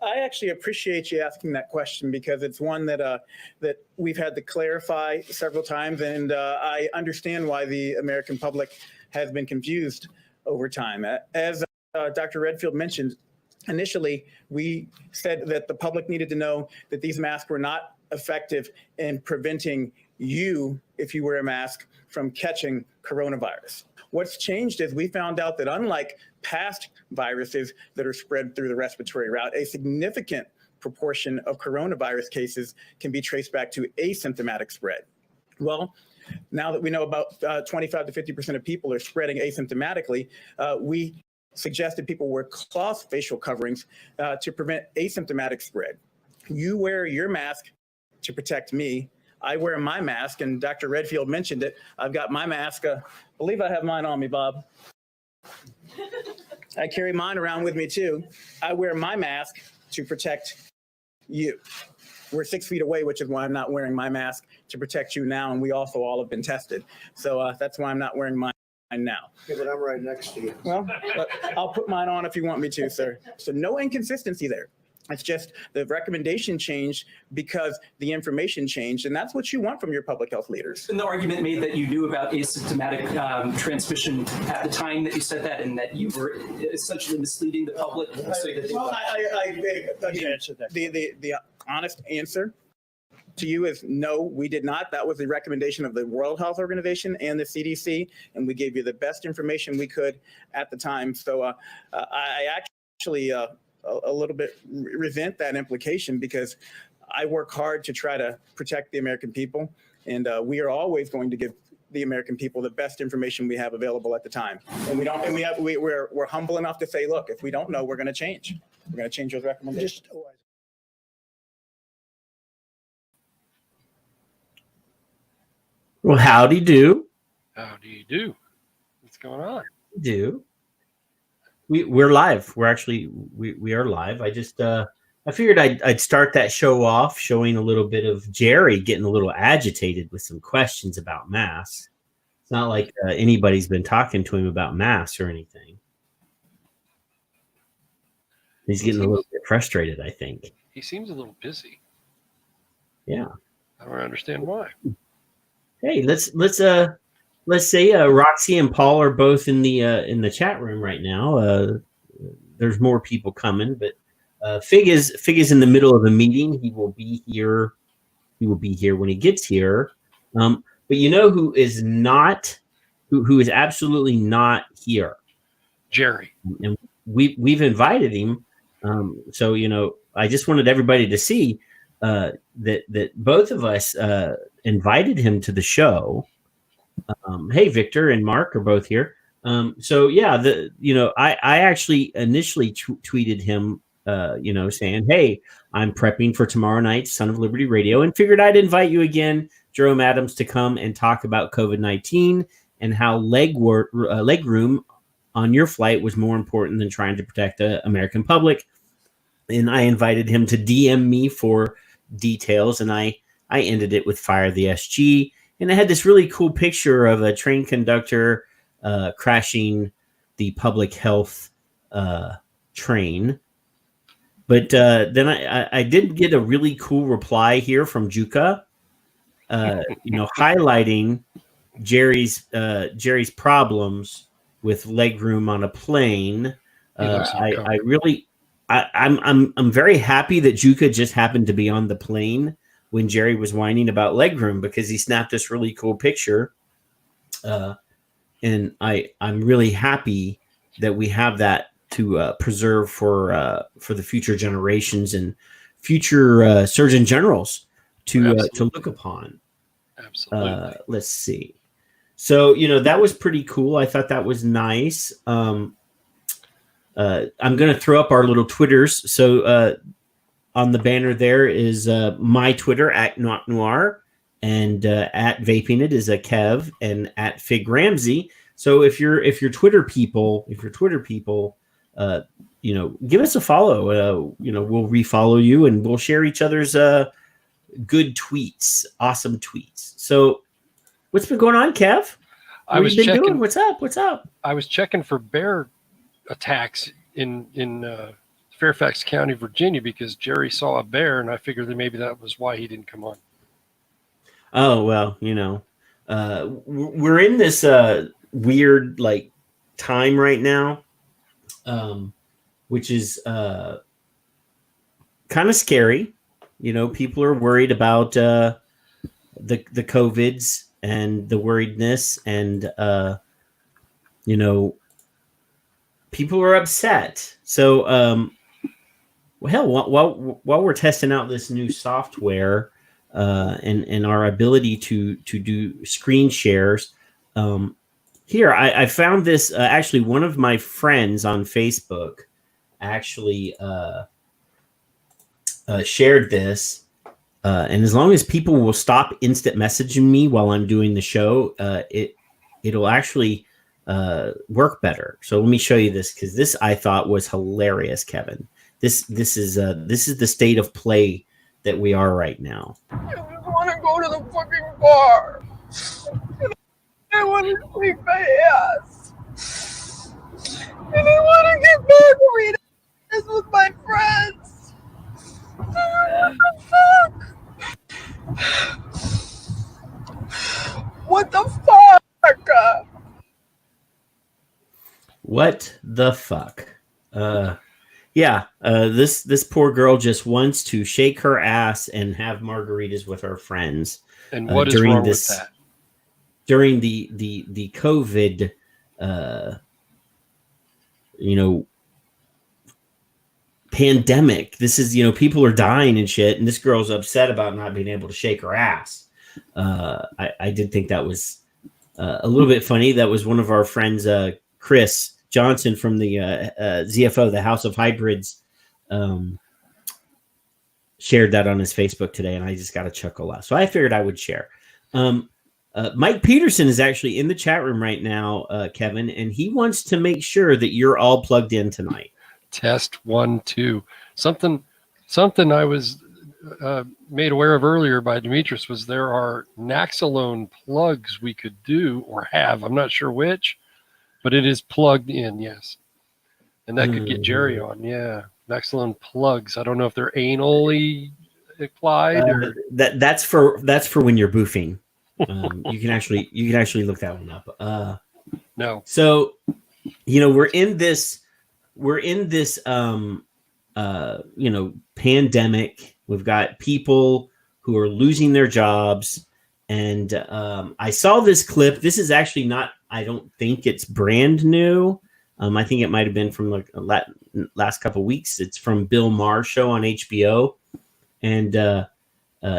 I actually appreciate you asking that question because it's one that that we've had to clarify several times, and I understand why the American public has been confused over time. As Dr. Redfield mentioned, initially we said that the public needed to know that these masks were not effective in preventing you, if you wear a mask, from catching coronavirus. What's changed is we found out that unlike past viruses that are spread through the respiratory route, a significant proportion of coronavirus cases can be traced back to asymptomatic spread. Well, now that we know about 25 to 50% of people are spreading asymptomatically, we suggested people wear cloth facial coverings to prevent asymptomatic spread. You wear your mask to protect me. I wear my mask, and Dr. Redfield mentioned it. I've got my mask. I believe I have mine on me, Bob. I carry mine around with me, too. I wear my mask to protect you. We're 6 feet away, which is why I'm not wearing my mask to protect you now, and we also all have been tested. So that's why I'm not wearing mine now. Yeah, but I'm right next to you. Well, I'll put mine on if you want me to, sir. So no inconsistency there. It's just the recommendation changed because the information changed, and that's what you want from your public health leaders. And the argument made that you knew about asymptomatic transmission at the time that you said that, and that you were essentially misleading the public. So that the honest answer to you is no, we did not. That was the recommendation of the World Health Organization and the CDC, and we gave you the best information we could at the time. So I actually a little bit resent that implication because I work hard to try to protect the American people, and we are always going to give the American people the best information we have available at the time. And we don't, and we're humble enough to say, look, if we don't know, we're going to change. We're going to change those recommendations. Well, howdy do. How do you do? What's going on? Do. We're live. We're actually we are live. I just I figured I'd start that show off showing a little bit of Jerry getting a little agitated with some questions about masks. It's not like anybody's been talking to him about masks or anything. He's getting a little bit frustrated, I think. He seems a little busy. Yeah. I don't understand why. Hey, let's say Roxy and Paul are both in the chat room right now. There's more people coming, but Fig is in the middle of a meeting. He will be here. He will be here when he gets here. But you know who is not, who is absolutely not here? Jerry. And we've invited him. So you know, I just wanted everybody to see that both of us invited him to the show. Hey, Victor and Mark are both here. So yeah, I actually initially tweeted him, saying, hey, I'm prepping for tomorrow night's Son of Liberty Radio and figured I'd invite you again, Jerome Adams, to come and talk about COVID-19 and how leg room on your flight was more important than trying to protect the American public. And I invited him to DM me for details, and I ended it with fire the SG. And I had this really cool picture of a train conductor crashing the public health train. But then I did get a really cool reply here from Juka, highlighting Jerry's problems with legroom on a plane. I'm very happy that Juka just happened to be on the plane when Jerry was whining about legroom, because he snapped this really cool picture. And I'm really happy that we have that to preserve for the future generations and future surgeon generals to look upon. Absolutely. Let's see. So, that was pretty cool. I thought that was nice. I'm going to throw up our little Twitters. So, on the banner there is my Twitter at Not Noir, and at Vaping It is a Kev, and at Fig Ramsey. So if you're Twitter people, give us a follow. We'll refollow you, and we'll share each other's good tweets, awesome tweets. So what's been going on, Kev? What have you been doing? What's up? I was checking for bear attacks in Fairfax County, Virginia, because Jerry saw a bear, and I figured that maybe that was why he didn't come on. Oh, well, we're in this weird like time right now, which is kind of scary. People are worried about the COVIDs and the worriedness, and people are upset. So, hell, while we're testing out this new software and our ability to do screen shares, here I found this. Actually, one of my friends on Facebook actually shared this, and as long as people will stop instant messaging me while I'm doing the show, it'll actually work better. So let me show you this, because this I thought was hilarious, Kevin. This is the state of play that we are right now. I just want to go to the fucking bar. I want to sleep my ass. And I want to get margaritas with my friends. What the fuck? What the fuck? This poor girl just wants to shake her ass and have margaritas with her friends. And what is wrong with that? During the COVID, pandemic. This is, people are dying and shit, and this girl's upset about not being able to shake her ass. I did think that was a little bit funny. That was one of our friends, Chris Johnson from the ZFO, the House of Hybrids, shared that on his Facebook today, and I just got a chuckle out. So I figured I would share. Mike Peterson is actually in the chat room right now, Kevin, and he wants to make sure that you're all plugged in tonight. Test 1, 2. Something I was made aware of earlier by Demetrius was there are Naxalone plugs we could do or have. I'm not sure which, but it is plugged in, yes. And that could get Jerry on, yeah. Naxalone plugs. I don't know if they're anally applied or that's for when you're boofing. You can actually look that one up. No. So, we're in this pandemic. We've got people who are losing their jobs, and I saw this clip. This is actually not, I don't think it's brand new. I think it might have been from like last couple of weeks. It's from Bill Maher's show on HBO, and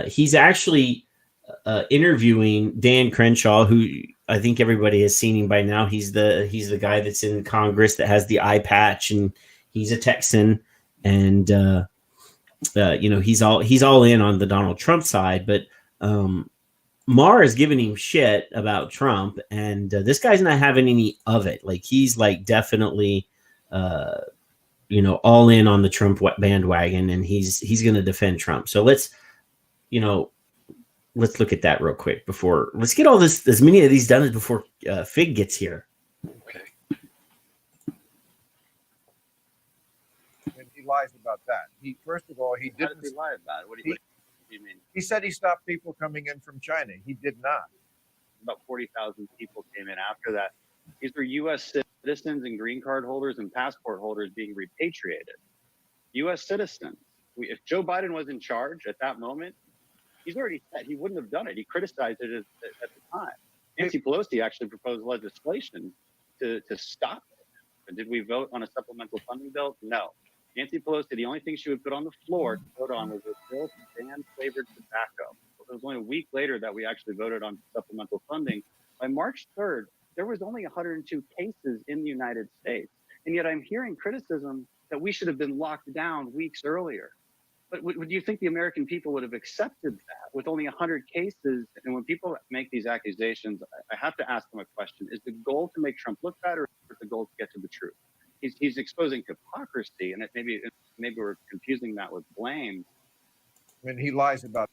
he's actually interviewing Dan Crenshaw, who I think everybody has seen him by now. He's the guy that's in Congress that has the eye patch, and he's a Texan, and he's all in on the Donald Trump side. But Maher is giving him shit about Trump, and this guy's not having any of it. Like, he's like definitely all in on the Trump bandwagon, and he's going to defend Trump. So let's look at that real quick before. Let's get all this, as many of these done as before Fig gets here. Okay. And he lies about that. First of all, he didn't. How does he lie about it? What do you mean? He said he stopped people coming in from China. He did not. About 40,000 people came in after that. These were U.S. citizens and green card holders and passport holders being repatriated. U.S. citizens. If Joe Biden was in charge at that moment, he's already said he wouldn't have done it. He criticized it at the time. Nancy Pelosi actually proposed legislation to stop it. Did we vote on a supplemental funding bill? No. Nancy Pelosi, the only thing she would put on the floor to vote on was a bill to ban flavored tobacco. It was only a week later that we actually voted on supplemental funding. By March 3rd, there was only 102 cases in the United States. And yet I'm hearing criticism that we should have been locked down weeks earlier. But would you think the American people would have accepted that with only 100 cases? And when people make these accusations, I have to ask them a question. Is the goal to make Trump look bad, or is the goal to get to the truth? He's exposing hypocrisy, and maybe we're confusing that with blame. And he lies about it.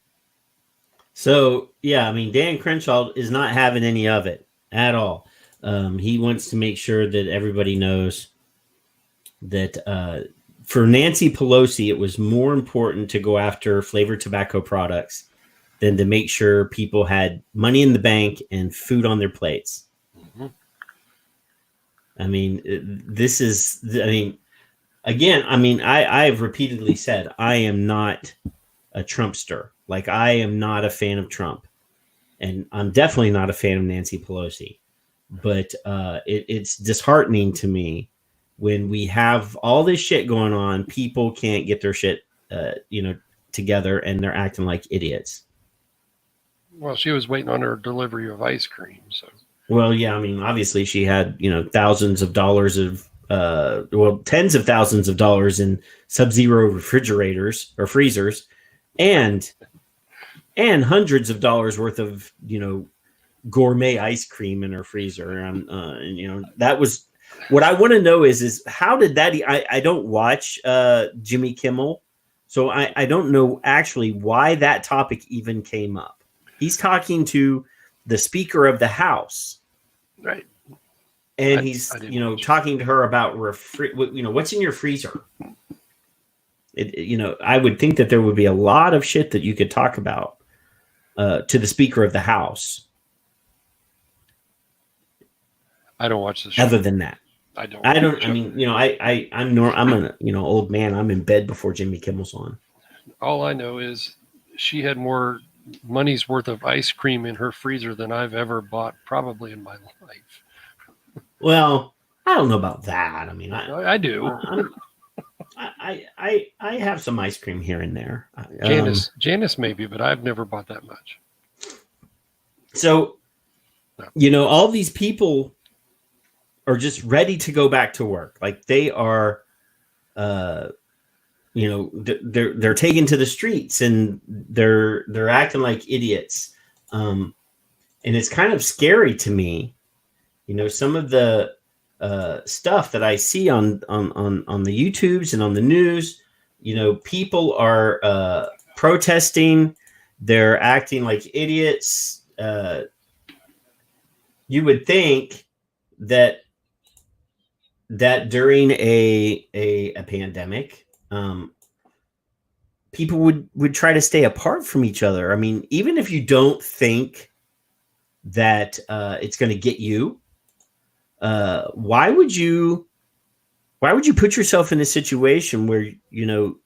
So, yeah, I mean, Dan Crenshaw is not having any of it at all. He wants to make sure that everybody knows that for Nancy Pelosi, it was more important to go after flavored tobacco products than to make sure people had money in the bank and food on their plates. Mm-hmm. I mean, I've repeatedly said I am not a Trumpster. Like, I am not a fan of Trump, and I'm definitely not a fan of Nancy Pelosi. But it's disheartening to me when we have all this shit going on. People can't get their shit, together, and they're acting like idiots. Well, she was waiting on her delivery of ice cream, so. Well, yeah, I mean, obviously she had, thousands of dollars of, tens of thousands of dollars in Sub-Zero refrigerators or freezers, and hundreds of dollars worth of, gourmet ice cream in her freezer. And that was what I want to know is how did that, I don't watch Jimmy Kimmel, so I don't know actually why that topic even came up. He's talking to the Speaker of the House. Right. And he's, talking to her about, what's in your freezer? I would think that there would be a lot of shit that you could talk about to the Speaker of the House. I don't watch the show. Other than that, I'm an old man. I'm in bed before Jimmy Kimmel's on. All I know is she had more money's worth of ice cream in her freezer than I've ever bought probably in my life. Well, I don't know about that. I mean, I do. I have some ice cream here and there. Janice maybe, but I've never bought that much. So, all these people are just ready to go back to work. Like, they are, they're taken to the streets and they're acting like idiots. And it's kind of scary to me. Some of the stuff that I see on the YouTubes and on the news, people are protesting. They're acting like idiots. You would think that during a pandemic, people would try to stay apart from each other. I mean, even if you don't think that it's going to get you, why would you put yourself in a situation where you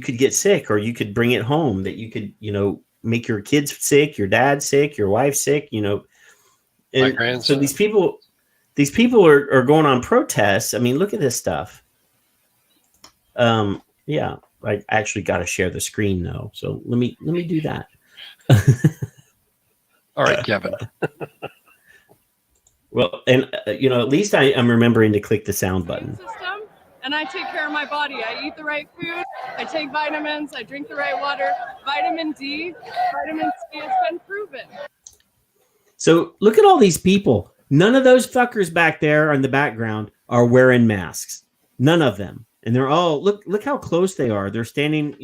could get sick, or you could bring it home, that you could make your kids sick, your dad sick, your wife sick, and so these people are going on protests. I mean, look at this stuff. Yeah, I actually got to share the screen though, so let me do that. All right, Kevin. Well, and at least I'm remembering to click the sound button. System, and I take care of my body. I eat the right food. I take vitamins. I drink the right water. Vitamin D, vitamin C has been proven. So look at all these people. None of those fuckers back there in the background are wearing masks. None of them. And they're all, look how close they are. They're standing,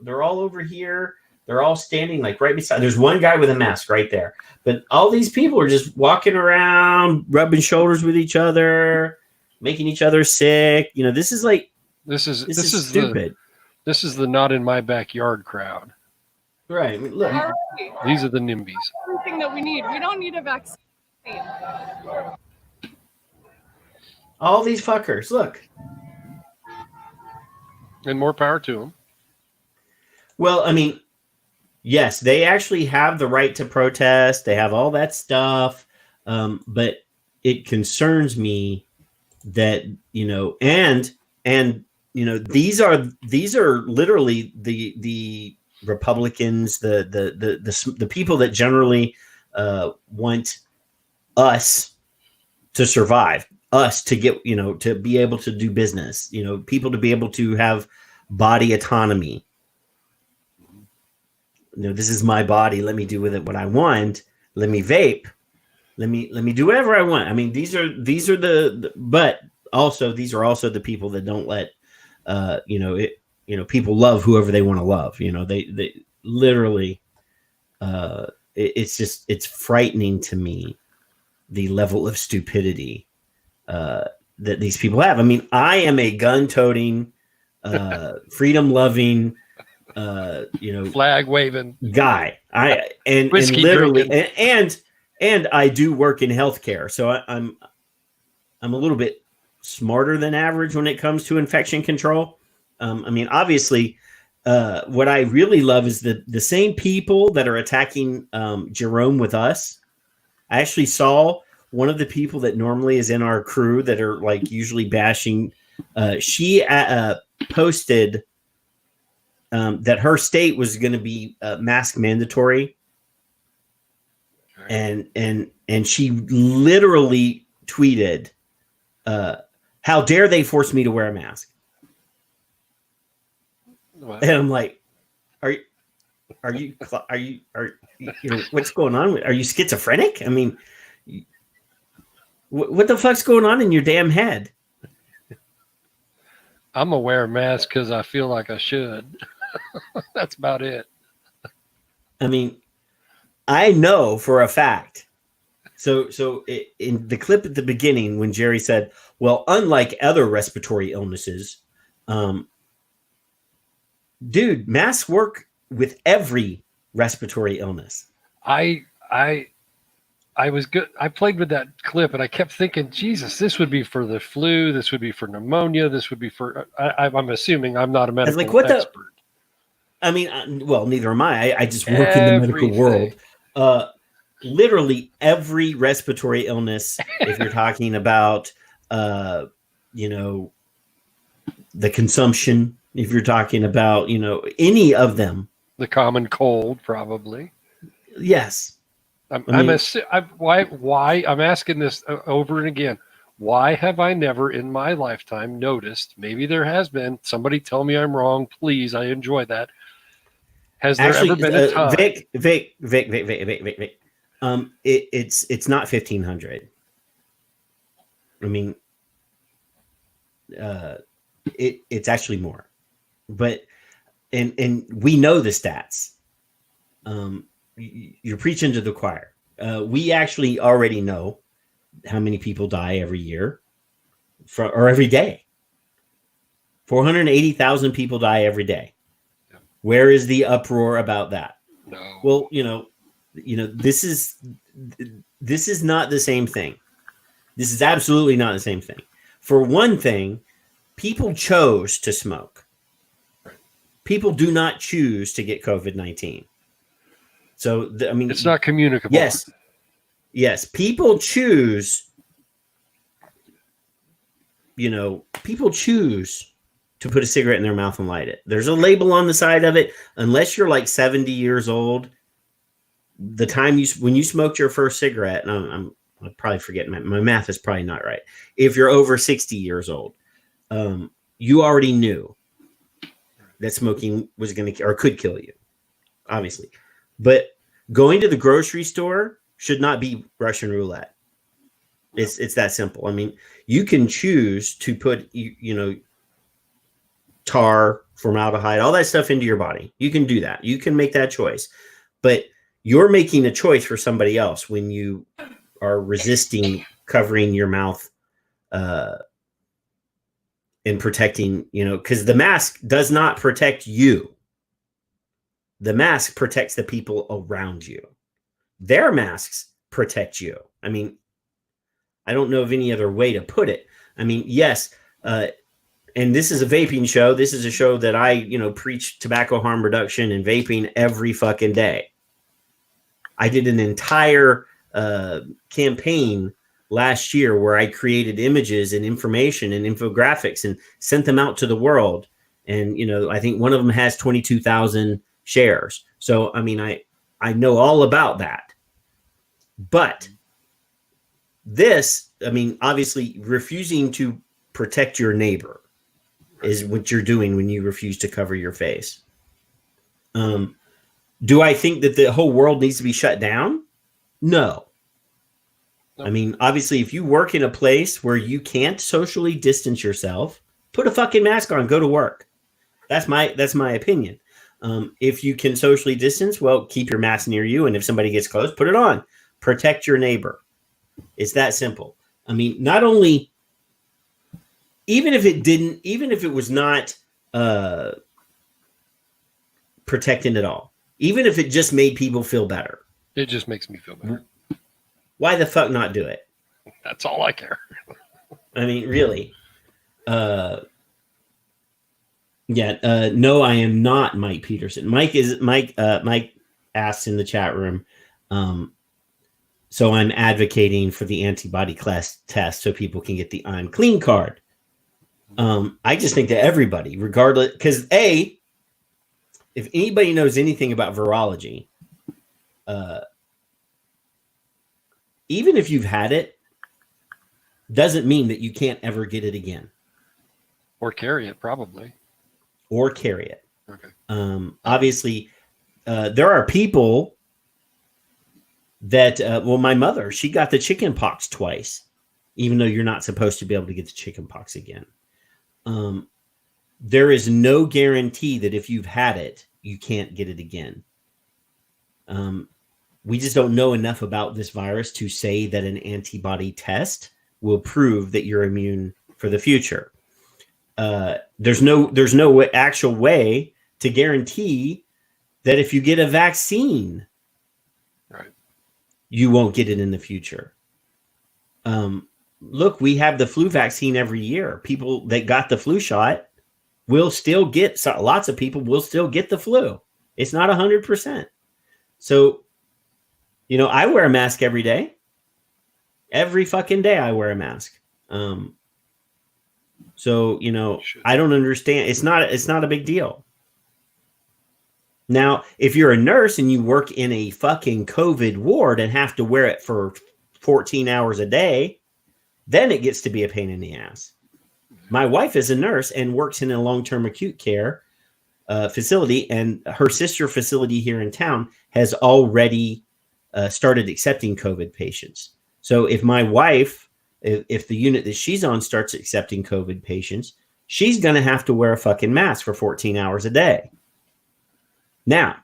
they're all over here. They're all standing like right beside. There's one guy with a mask right there. But all these people are just walking around, rubbing shoulders with each other, making each other sick. This is stupid. This is the not in my backyard crowd. Right. I mean, look. These are the NIMBYs. Everything that we need. We don't need a vaccine. All these fuckers, look. And more power to them. Well, I mean, yes, they actually have the right to protest. They have all that stuff. But it concerns me that, these are literally the Republicans, the people that generally want us to survive, us to get, to be able to do business, people to be able to have body autonomy. This is my body. Let me do with it what I want. Let me vape. Let me do whatever I want. I mean, these are but also these are also the people that don't let people love whoever they want to love. They literally it's frightening to me, the level of stupidity that these people have. I mean, I am a gun-toting, freedom-loving, flag waving guy. And whiskey literally, drinking. and I do work in healthcare, so I'm a little bit smarter than average when it comes to infection control. I mean, obviously, what I really love is the same people that are attacking Jerome with us. I actually saw one of the people that normally is in our crew that are like usually bashing. She posted that her state was going to be mask mandatory, and she literally tweeted, "How dare they force me to wear a mask?" Wow. And I'm like, are you what's going on? Are you schizophrenic? I mean, what the fuck's going on in your damn head? I'm gonna wear a mask because I feel like I should. That's about it. I mean, I know for a fact. So in the clip at the beginning when Jerry said, well, unlike other respiratory illnesses, dude, masks work with every respiratory illness. I was good. I played with that clip and I kept thinking, Jesus, this would be for the flu. This would be for pneumonia. This would be for, I'm assuming I'm not a medical expert. I mean, well, neither am I. I just work in the medical world. Literally every respiratory illness, if you're talking about, the consumption, if you're talking about, any of them. The common cold, probably. Yes. I'm asking this over and again. Why have I never in my lifetime noticed? Maybe there has been. Somebody tell me I'm wrong, please. I enjoy that. Has there ever been a time? Vic. It's not 1,500. I mean, it's actually more, but and we know the stats. You're preaching to the choir. We actually already know how many people die every year or every day. 480,000 people die every day. Yeah. Where is the uproar about that? No. Well, this is not the same thing. This is absolutely not the same thing. For one thing, people chose to smoke. People do not choose to get COVID-19. So, it's not communicable. Yes. People choose, people choose to put a cigarette in their mouth and light it. There's a label on the side of it. Unless you're like 70 years old, the time when you smoked your first cigarette, and I'm probably forgetting my math is probably not right. If you're over 60 years old, you already knew that smoking was going to or could kill you, obviously. But going to the grocery store should not be Russian roulette. It's that simple. I mean, you can choose to put tar, formaldehyde, all that stuff into your body. You can do that. You can make that choice. But you're making a choice for somebody else when you are resisting covering your mouth and protecting, because the mask does not protect you. The mask protects the people around you. Their masks protect you. I mean, I don't know of any other way to put it. I mean, yes, and this is a vaping show. This is a show that I, preach tobacco harm reduction and vaping every fucking day. I did an entire campaign last year where I created images and information and infographics and sent them out to the world. And, I think one of them has 22,000 shares. So, I mean, I know all about that. But this, I mean, obviously refusing to protect your neighbor is what you're doing when you refuse to cover your face. Do I think that the whole world needs to be shut down? No. I mean, obviously, if you work in a place where you can't socially distance yourself, put a fucking mask on, go to work. That's my opinion. If you can socially distance, well, keep your mask near you. And if somebody gets close, put it on. Protect your neighbor. It's that simple. I mean, not only even if it was not protecting at all, even if it just made people feel better, It just makes me feel better. why the fuck not do it? That's all I care. I mean, really. No, I am not Mike Peterson. Mike asked in the chat room. So I'm advocating for the antibody class test so people can get the I'm clean card. I just think that everybody, regardless, because if anybody knows anything about virology, even if you've had it, doesn't mean that you can't ever get it again. Or carry it, probably. Or carry it. Okay. Obviously, there are people that, my mother, she got the chicken pox twice, even though you're not supposed to be able to get the chicken pox again. There is no guarantee that if you've had it, you can't get it again. We just don't know enough about this virus to say that an antibody test will prove that you're immune for the future. There's no actual way to guarantee that if you get a vaccine, right, you won't get it in the future. Look, we have the flu vaccine every year. People that got the flu shot will still get, lots of people will still get the flu. It's not 100%. So, I wear a mask every day. Every fucking day I wear a mask. So, I don't understand. It's not a big deal. Now, if you're a nurse and you work in a fucking COVID ward and have to wear it for 14 hours a day, then it gets to be a pain in the ass. My wife is a nurse and works in a long-term acute care facility, and her sister facility here in town has already started accepting COVID patients. So if my wife, if the unit that she's on starts accepting COVID patients, she's going to have to wear a fucking mask for 14 hours a day. Now,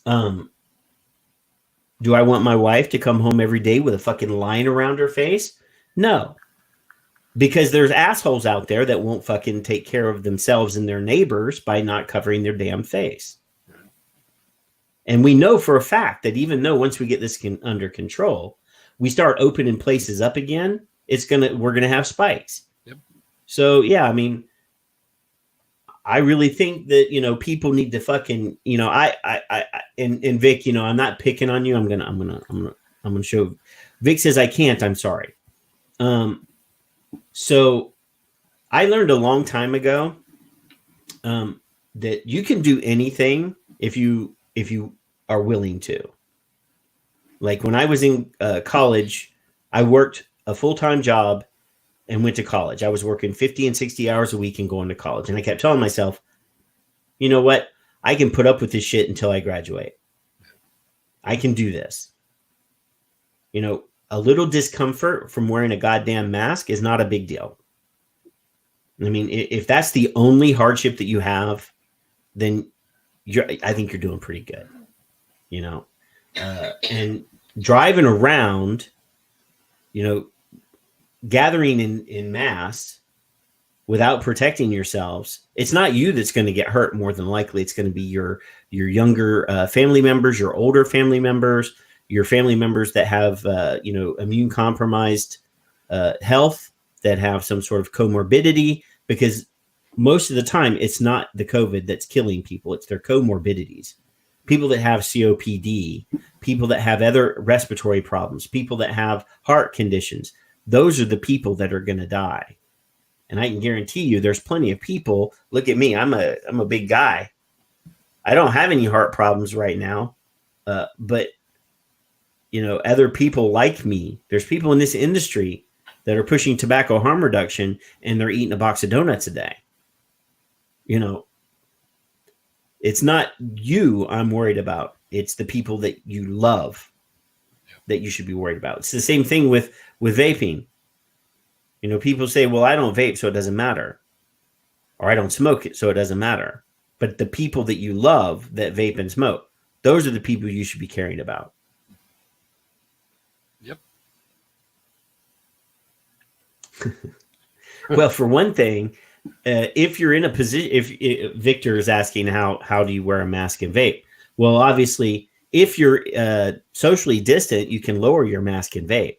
do I want my wife to come home every day with a fucking line around her face? No. Because there's assholes out there that won't fucking take care of themselves and their neighbors by not covering their damn face. And we know for a fact that even though once we get this under control, we start opening places up again, we're gonna have spikes. Yep. So yeah, I mean, I really think that people need to fucking and Vic, I'm not picking on you. I'm gonna show. Vic says I can't. I'm sorry. So I learned a long time ago that you can do anything if you are willing to. Like when I was in college, I worked a full-time job and went to college. I was working 50 and 60 hours a week and going to college. And I kept telling myself, you know what? I can put up with this shit until I graduate. I can do this. A little discomfort from wearing a goddamn mask is not a big deal. I mean, if that's the only hardship that you have, then I think you're doing pretty good. And driving around, gathering in mass without protecting yourselves, it's not you that's going to get hurt. More than likely, it's going to be your younger family members, your older family members, your family members that have immune compromised health, that have some sort of comorbidity, because most of the time it's not the COVID that's killing people, it's their comorbidities. People that have COPD, people that have other respiratory problems, people that have heart conditions, those are the people that are going to die. And I can guarantee you there's plenty of people. Look at me. I'm a big guy. I don't have any heart problems right now. But other people like me, there's people in this industry that are pushing tobacco harm reduction and they're eating a box of donuts a day. It's not you I'm worried about. It's the people that you love that you should be worried about. It's the same thing with vaping. People say, well, I don't vape, so it doesn't matter. Or I don't smoke it, so it doesn't matter. But the people that you love that vape and smoke, those are the people you should be caring about. Yep. Well, for one thing, if you're in a position, if Victor is asking how do you wear a mask and vape? Well, obviously, if you're socially distant, you can lower your mask and vape.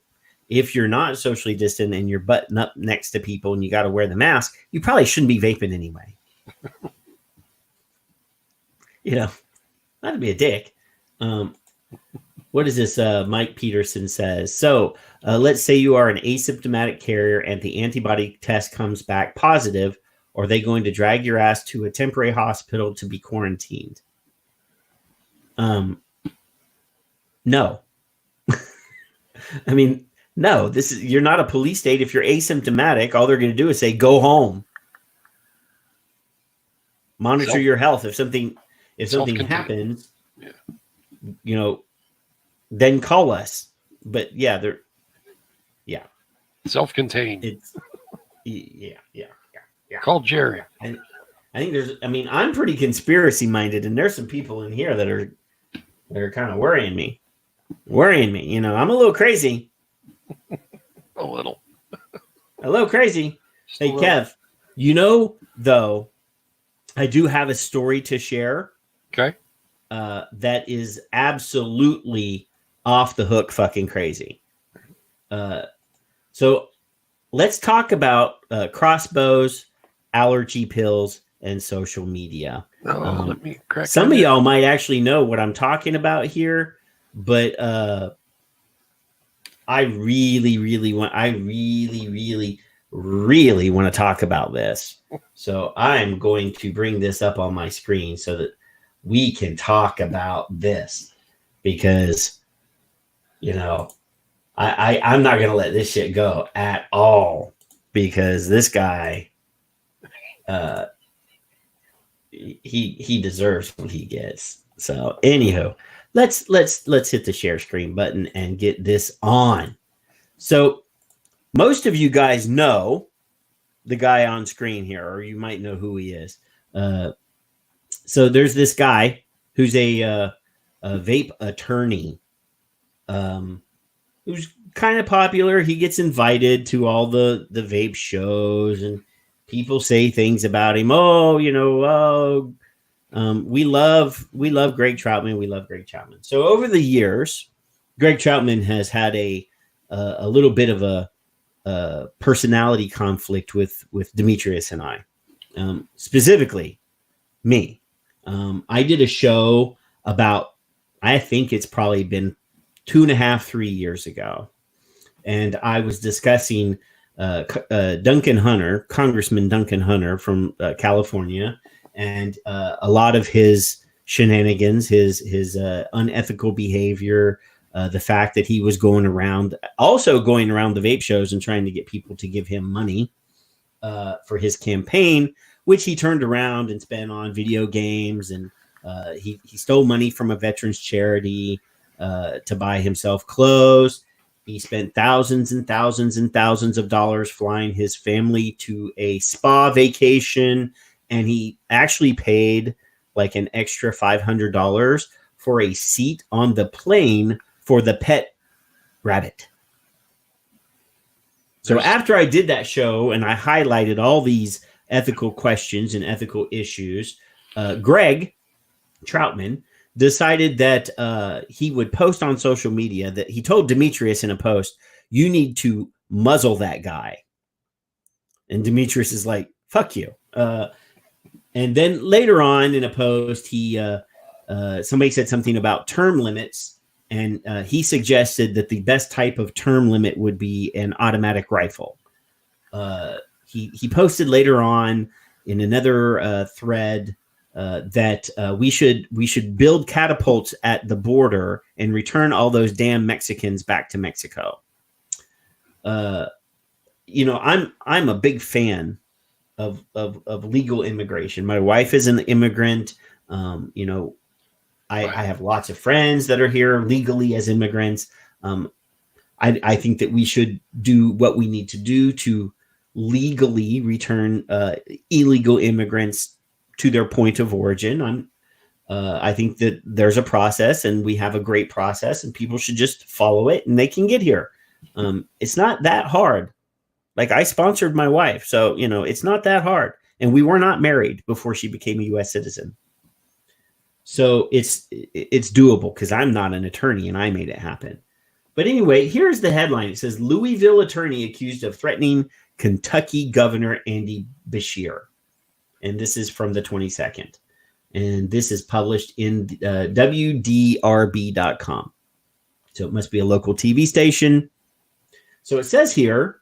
If you're not socially distant and you're buttoned up next to people and you got to wear the mask, you probably shouldn't be vaping anyway. Not to be a dick. What is this? Mike Peterson says, so let's say you are an asymptomatic carrier and the antibody test comes back positive. Are they going to drag your ass to a temporary hospital to be quarantined? No. I mean, no, you're not a police state. If you're asymptomatic, all they're going to do is say, go home. Monitor your health. If something happens, then call us. But yeah, self-contained. It's yeah. Call Jerry. And I think I'm pretty conspiracy minded, and there's some people in here that are kind of worrying me. I'm a little crazy. A little crazy. Hey, Kev, though, I do have a story to share. Okay. That is absolutely off the hook fucking crazy. So let's talk about crossbows, allergy pills, and social media. Let me crack. Some of y'all might actually know what I'm talking about here, but I really want to talk about this. So I'm going to bring this up on my screen so that we can talk about this, because I'm not gonna let this shit go at all, because this guy he deserves what he gets. So anywho, let's hit the share screen button and get this on. So most of you guys know the guy on screen here, or you might know who he is. So there's this guy who's a vape attorney, who's kind of popular. He gets invited to all the vape shows, and people say things about him. We love Greg Troutman. We love Greg Troutman. So over the years, Greg Troutman has had a little bit of a personality conflict with Demetrius and I, specifically me. I did a show about, I think it's probably been 2.5, 3 years ago. And I was discussing Duncan Hunter, Congressman Duncan Hunter from California, and a lot of his shenanigans, his unethical behavior, the fact that he was going around the vape shows and trying to get people to give him money for his campaign, which he turned around and spent on video games, and he stole money from a veterans charity to buy himself clothes. He spent thousands and thousands and thousands of dollars flying his family to a spa vacation, and he actually paid like an extra $500 for a seat on the plane for the pet rabbit. So after I did that show and I highlighted all these ethical questions and ethical issues, Greg Troutman decided that he would post on social media that he told Demetrius in a post, you need to muzzle that guy. And Demetrius is like, fuck you. And then later on in a post, somebody said something about term limits, and he suggested that the best type of term limit would be an automatic rifle. He posted later on in another thread that we should build catapults at the border and return all those damn Mexicans back to Mexico. I'm a big fan of legal immigration. My wife is an immigrant. I have lots of friends that are here legally as immigrants. I think that we should do what we need to do to legally return illegal immigrants to their point of origin. I think that there's a process, and we have a great process, and people should just follow it, and they can get here. It's not that hard. Like, I sponsored my wife. So, you know, it's not that hard. And we were not married before she became a U.S. citizen. So it's doable because I'm not an attorney and I made it happen. But anyway, here's the headline. It says, Louisville attorney accused of threatening Kentucky Governor Andy Beshear. And this is from the 22nd. And this is published in WDRB.com. So it must be a local TV station. So it says here,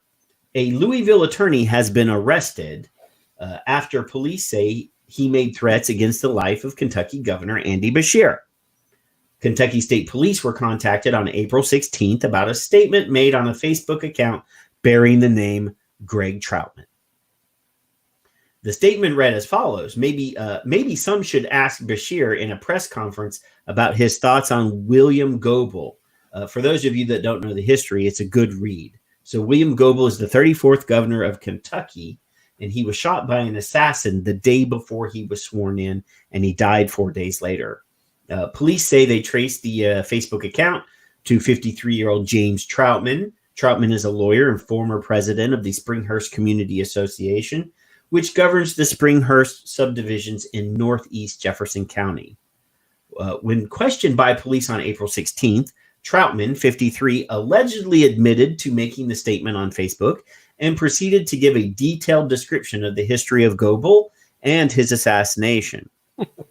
a Louisville attorney has been arrested after police say he made threats against the life of Kentucky Governor Andy Beshear. Kentucky State Police were contacted on April 16th about a statement made on a Facebook account bearing the name Greg Troutman. The statement read as follows: maybe some should ask Beshear in a press conference about his thoughts on William Goebel. For those of you that don't know the history, it's a good read. So William Goebel is the 34th governor of Kentucky, and he was shot by an assassin the day before he was sworn in, and he died 4 days later. Police say they traced the Facebook account to 53-year-old James Troutman. Troutman is a lawyer and former president of the Springhurst Community Association, which governs the Springhurst subdivisions in northeast Jefferson County. When questioned by police on April 16th, Troutman, 53, allegedly admitted to making the statement on Facebook and proceeded to give a detailed description of the history of Goebel and his assassination.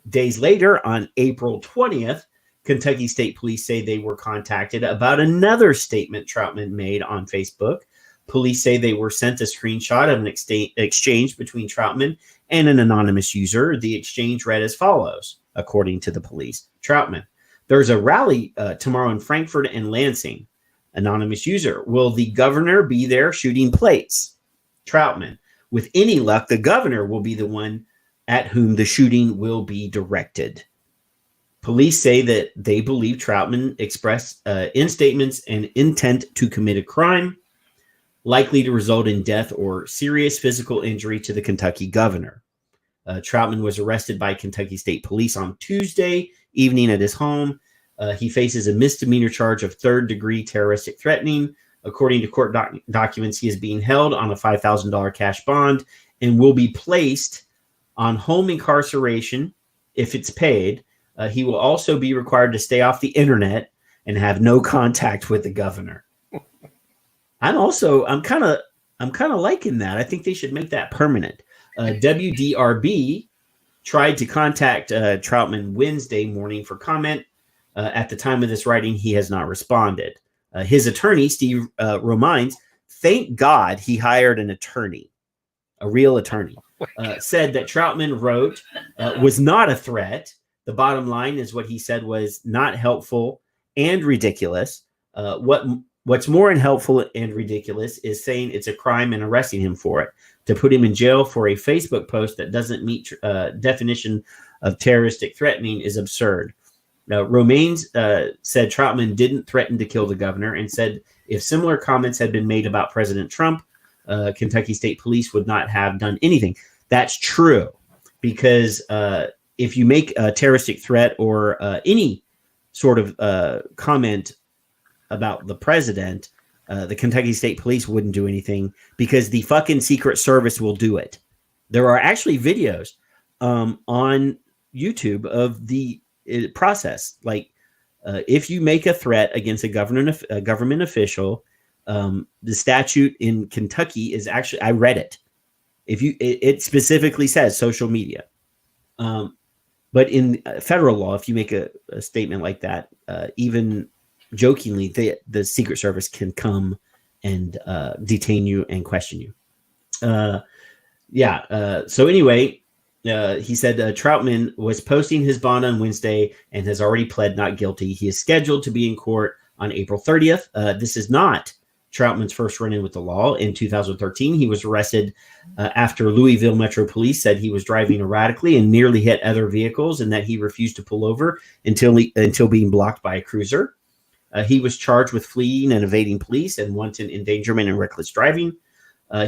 Days later, on April 20th, Kentucky State Police say they were contacted about another statement Troutman made on Facebook. Police say they were sent a screenshot of an exchange between Troutman and an anonymous user. The exchange read as follows, according to the police. Troutman: there's a rally tomorrow in Frankfort and Lansing. Anonymous user: will the governor be there shooting plates? Troutman: with any luck, the governor will be the one at whom the shooting will be directed. Police say that they believe Troutman expressed in statements an intent to commit a crime likely to result in death or serious physical injury to the Kentucky governor. Troutman was arrested by Kentucky State Police on Tuesday evening at his home. He faces a misdemeanor charge of third-degree terroristic threatening. According to court documents, he is being held on a $5,000 cash bond and will be placed on home incarceration if it's paid. He will also be required to stay off the internet and have no contact with the governor. I'm kind of liking that. I think they should make that permanent. WDRB tried to contact Troutman Wednesday morning for comment. At the time of this writing, he has not responded. His attorney, Steve Romines, thank God he hired an attorney, a real attorney, said that Troutman wrote was not a threat. The bottom line is what he said was not helpful and ridiculous. What's more unhelpful and ridiculous is saying it's a crime and arresting him for it. To put him in jail for a Facebook post that doesn't meet definition of terroristic threatening is absurd. Romaines said Troutman didn't threaten to kill the governor and said if similar comments had been made about President Trump, Kentucky State Police would not have done anything. That's true, because if you make a terroristic threat or any sort of comment about the president, the Kentucky State Police wouldn't do anything because the fucking Secret Service will do it. There are actually videos on YouTube of the process. Like if you make a threat against a government official, the statute in Kentucky is actually, I read it. It specifically says social media. But in federal law, if you make a statement like that, even jokingly, the Secret Service can come and detain you and question you. So anyway, he said Troutman was posting his bond on Wednesday and has already pled not guilty. He is scheduled to be in court on April 30th. This is not Troutman's first run-in with the law. In 2013, he was arrested after Louisville Metro Police said he was driving erratically and nearly hit other vehicles and that he refused to pull over until being blocked by a cruiser. He was charged with fleeing and evading police and wanton endangerment and reckless driving.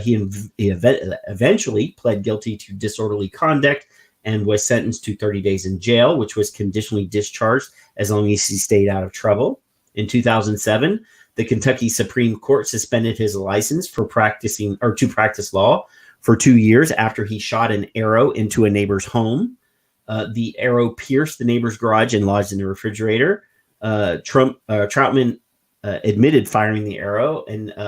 He eventually pled guilty to disorderly conduct and was sentenced to 30 days in jail, which was conditionally discharged as long as he stayed out of trouble. In 2007, the Kentucky Supreme Court suspended his license for to practice law for 2 years after he shot an arrow into a neighbor's home. The arrow pierced the neighbor's garage and lodged in the refrigerator. Troutman admitted firing the arrow,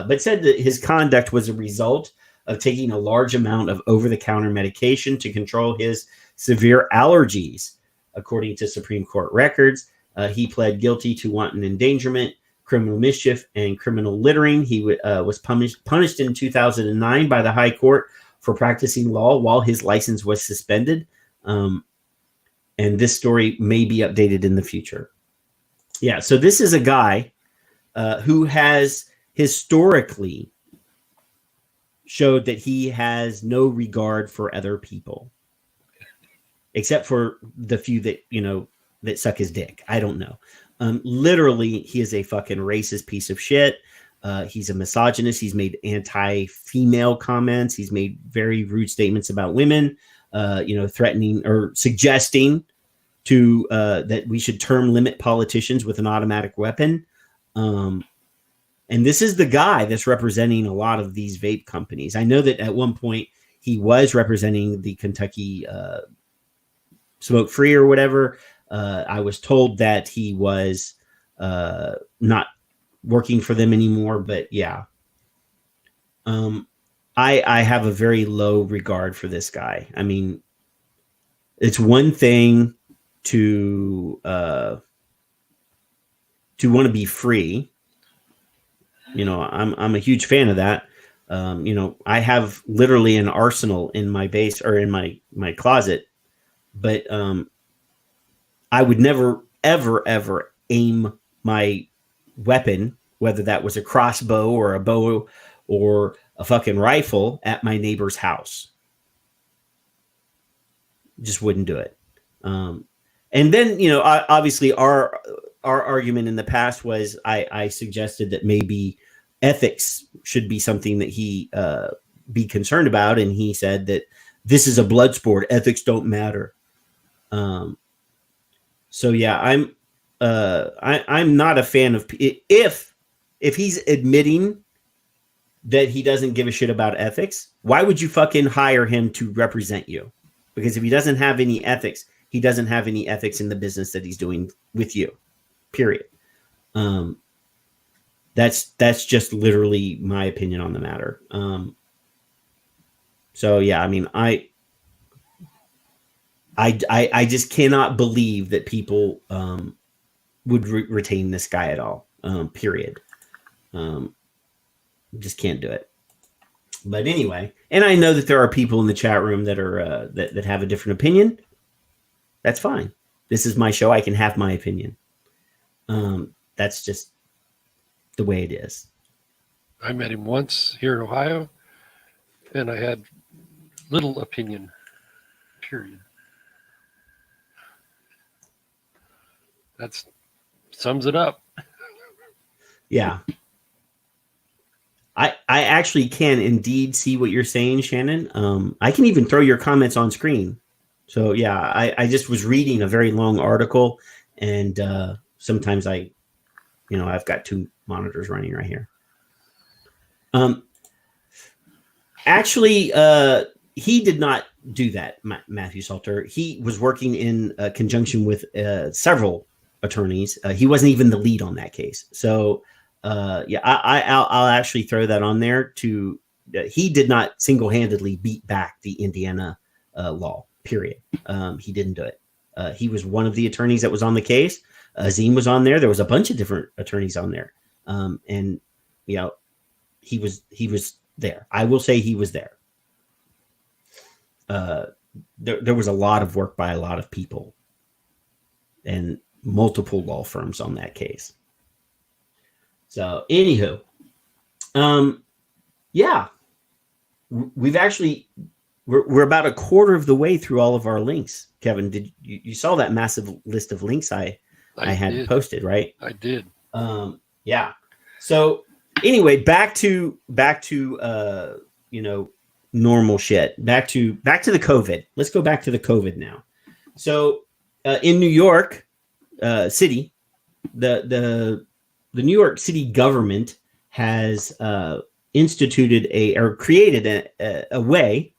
but said that his conduct was a result of taking a large amount of over-the-counter medication to control his severe allergies. According to Supreme Court records, he pled guilty to wanton endangerment, criminal mischief, and criminal littering. He was punished in 2009 by the High Court for practicing law while his license was suspended. And this story may be updated in the future. Yeah, so this is a guy who has historically showed that he has no regard for other people, except for the few that, that suck his dick. I don't know. Literally, he is a fucking racist piece of shit. He's a misogynist. He's made anti-female comments. He's made very rude statements about women, threatening or suggesting that we should term limit politicians with an automatic weapon. And this is the guy that's representing a lot of these vape companies. I know that at one point he was representing the Kentucky Smoke Free or whatever. I was told that he was not working for them anymore, but yeah. I have a very low regard for this guy. I mean, it's one thing to want to be free. I'm a huge fan of that. I have literally an arsenal in my base or in my closet, but I would never, ever, ever aim my weapon, whether that was a crossbow or a bow or a fucking rifle, at my neighbor's house. Just wouldn't do it. And then, obviously our argument in the past was I suggested that maybe ethics should be something that he be concerned about. And he said that this is a blood sport. Ethics don't matter. So yeah, I'm not a fan of if he's admitting that he doesn't give a shit about ethics, why would you fucking hire him to represent you? Because if he doesn't have any ethics, he doesn't have any ethics in the business that he's doing with you. Period. That's just literally my opinion on the matter. So yeah, I mean, I just cannot believe that people would retain this guy at all. Period. Just can't do it. But anyway, and I know that there are people in the chat room that are that have a different opinion. That's fine. This is my show. I can have my opinion. That's just the way it is. I met him once here in Ohio, and I had little opinion. Period. That sums it up. Yeah. I actually can indeed see what you're saying, Shannon. I can even throw your comments on screen. So yeah, I just was reading a very long article, and sometimes I've got two monitors running right here. Actually, he did not do that, Matthew Salter. He was working in conjunction with several attorneys. He wasn't even the lead on that case. So yeah, I'll actually throw that on there. He did not single-handedly beat back the Indiana law. Period. He didn't do it. He was one of the attorneys that was on the case. Azim was on there. There was a bunch of different attorneys on there. And he was there. I will say he was there. There was a lot of work by a lot of people and multiple law firms on that case. So anywho, yeah, we've actually, we're about a quarter of the way through all of our links. Kevin, did you saw that massive list of links I had posted, right? I did. Yeah. So anyway, back to normal shit. Back to the COVID. Let's go back to the COVID now. So in New York City, the the New York City government has instituted or created a way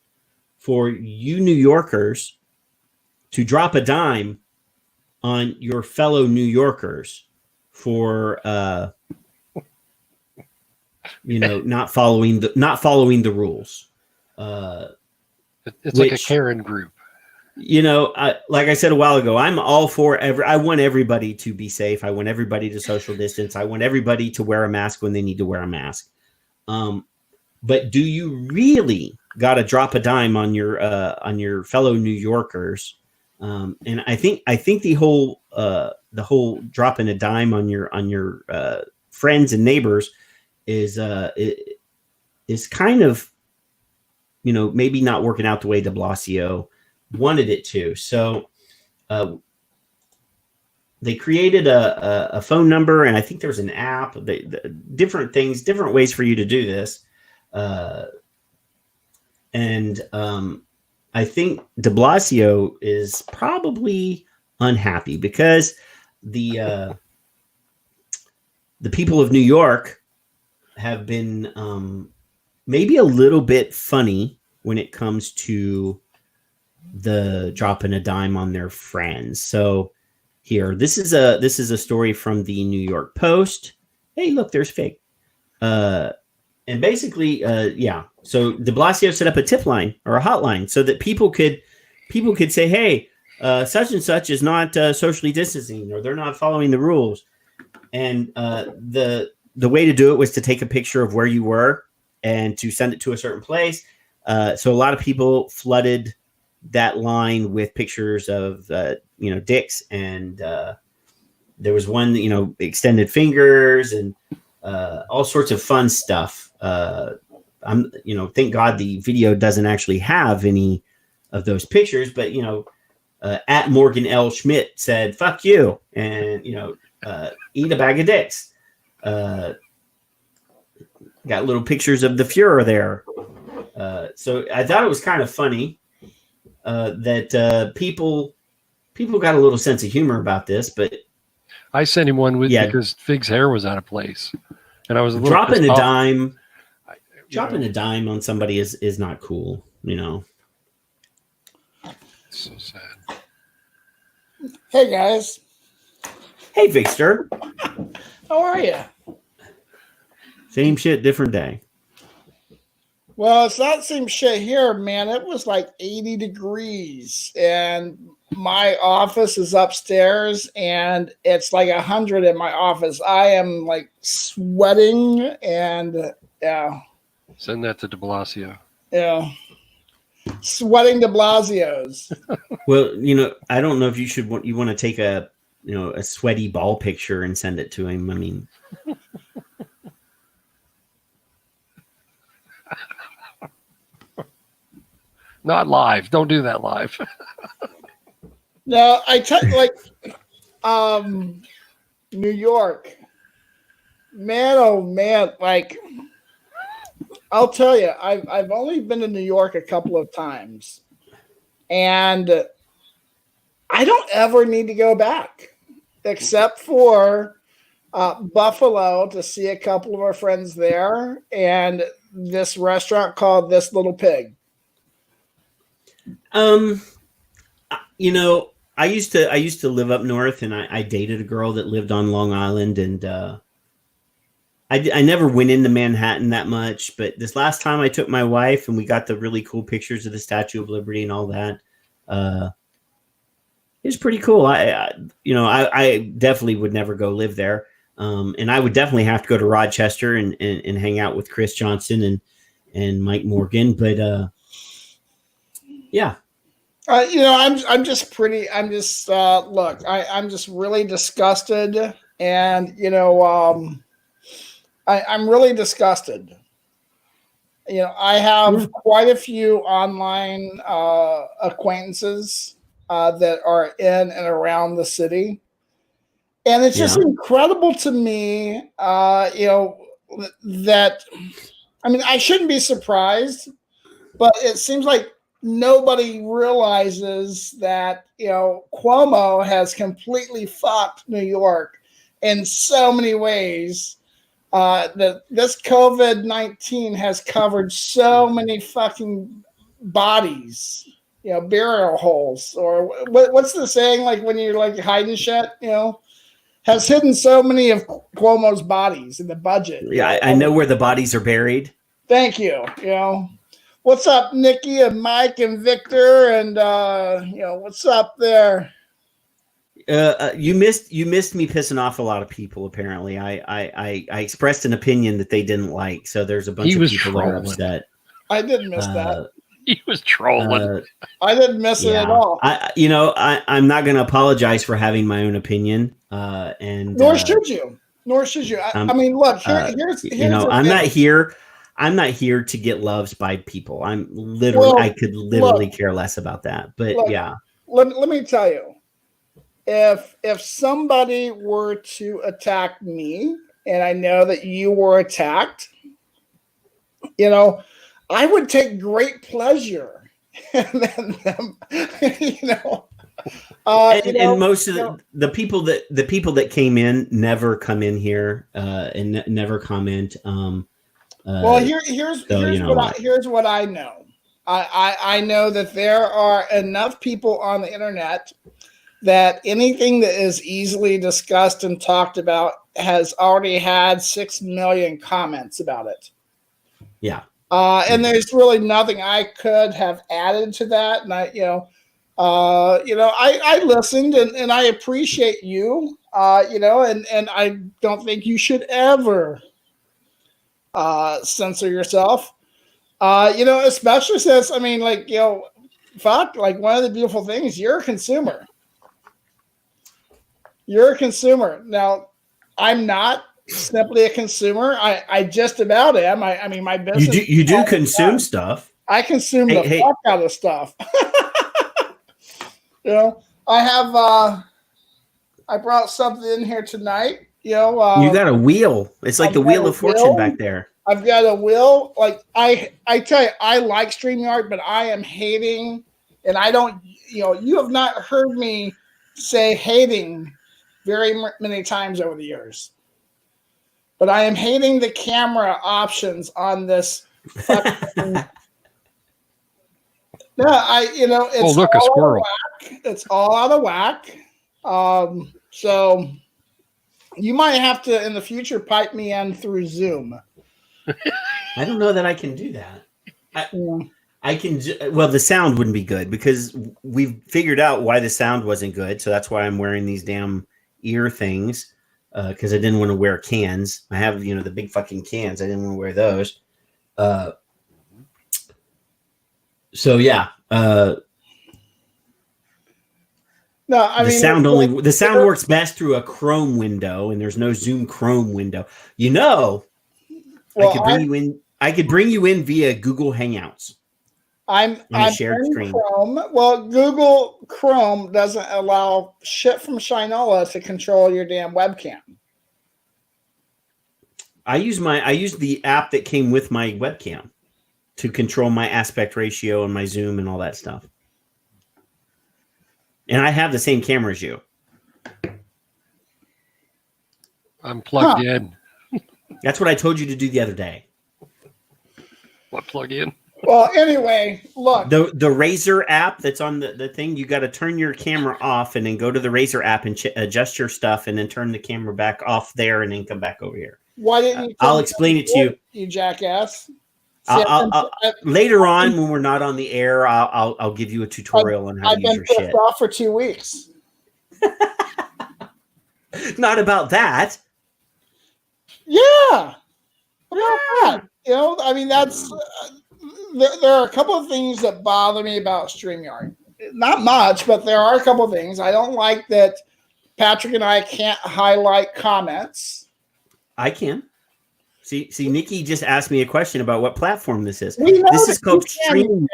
for you New Yorkers to drop a dime on your fellow New Yorkers for not following the rules. It's like a Karen group. Like I said a while ago, I'm all for I want everybody to be safe. I want everybody to social distance. I want everybody to wear a mask when they need to wear a mask. But do you really got to drop a dime on your fellow New Yorkers? And I think the whole dropping a dime on your friends and neighbors is kind of maybe not working out the way Deblasio wanted it to. So they created a phone number, and I think there's an app. Different things, different ways for you to do this. And I think Deblasio is probably unhappy because the people of New York have been maybe a little bit funny when it comes to the dropping a dime on their friends. So here, this is a story from the New York Post. Hey, look, there's fake. And basically, so Deblasio set up a tip line or a hotline so that people could say, hey, such and such is not socially distancing, or they're not following the rules. And the way to do it was to take a picture of where you were and to send it to a certain place. So a lot of people flooded that line with pictures of dicks, and there was one extended fingers and all sorts of fun stuff. Thank God the video doesn't actually have any of those pictures, but at Morgan L. Schmidt said "fuck you" and eat a bag of dicks. Got little pictures of the Fuhrer there. So I thought it was kind of funny that people got a little sense of humor about this, but I sent him one because Fig's hair was out of place, and I was a little dropping a off. dime. Dropping a dime on somebody is not cool, So sad. Hey guys, Hey, Victor. how are you? Same shit, different day. Well, it's not the same shit here, man. It was like 80 degrees, and my office is upstairs, and it's like 100 in my office. I am like sweating, and yeah. Send that to Deblasio. Yeah. Sweating Deblasios. Well, I don't know if you want to take a sweaty ball picture and send it to him. I mean, Not live. Don't do that live. No, I tell you, New York. Man, oh man, I'll tell you, I've only been to New York a couple of times, and I don't ever need to go back, except for Buffalo to see a couple of our friends there, and this restaurant called This Little Pig. I used to live up north, and I dated a girl that lived on Long Island, and I never went into Manhattan that much, but this last time I took my wife and we got the really cool pictures of the Statue of Liberty and all that. It was pretty cool. I definitely would never go live there. And I would definitely have to go to Rochester and hang out with Chris Johnson and Mike Morgan. But yeah. I'm just really disgusted, and I'm really disgusted. I have quite a few online acquaintances that are in and around the city, and it's just incredible to me. That I shouldn't be surprised, but it seems like nobody realizes that Cuomo has completely fucked New York, in so many ways. That this COVID-19 has covered so many fucking bodies, burial holes, or what's the saying? Like when you're like hiding shit, has hidden so many of Cuomo's bodies in the budget. Yeah, I know where the bodies are buried. Thank you. What's up, Nikki and Mike and Victor, and what's up there? You missed me pissing off a lot of people. Apparently, I expressed an opinion that they didn't like, so there's a bunch of people that are upset. I didn't miss that. He was trolling. I didn't miss it at all. I'm not going to apologize for having my own opinion, and nor should you. I mean, look, here's I'm not here to get loved by people. I could literally care less about that. But yeah, let me tell you. If somebody were to attack me, and I know that you were attacked, I would take great pleasure in them, and most of the people that came in never come in here and never comment. Well, here's what I know. I know that there are enough people on the internet that anything that is easily discussed and talked about has already had 6 million comments about it. Yeah. And there's really nothing I could have added to that. And I listened and I appreciate you, and I don't think you should ever censor yourself. Especially since, fuck, like one of the beautiful things, you're a consumer. You're a consumer. Now, I'm not simply a consumer. I just about am. I mean, my business. You do consume stuff. I consume the fuck out of stuff. I have. I brought something in here tonight. You got a wheel. It's like the Wheel of Fortune back there. I've got a wheel. Like I tell you, I like StreamYard, but I am hating, and I don't. You have not heard me say hating very many times over the years. But I am hating the camera options on this. It's look, a squirrel. It's all out of whack. So you might have to in the future pipe me in through Zoom. I don't know that I can do that. I can. Well, the sound wouldn't be good because we've figured out why the sound wasn't good. So that's why I'm wearing these damn ear things because I didn't want to wear cans. I have the big fucking cans. I didn't want to wear those. So yeah. No, I mean the sound works best through a Chrome window, and there's no Zoom Chrome window. I could bring you in via Google Hangouts. I'm shared in screen. Chrome. Well, Google Chrome doesn't allow shit from Shinola to control your damn webcam. I use the app that came with my webcam to control my aspect ratio and my zoom and all that stuff. And I have the same camera as you. I'm plugged in. That's what I told you to do the other day. What, plug in? Well, anyway, look. The Razer app that's on the thing, you got to turn your camera off and then go to the Razer app and adjust your stuff and then turn the camera back off there and then come back over here. Why didn't you? I'll explain it to you. You jackass. I'll later on when we're not on the air, I'll give you a tutorial on how to use your shit. I've been pissed off for 2 weeks. Not about that. Yeah. About that. I mean, that's there are a couple of things that bother me about StreamYard. Not much, but there are a couple of things. I don't like that Patrick and I can't highlight comments. I can. See, Nikki just asked me a question about what platform this is. This is called StreamYard.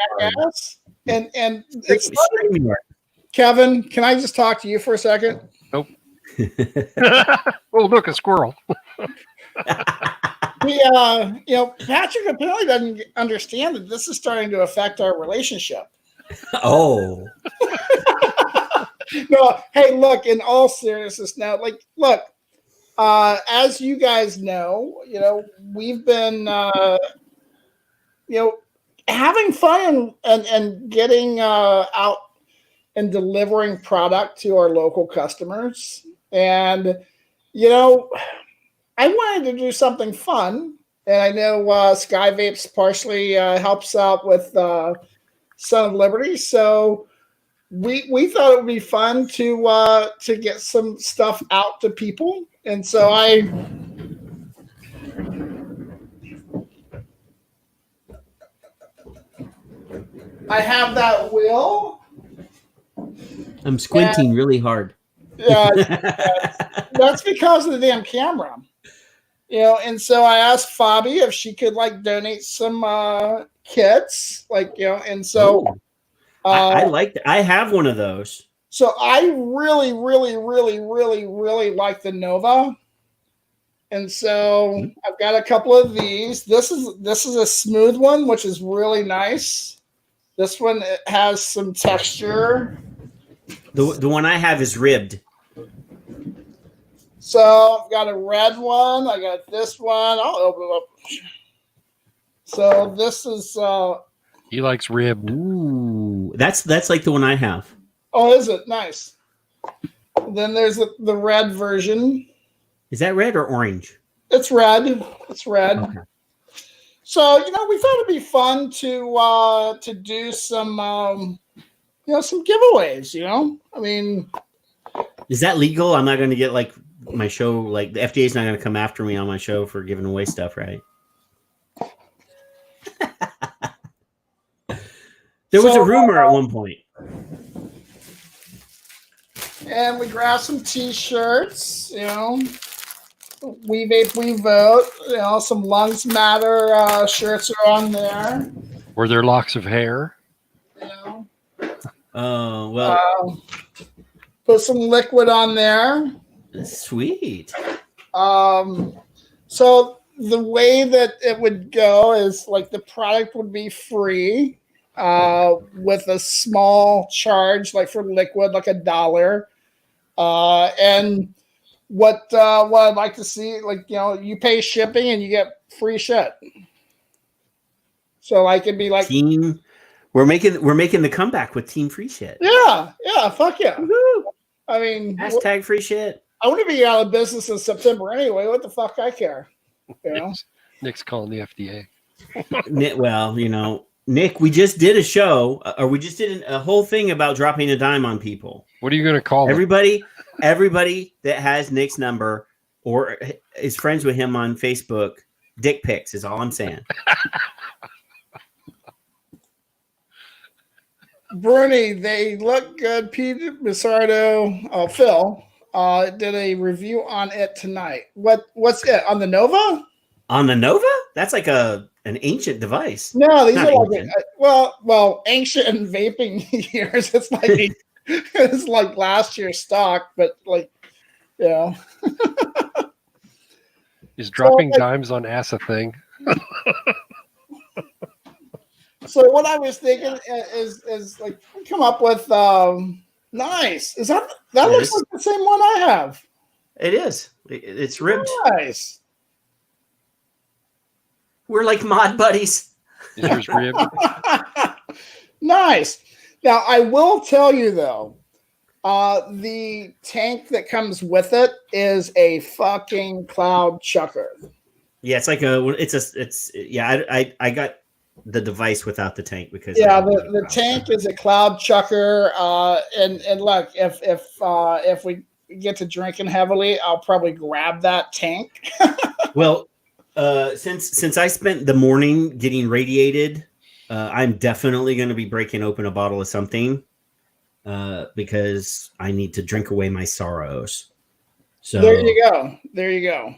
And it's StreamYard. Kevin, can I just talk to you for a second? Nope. Oh, look, a squirrel. Patrick apparently doesn't understand that this is starting to affect our relationship. Oh. No, hey, look, in all seriousness now, look, as you guys know, we've been, having fun and getting out and delivering product to our local customers. And, I wanted to do something fun. And I know Sky Vapes partially helps out with Son of Liberty. So we thought it would be fun to get some stuff out to people. And so I have that wheel. I'm squinting really hard. Yeah, that's because of the damn camera. And so I asked Fabi if she could donate some kits, and so I like that. I have one of those. So I really, really, really, really, really like the Nova. And so I've got a couple of these. This is a smooth one, which is really nice. This one, it has some texture. The one I have is ribbed. So I've got a red one. I got this one. I'll open it up. So this is He likes ribbed. Ooh, that's like the one I have. oh, is it? Nice. Then there's the red version. Is that red or orange? It's red. It's red. Okay. So, we thought it'd be fun to do some some giveaways, I mean, Is that legal? I'm not going to get my show, the FDA is not going to come after me on my show for giving away stuff, right? There was a rumor at one point. and we grabbed some t-shirts, We Vape, We Vote, some Lungs Matter shirts are on there. Were there locks of hair? Oh, well. Put some liquid on there. Sweet. So the way that it would go is the product would be free with a small charge, for liquid, $1. And what I'd like to see, you pay shipping and you get free shit. So it'd be Team, we're making the comeback with team free shit. yeah, fuck yeah. Woo-hoo. I mean, Hashtag free shit. I want to be out of business in September anyway. What the fuck I care? Nick's calling the FDA. Well, Nick, we just did a show, or we just did a whole thing about dropping a dime on people. What are you going to call Everybody that has Nick's number or is friends with him on Facebook, dick pics is all I'm saying. Bernie, they look good. Peter Bissardo, Phil, did a review on it tonight. What's it on the Nova? On the Nova? That's like an ancient device. No, these Not are ancient. well, ancient and vaping years. It's it's like last year's stock, but Is dropping dimes on ass a thing? So what I was thinking is come up with nice. Is that looks like the same one I have? It is. It's ribbed. Nice. We're like mod buddies. Is yours ribbed? Nice. Now I will tell you though, the tank that comes with it is a fucking cloud chucker. Yeah, it's like I got the device without the tank because the tank is a cloud chucker. And look, if we get to drinking heavily, I'll probably grab that tank. Well, since I spent the morning getting radiated, I'm definitely going to be breaking open a bottle of something because I need to drink away my sorrows. So there you go.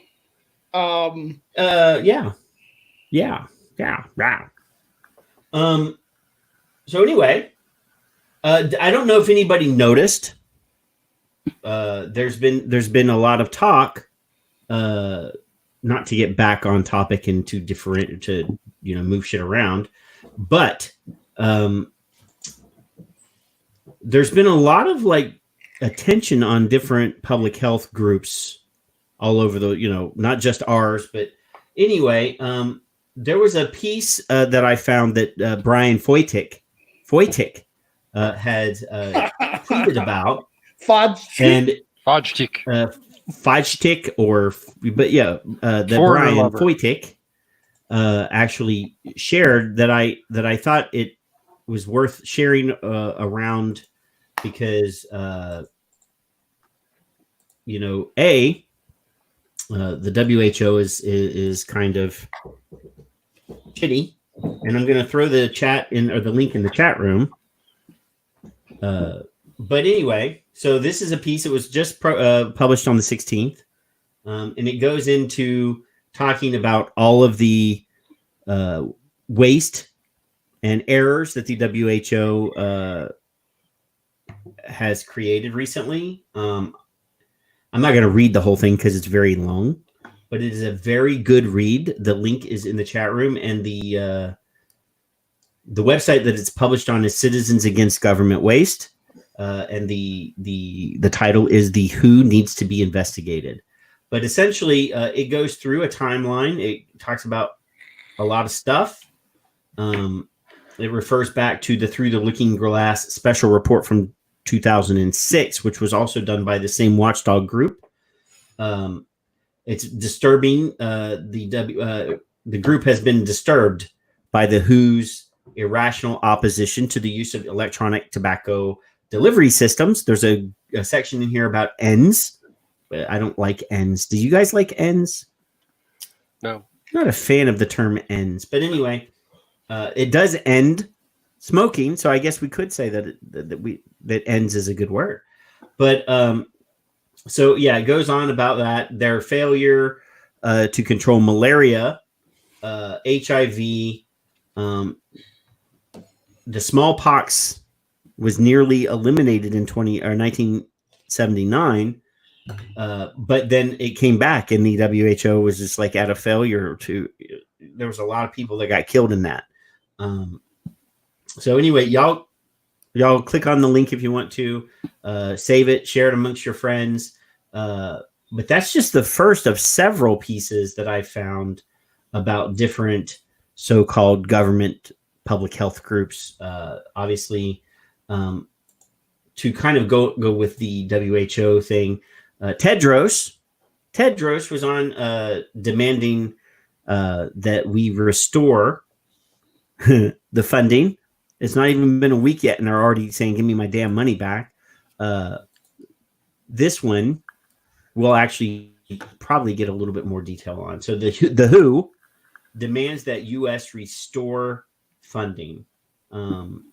Yeah. So anyway, I don't know if anybody noticed. There's been a lot of talk. Not to get back on topic and to move shit around, but there's been a lot of attention on different public health groups all over the, not just ours, but anyway, there was a piece that I found that Brian Foytik had tweeted about. And Fajtik. Fajtik, that Brian lover. Foytik actually shared that I thought it was worth sharing around because the WHO is kind of shitty, and I'm going to throw the the link in the chat room. But anyway, so this is a piece that was just published on the 16th, and it goes into talking about all of the waste and errors that the WHO has created recently. I'm not going to read the whole thing because it's very long, but it is a very good read. The link is in the chat room, and the website that it's published on is Citizens Against Government Waste, and the title is "The Who Needs to Be Investigated." But essentially, it goes through a timeline. It talks about a lot of stuff. It refers back to the Through the Looking Glass special report from 2006, which was also done by the same watchdog group. It's disturbing. The group has been disturbed by the WHO's irrational opposition to the use of electronic tobacco delivery systems. There's a section in here about ends. I don't like ends. Do you guys like ends? No. I'm not a fan of the term ends, but anyway, it does end smoking, so I guess we could say that ends is a good word. But so yeah, it goes on about that, their failure to control malaria, HIV, the smallpox was nearly eliminated in 1979, but then it came back, and the WHO was just like at a failure to. There was a lot of people that got killed in that. So anyway, y'all click on the link if you want to, save it, share it amongst your friends. But that's just the first of several pieces that I found about different so-called government public health groups. Obviously, to kind of go with the WHO thing, Tedros was on demanding that we restore the funding. It's not even been a week yet, and they're already saying, "Give me my damn money back." This one we'll actually probably get a little bit more detail on. So the WHO demands that U.S. restore funding. Damn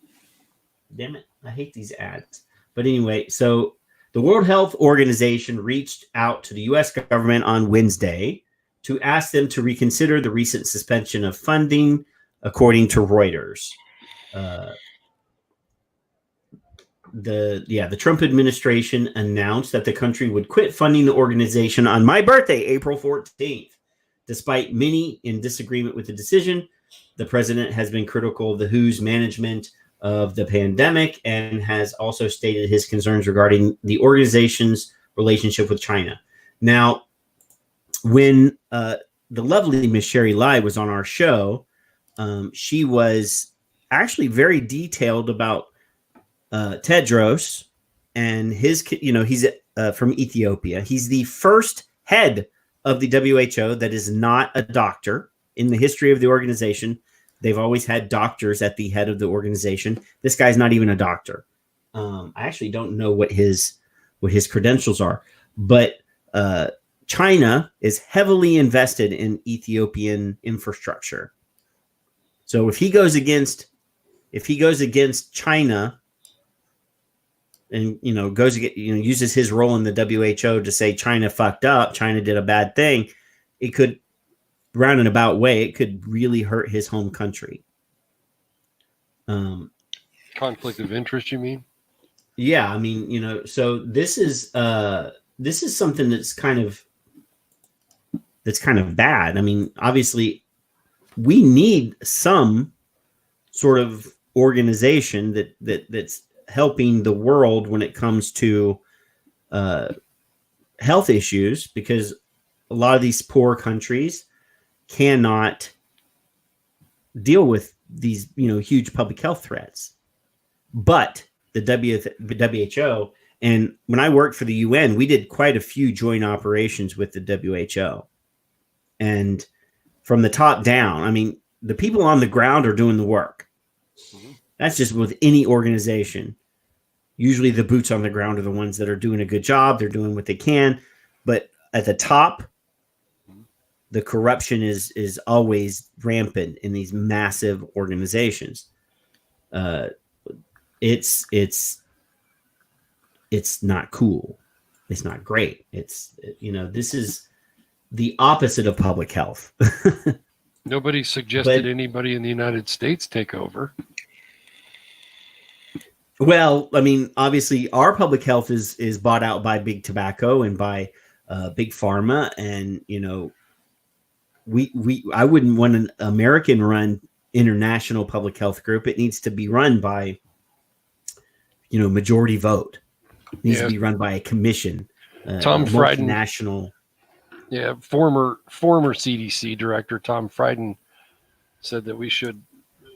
it, I hate these ads. But anyway, so the World Health Organization reached out to the U.S. government on Wednesday to ask them to reconsider the recent suspension of funding, according to Reuters. The Trump administration announced that the country would quit funding the organization on my birthday, April 14th. Despite many in disagreement with the decision, the president has been critical of the WHO's management of the pandemic and has also stated his concerns regarding the organization's relationship with China. Now, when the lovely Miss Sherry Lai was on our show, she was actually very detailed about Tedros and his, he's from Ethiopia. He's the first head of the WHO that is not a doctor in the history of the organization. They've always had doctors at the head of the organization. This guy's not even a doctor. I actually don't know what his credentials are, but China is heavily invested in Ethiopian infrastructure. So if he goes against China and uses his role in the WHO to say China fucked up, China did a bad thing, it could, round and about way, it could really hurt his home country. Conflict of interest, you mean? Yeah, I mean, so this is something that's kind of bad. I mean, obviously, we need some sort of organization that's helping the world when it comes to health issues, because a lot of these poor countries cannot deal with these, huge public health threats. But the WHO, and when I worked for the UN, we did quite a few joint operations with the WHO. And from the top down, I mean, the people on the ground are doing the work. That's just with any organization. Usually the boots on the ground are the ones that are doing a good job. They're doing what they can. But at the top, the corruption is always rampant in these massive organizations. It's not cool. It's not great. This is the opposite of public health. Nobody suggested anybody in the United States take over. Well, I mean, obviously our public health is bought out by big tobacco and by big pharma. And, I wouldn't want an American run international public health group. It needs to be run by, majority vote. It needs to be run by a commission. Tom Frieden, national. Yeah, former CDC director Tom Frieden said that we should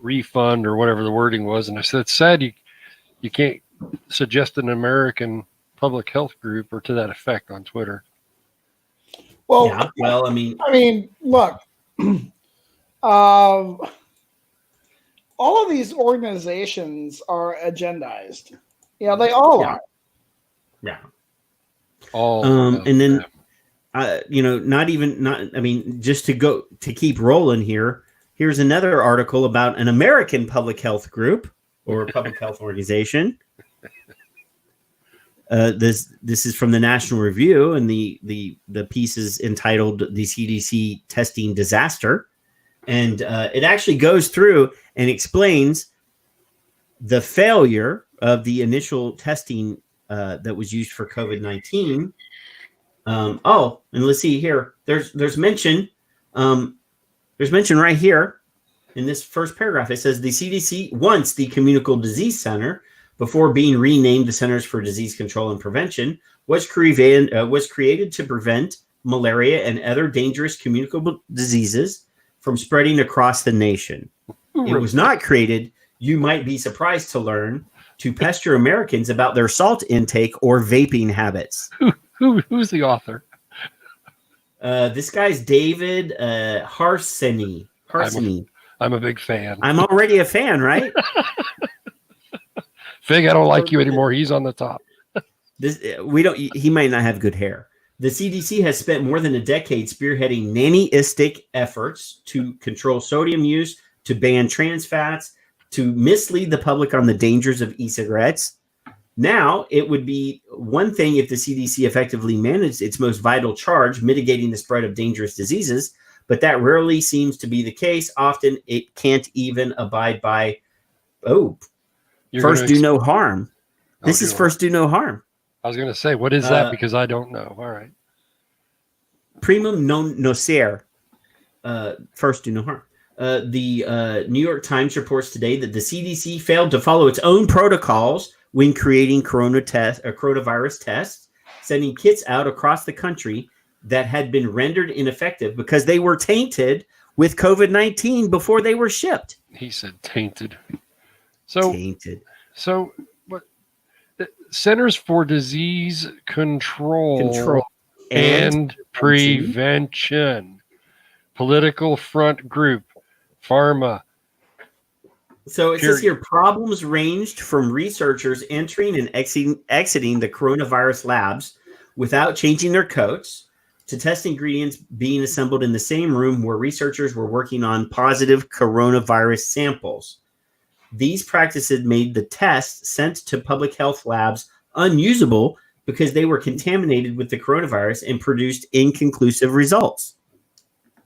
refund or whatever the wording was, and I said it's sad you can't suggest an American public health group or to that effect on Twitter. Well, yeah, well, I mean, look, all of these organizations are agendized. Yeah, they all are. Yeah. And then. Just to keep rolling here, here's another article about an American public health group or public health organization. This is from the National Review, and the piece is entitled "The CDC Testing Disaster," and it actually goes through and explains the failure of the initial testing that was used for COVID-19. And let's see here. There's mention. There's mention right here in this first paragraph. It says the CDC, once the Communicable Disease Center, before being renamed the Centers for Disease Control and Prevention, was created to prevent malaria and other dangerous communicable diseases from spreading across the nation. It was not created, you might be surprised to learn, to pester Americans about their salt intake or vaping habits. Who's the author? This guy's David Harseny. I'm a big fan. I'm already a fan, right? Fig, I don't like you anymore. He's on the top. He might not have good hair. The CDC has spent more than a decade spearheading nannyistic efforts to control sodium use, to ban trans fats, to mislead the public on the dangers of e-cigarettes. Now, it would be one thing if the CDC effectively managed its most vital charge, mitigating the spread of dangerous diseases, but that rarely seems to be the case. Often, it can't even abide by, first do no harm. This is first do no harm. I was going to say, what is that? Because I don't know. All right. Primum non nocere. First do no harm. The New York Times reports today that the CDC failed to follow its own protocols when creating coronavirus tests, sending kits out across the country that had been rendered ineffective because they were tainted with COVID-19 before they were shipped. He said tainted. Tainted. So what? The Centers for Disease Control and Prevention, political front group, pharma. So it says here, problems ranged from researchers entering and exiting the coronavirus labs without changing their coats to test ingredients being assembled in the same room where researchers were working on positive coronavirus samples. These practices made the tests sent to public health labs unusable because they were contaminated with the coronavirus and produced inconclusive results.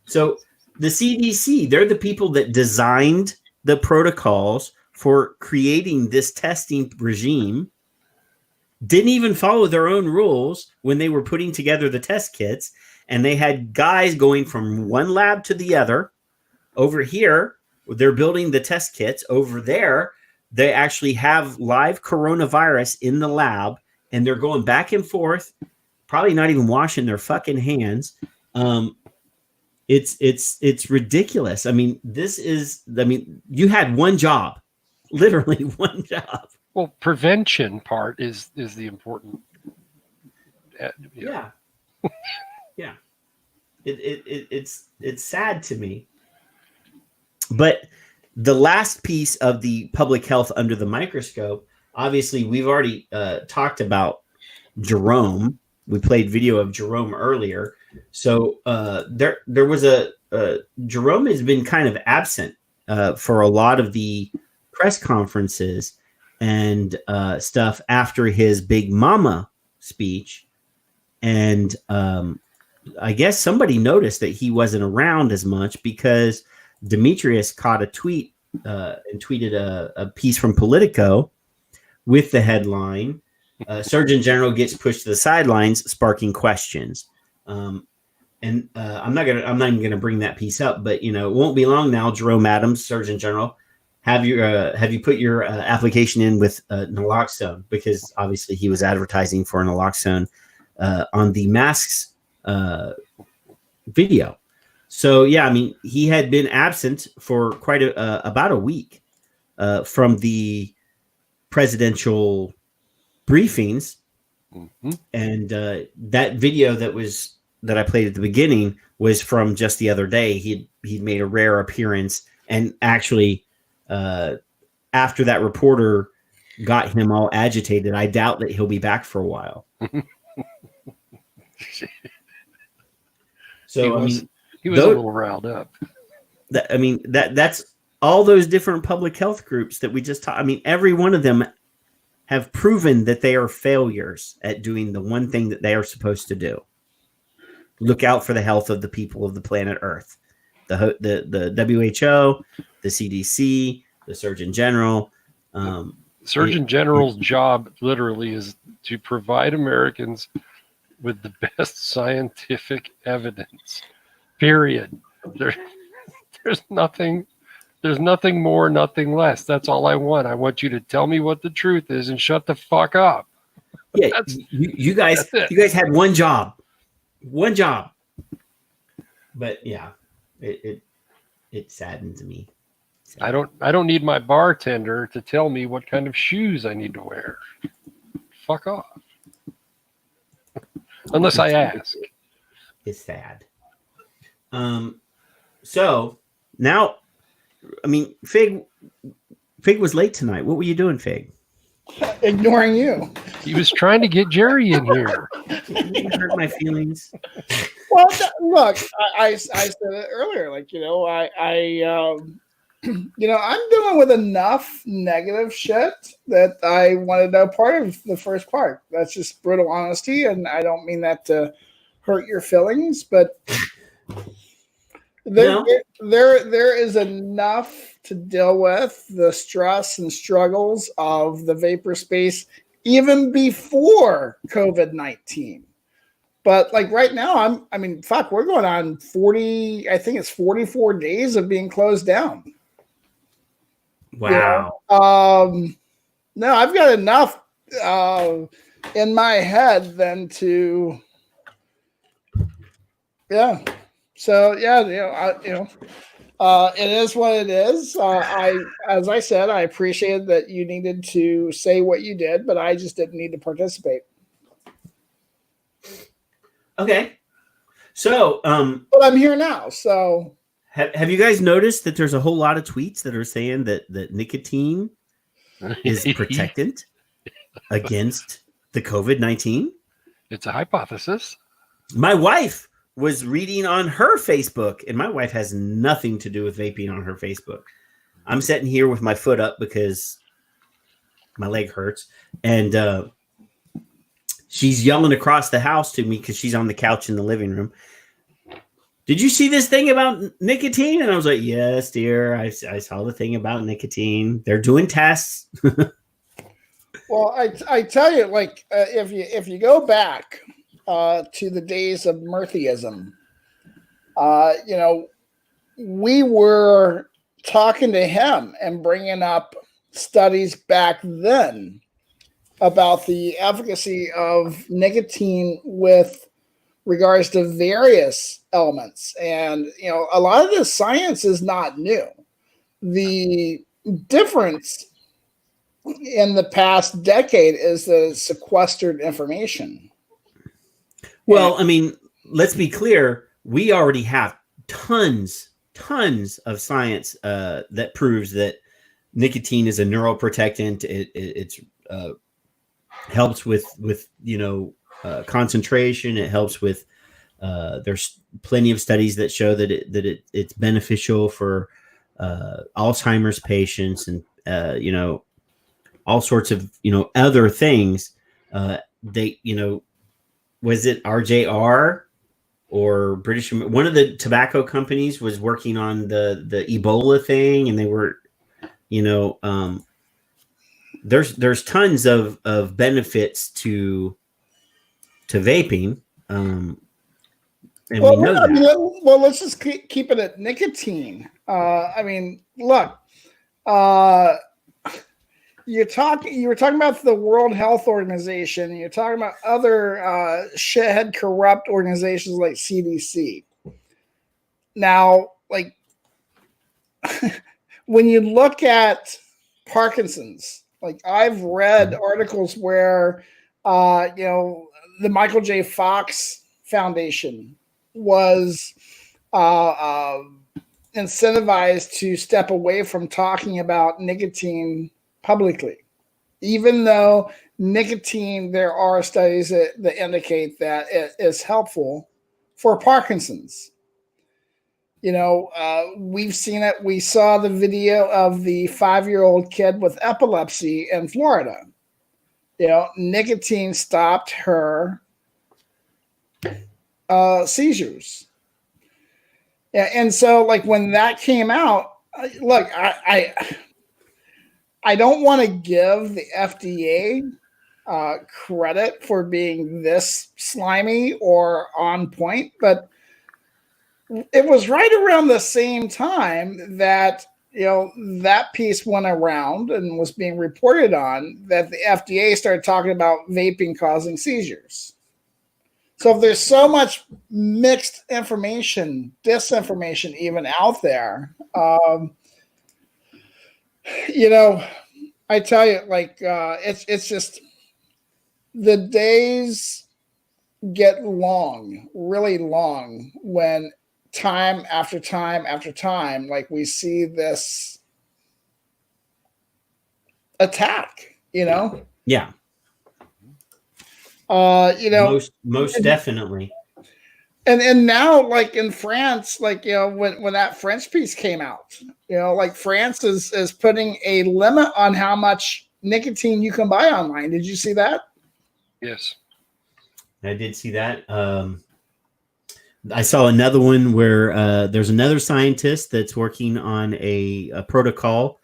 So the CDC, they're the people that designed the protocols for creating this testing regime, didn't even follow their own rules when they were putting together the test kits. And they had guys going from one lab to the other. Over here, they're building the test kits. Over there, they actually have live coronavirus in the lab, and they're going back and forth, probably not even washing their fucking hands. It's ridiculous. I mean, you had one job, literally one job. Well, prevention part is the important. Yeah. Yeah. It's sad to me. But the last piece of the public health under the microscope, obviously, we've already talked about Jerome. We played video of Jerome earlier. So there was Jerome has been kind of absent for a lot of the press conferences and stuff after his Big Mama speech. And I guess somebody noticed that he wasn't around as much because Demetrius caught a tweet and tweeted a piece from Politico with the headline, Surgeon General gets pushed to the sidelines, sparking questions. I'm not even gonna bring that piece up, but it won't be long now. Jerome Adams, Surgeon General, have you put your application in with naloxone, because obviously he was advertising for naloxone on the masks video. So yeah, I mean, he had been absent for quite about a week from the presidential briefings, and that video that I played at the beginning was from just the other day. He'd made a rare appearance, and actually, after that reporter got him all agitated, I doubt that he'll be back for a while. So he was a little riled up. That's all those different public health groups that we just talked. I mean, every one of them have proven that they are failures at doing the one thing that they are supposed to do. Look out for the health of the people of the planet Earth. The WHO, the CDC, the Surgeon General. Surgeon General's job literally is to provide Americans with the best scientific evidence. Period. There's nothing more, nothing less. That's all I want. I want you to tell me what the truth is and shut the fuck up. Yeah, you guys had one job. But yeah, it saddens me. I don't need my bartender to tell me what kind of shoes I need to wear. Fuck off. Unless I ask. It's sad. So now, I mean, Fig was late tonight. What were you doing, Fig? Ignoring you. He was trying to get Jerry in here. You hurt my feelings. Well, look, I said it earlier. I'm dealing with enough negative shit that I wanted no part of the first part. That's just brutal honesty, and I don't mean that to hurt your feelings, but there is enough to deal with the stress and struggles of the vapor space even before COVID-19. But like right now, we're going on 44 days of being closed down. Wow. No, I've got enough in my head then to, yeah. So yeah, it is what it is. As I said, I appreciate that you needed to say what you did, but I just didn't need to participate. Okay. So, but I'm here now. So, have you guys noticed that there's a whole lot of tweets that are saying that nicotine is protectant against the COVID-19? It's a hypothesis. My wife was reading on her Facebook, and my wife has nothing to do with vaping on her Facebook. I'm sitting here with my foot up because my leg hurts, and she's yelling across the house to me because she's on the couch in the living room. Did you see this thing about nicotine? And I was like, yes, dear. I saw the thing about nicotine. They're doing tests. Well, I tell you, if you go back to the days of Murphyism, we were talking to him and bringing up studies back then about the efficacy of nicotine with regards to various elements. And, a lot of this science is not new. The difference in the past decade is that it's sequestered information. Well, I mean, let's be clear. We already have tons of science that proves that nicotine is a neuroprotectant. It's helps with concentration. It helps with there's plenty of studies that show that it's beneficial for Alzheimer's patients and all sorts of other things. They was it RJR or British, one of the tobacco companies was working on the Ebola thing, and they were there's tons of benefits to vaping, and we know that. Well, let's just keep it at nicotine. I mean, look, you were talking about the World Health Organization, and you're talking about other shithead corrupt organizations like CDC. Now, like, when you look at Parkinson's, like, I've read articles where, the Michael J. Fox Foundation was incentivized to step away from talking about nicotine publicly, even though nicotine, there are studies that indicate that it is helpful for Parkinson's. We've seen it. We saw the video of the 5-year-old kid with epilepsy in Florida. Nicotine stopped her seizures. Yeah, and so, like, when that came out, look, I don't want to give the FDA credit for being this slimy or on point, but it was right around the same time that that piece went around and was being reported on, that the FDA started talking about vaping causing seizures. So if there's so much mixed information, disinformation even out there, I tell you, like, it's just, the days get long, really long, when time after time after time, like, we see this attack, Yeah. Most definitely. And now, like, in France, like, when that French piece came out, like, France is putting a limit on how much nicotine you can buy online. Did you see that? Yes. I did see that. I saw another one where there's another scientist that's working on a protocol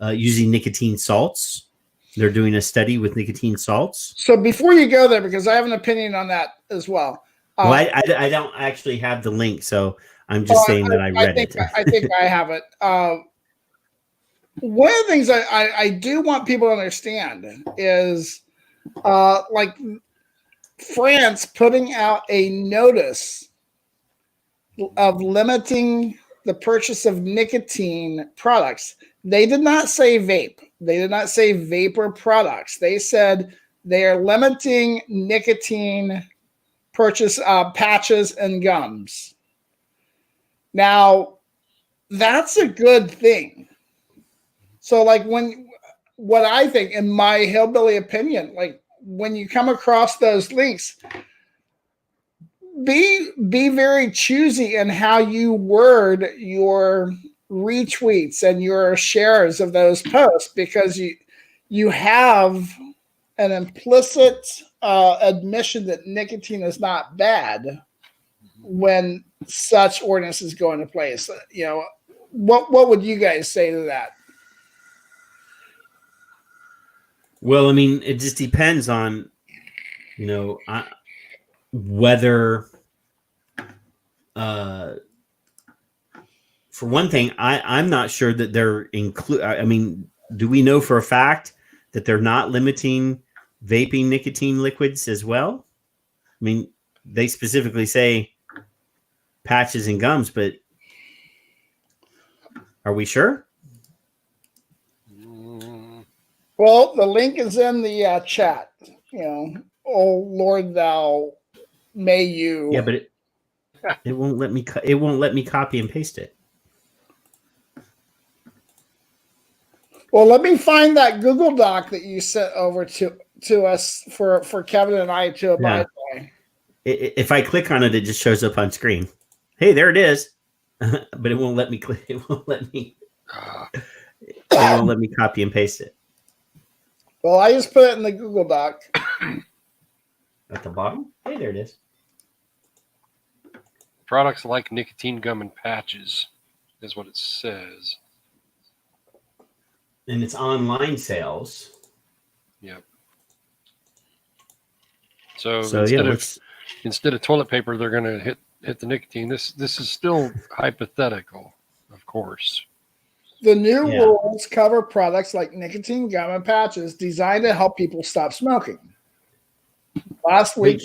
using nicotine salts. They're doing a study with nicotine salts. So before you go there, because I have an opinion on that as well. Well, I don't actually have the link, so I'm just saying that I read it. I think I have it. One of the things I do want people to understand is, like, France putting out a notice of limiting the purchase of nicotine products. They did not say vape. They did not say vapor products. They said they are limiting nicotine purchase patches and gums. Now, that's a good thing. So, like, what I think, in my hillbilly opinion, like, when you come across those links, be very choosy in how you word your retweets and your shares of those posts, because you have an implicit admission that nicotine is not bad when such ordinances go into place. What would you guys say to that? Well, I mean, it just depends on, whether, for one thing, I'm not sure that they're I mean, do we know for a fact that they're not limiting vaping nicotine liquids as well? I mean, they specifically say patches and gums, but are we sure? Well, the link is in the chat. Oh Lord, thou may you. Yeah, but it won't let me. It won't let me copy and paste it. Well, let me find that Google Doc that you sent over to us for Kevin and I to abide by. If I click on it, it just shows up on screen. Hey, there it is. But it won't let me click. It won't let me. It won't let me copy and paste it. Well, I just put it in the Google Doc. At the bottom? Hey, there it is. Products like nicotine gum and patches is what it says. And it's online sales. Yep. So yeah, instead of toilet paper, they're going to hit the nicotine. This is still hypothetical, of course. The new rules cover products like nicotine gum and patches designed to help people stop smoking. Last week,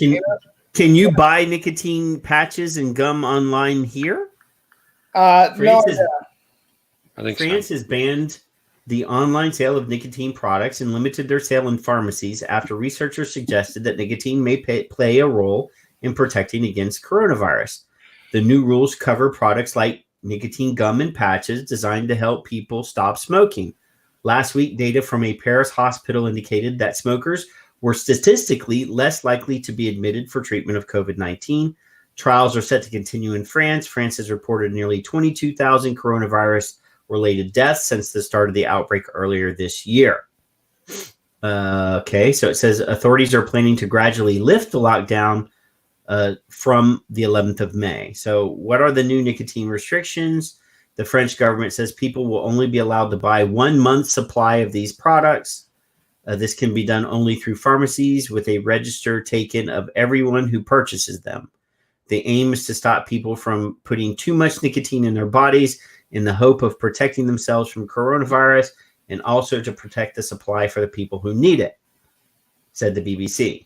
can you buy nicotine patches and gum online here? No. I think France has banned the online sale of nicotine products and limited their sale in pharmacies after researchers suggested that nicotine may play a role in protecting against coronavirus. The new rules cover products like nicotine gum and patches designed to help people stop smoking. Last week, data from a Paris hospital indicated that smokers were statistically less likely to be admitted for treatment of COVID-19. Trials are set to continue in France. France has reported nearly 22,000 coronavirus-related deaths since the start of the outbreak earlier this year. Okay, so it says authorities are planning to gradually lift the lockdown from the 11th of May. So what are the new nicotine restrictions? The French government says people will only be allowed to buy 1 month's supply of these products. This can be done only through pharmacies with a register taken of everyone who purchases them. The aim is to stop people from putting too much nicotine in their bodies in the hope of protecting themselves from coronavirus and also to protect the supply for the people who need it, said the BBC.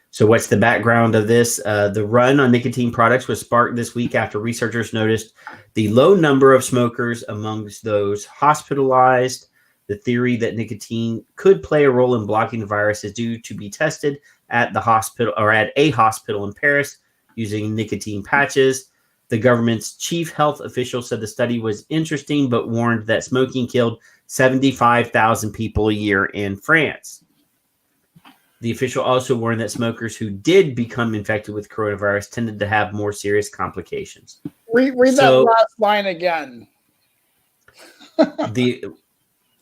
So what's the background of this? The run on nicotine products was sparked this week after researchers noticed the low number of smokers amongst those hospitalized. The theory that nicotine could play a role in blocking the virus is due to be tested at the hospital or at a hospital in Paris using nicotine patches. The government's chief health official said the study was interesting, but warned that smoking killed 75,000 people a year in France. The official also warned that smokers who did become infected with coronavirus tended to have more serious complications. Read that last line again.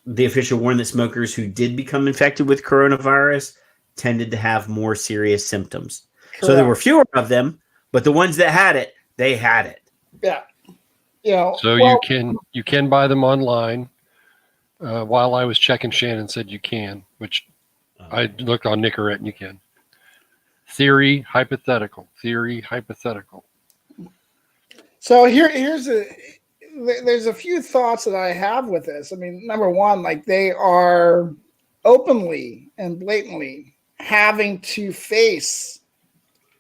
The official warned that smokers who did become infected with coronavirus tended to have more serious symptoms. Correct. So there were fewer of them, but the ones that had it, they had it. Yeah. You can buy them online. While I was checking, Shannon said you can, which I looked on Nicorette and you can. Theory, hypothetical. So there's a few thoughts that I have with this. I mean, number one, like they are openly and blatantly having to face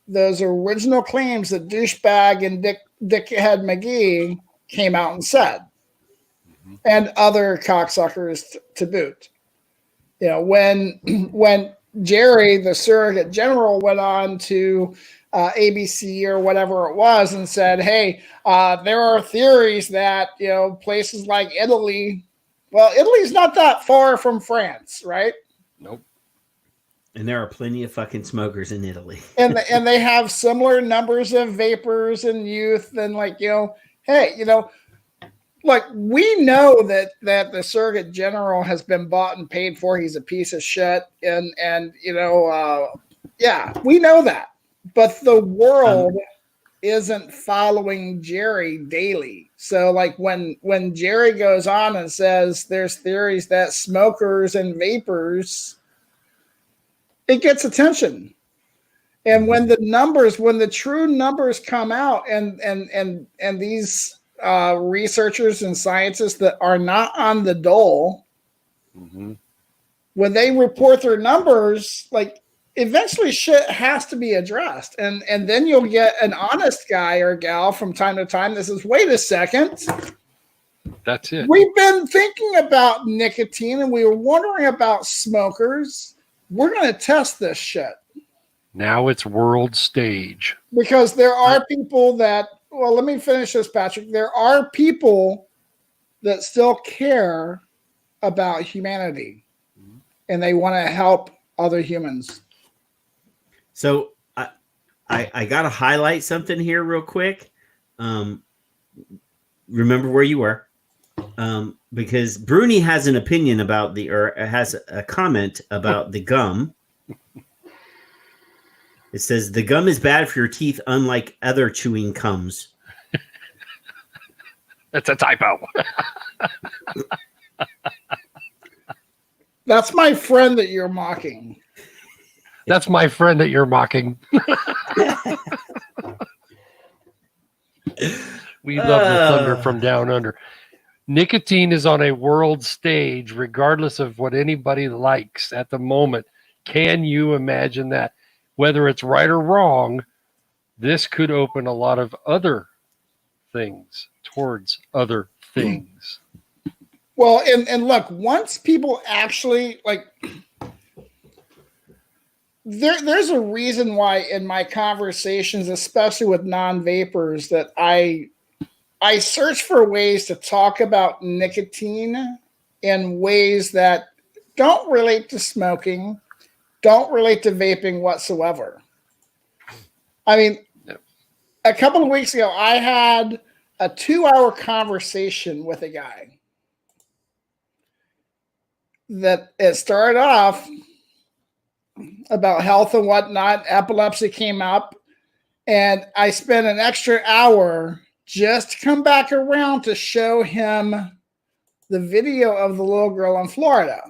those original claims that douchebag and dickhead McGee came out and said, and other cocksuckers to boot. When Jerry, the Surrogate General, went on to ABC or whatever it was and said, hey, there are theories that, places like Italy, well, Italy's not that far from France, right? Nope. And there are plenty of fucking smokers in Italy. and they have similar numbers of vapors and youth and like we know that the Surrogate General has been bought and paid for. He's a piece of shit. And we know that. But the world isn't following Jerry daily. So like when Jerry goes on and says there's theories that smokers and vapors, it gets attention. And when the true numbers come out and these researchers and scientists that are not on the dole, when they report their numbers, like eventually shit has to be addressed. And then you'll get an honest guy or gal from time to time that says, wait a second. That's it. We've been thinking about nicotine and we were wondering about smokers. We're going to test this shit. Now it's world stage. Because there are people that, well, let me finish this, Patrick. There are people that still care about humanity and they want to help other humans. So I got to highlight something here real quick. Remember where you were. Because Bruni has an opinion about has a comment about the gum. It says the gum is bad for your teeth, unlike other chewing gums. That's a typo. That's my friend that you're mocking. That's my friend that you're mocking. We love the thunder from down under. Nicotine is on a world stage, regardless of what anybody likes at the moment. Can you imagine that? Whether it's right or wrong, this could open a lot of other things towards other things. Well, and look, once people actually like, there's a reason why in my conversations, especially with non-vapors, that I search for ways to talk about nicotine in ways that don't relate to smoking, don't relate to vaping whatsoever. I mean, a couple of weeks ago, I had a 2-hour conversation with a guy that it started off about health and whatnot. Epilepsy came up, and I spent an extra hour just to come back around to show him the video of the little girl in Florida.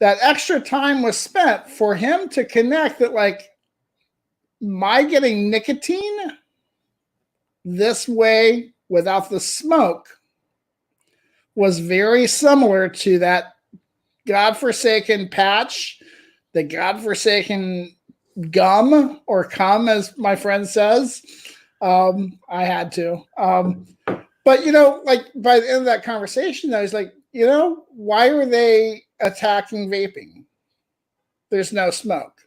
That extra time was spent for him to connect that, like, my getting nicotine this way without the smoke was very similar to that godforsaken patch, the godforsaken gum or cum, as my friend says. I had to. But, you know, like by the end of that conversation, I was like, you know, why were they attacking vaping? There's no smoke.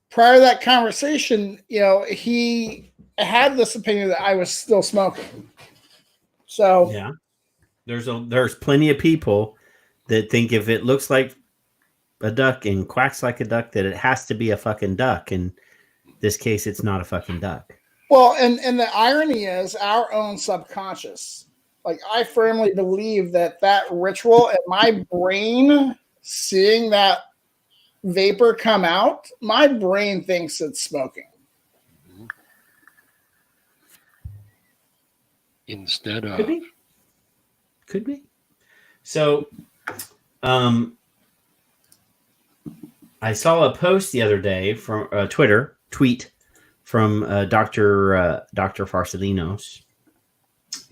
Prior to that conversation, you know, he had this opinion that I was still smoking. So yeah, there's plenty of people that think if it looks like a duck and quacks like a duck, that it has to be a fucking duck. In this case, it's not a fucking duck. Well, and the irony is our own subconscious. Like, I firmly believe that ritual in my brain, seeing that vapor come out, my brain thinks it's smoking. Instead of. Could be. So, I saw a post the other day from a tweet from Dr. Farsalinos.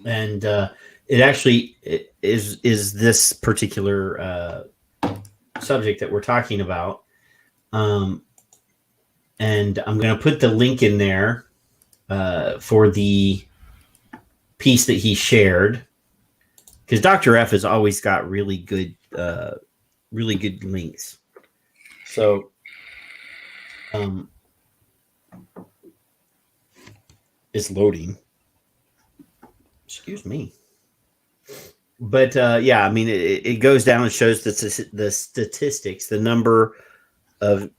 And it actually is this particular subject that we're talking about. And I'm going to put the link in there for the piece that he shared, because Dr. F has always got really good links. So, it's loading. Excuse me. But yeah, I mean, it goes down and shows the statistics, the number of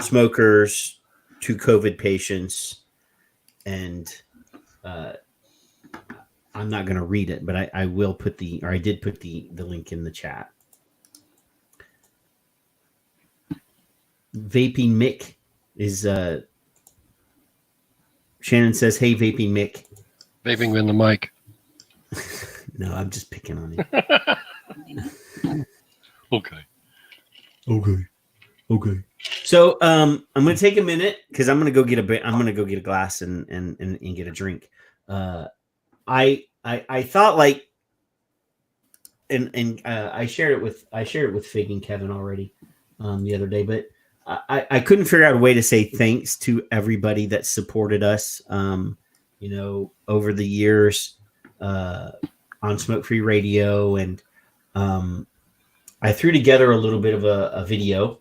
smokers to COVID patients, and I'm not going to read it, but I will put I did put the link in the chat. Vaping Mick is Shannon says, "Hey, Vaping Mick." Vaping in the mic. No, I'm just picking on you. Okay. So I'm gonna take a minute because I'm gonna go get a glass and get a drink. I thought, like, and I shared it with Fig and Kevin already. the other day, but I couldn't figure out a way to say thanks to everybody that supported us, over the years on Smoke Free Radio. And I threw together a little bit of a video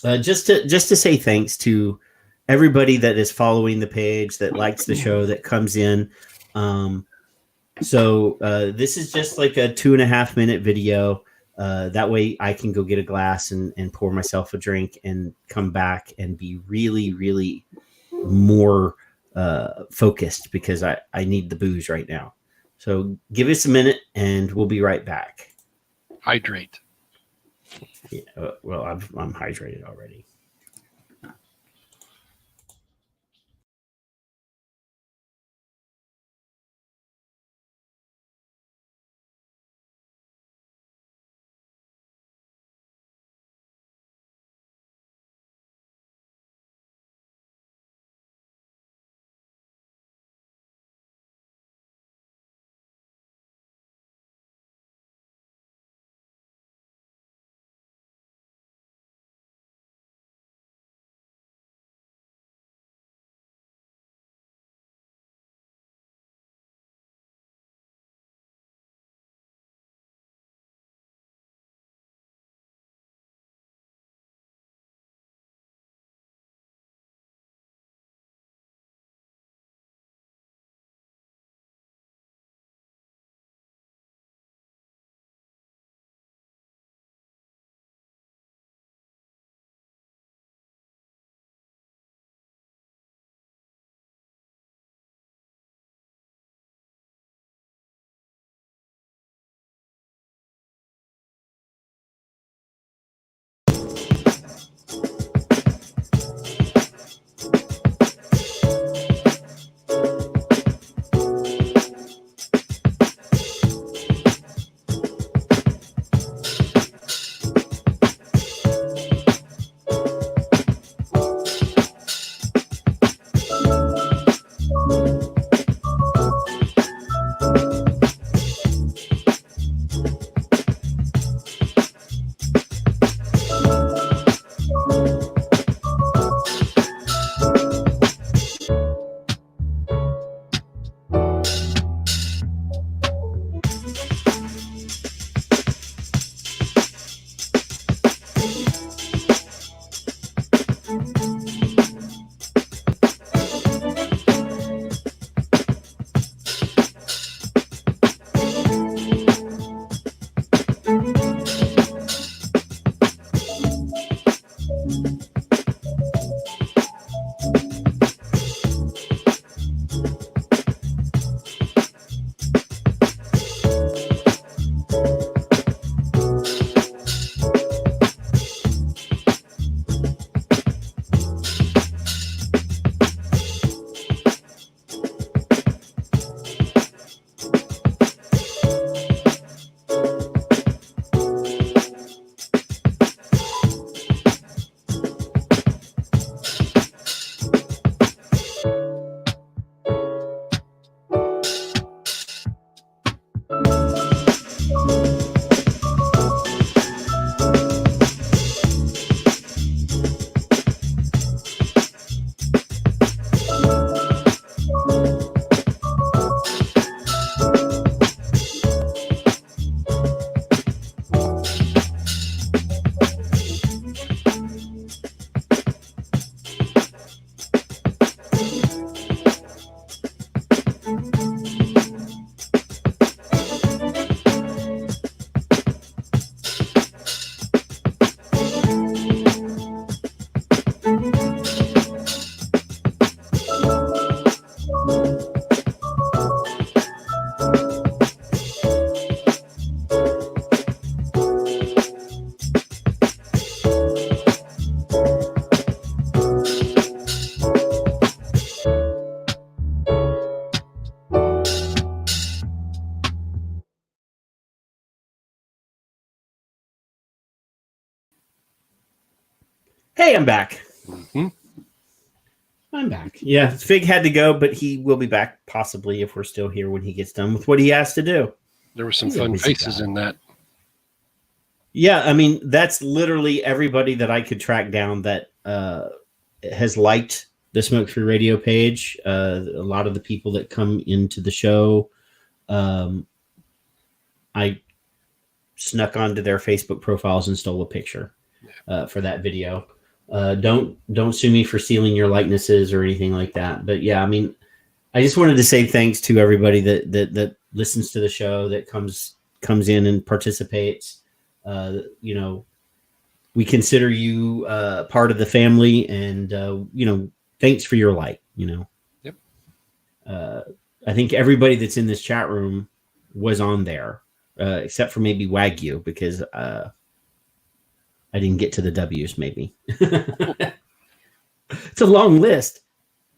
just to say thanks to everybody that is following the page, that likes the show, that comes in. So this is just like a 2.5 minute video. That way I can go get a glass and pour myself a drink and come back and be really, really more focused, because I need the booze right now. So give us a minute and we'll be right back. Hydrate. Yeah, well, I'm hydrated already. Hey, I'm back. Mm-hmm. I'm back. Yeah, Fig had to go, but he will be back possibly if we're still here when he gets done with what he has to do. There were some He's a fun busy faces guy. in that. Yeah, I mean, that's literally everybody that I could track down that has liked the Smoke Free Radio page. A lot of the people that come into the show, I snuck onto their Facebook profiles and stole a picture for that video. Don't sue me for stealing your likenesses or anything like that. But yeah, I mean, I just wanted to say thanks to everybody that listens to the show, that comes in and participates. You know, we consider you part of the family, and you know, thanks for your like. You know, Yep. I think everybody that's in this chat room was on there, except for maybe Wagyu, because I didn't get to the W's. Maybe it's a long list.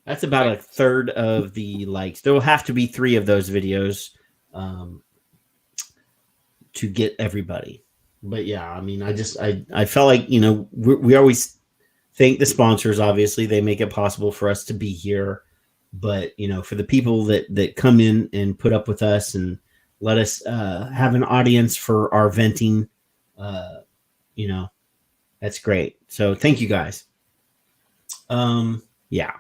That's about a third of the likes. There will have to be 3 of those videos to get everybody. But yeah, I mean, I felt like, you know, we always thank the sponsors. Obviously, they make it possible for us to be here. But you know, for the people that come in and put up with us and let us have an audience for our venting, you know, that's great. So thank you guys. Yeah.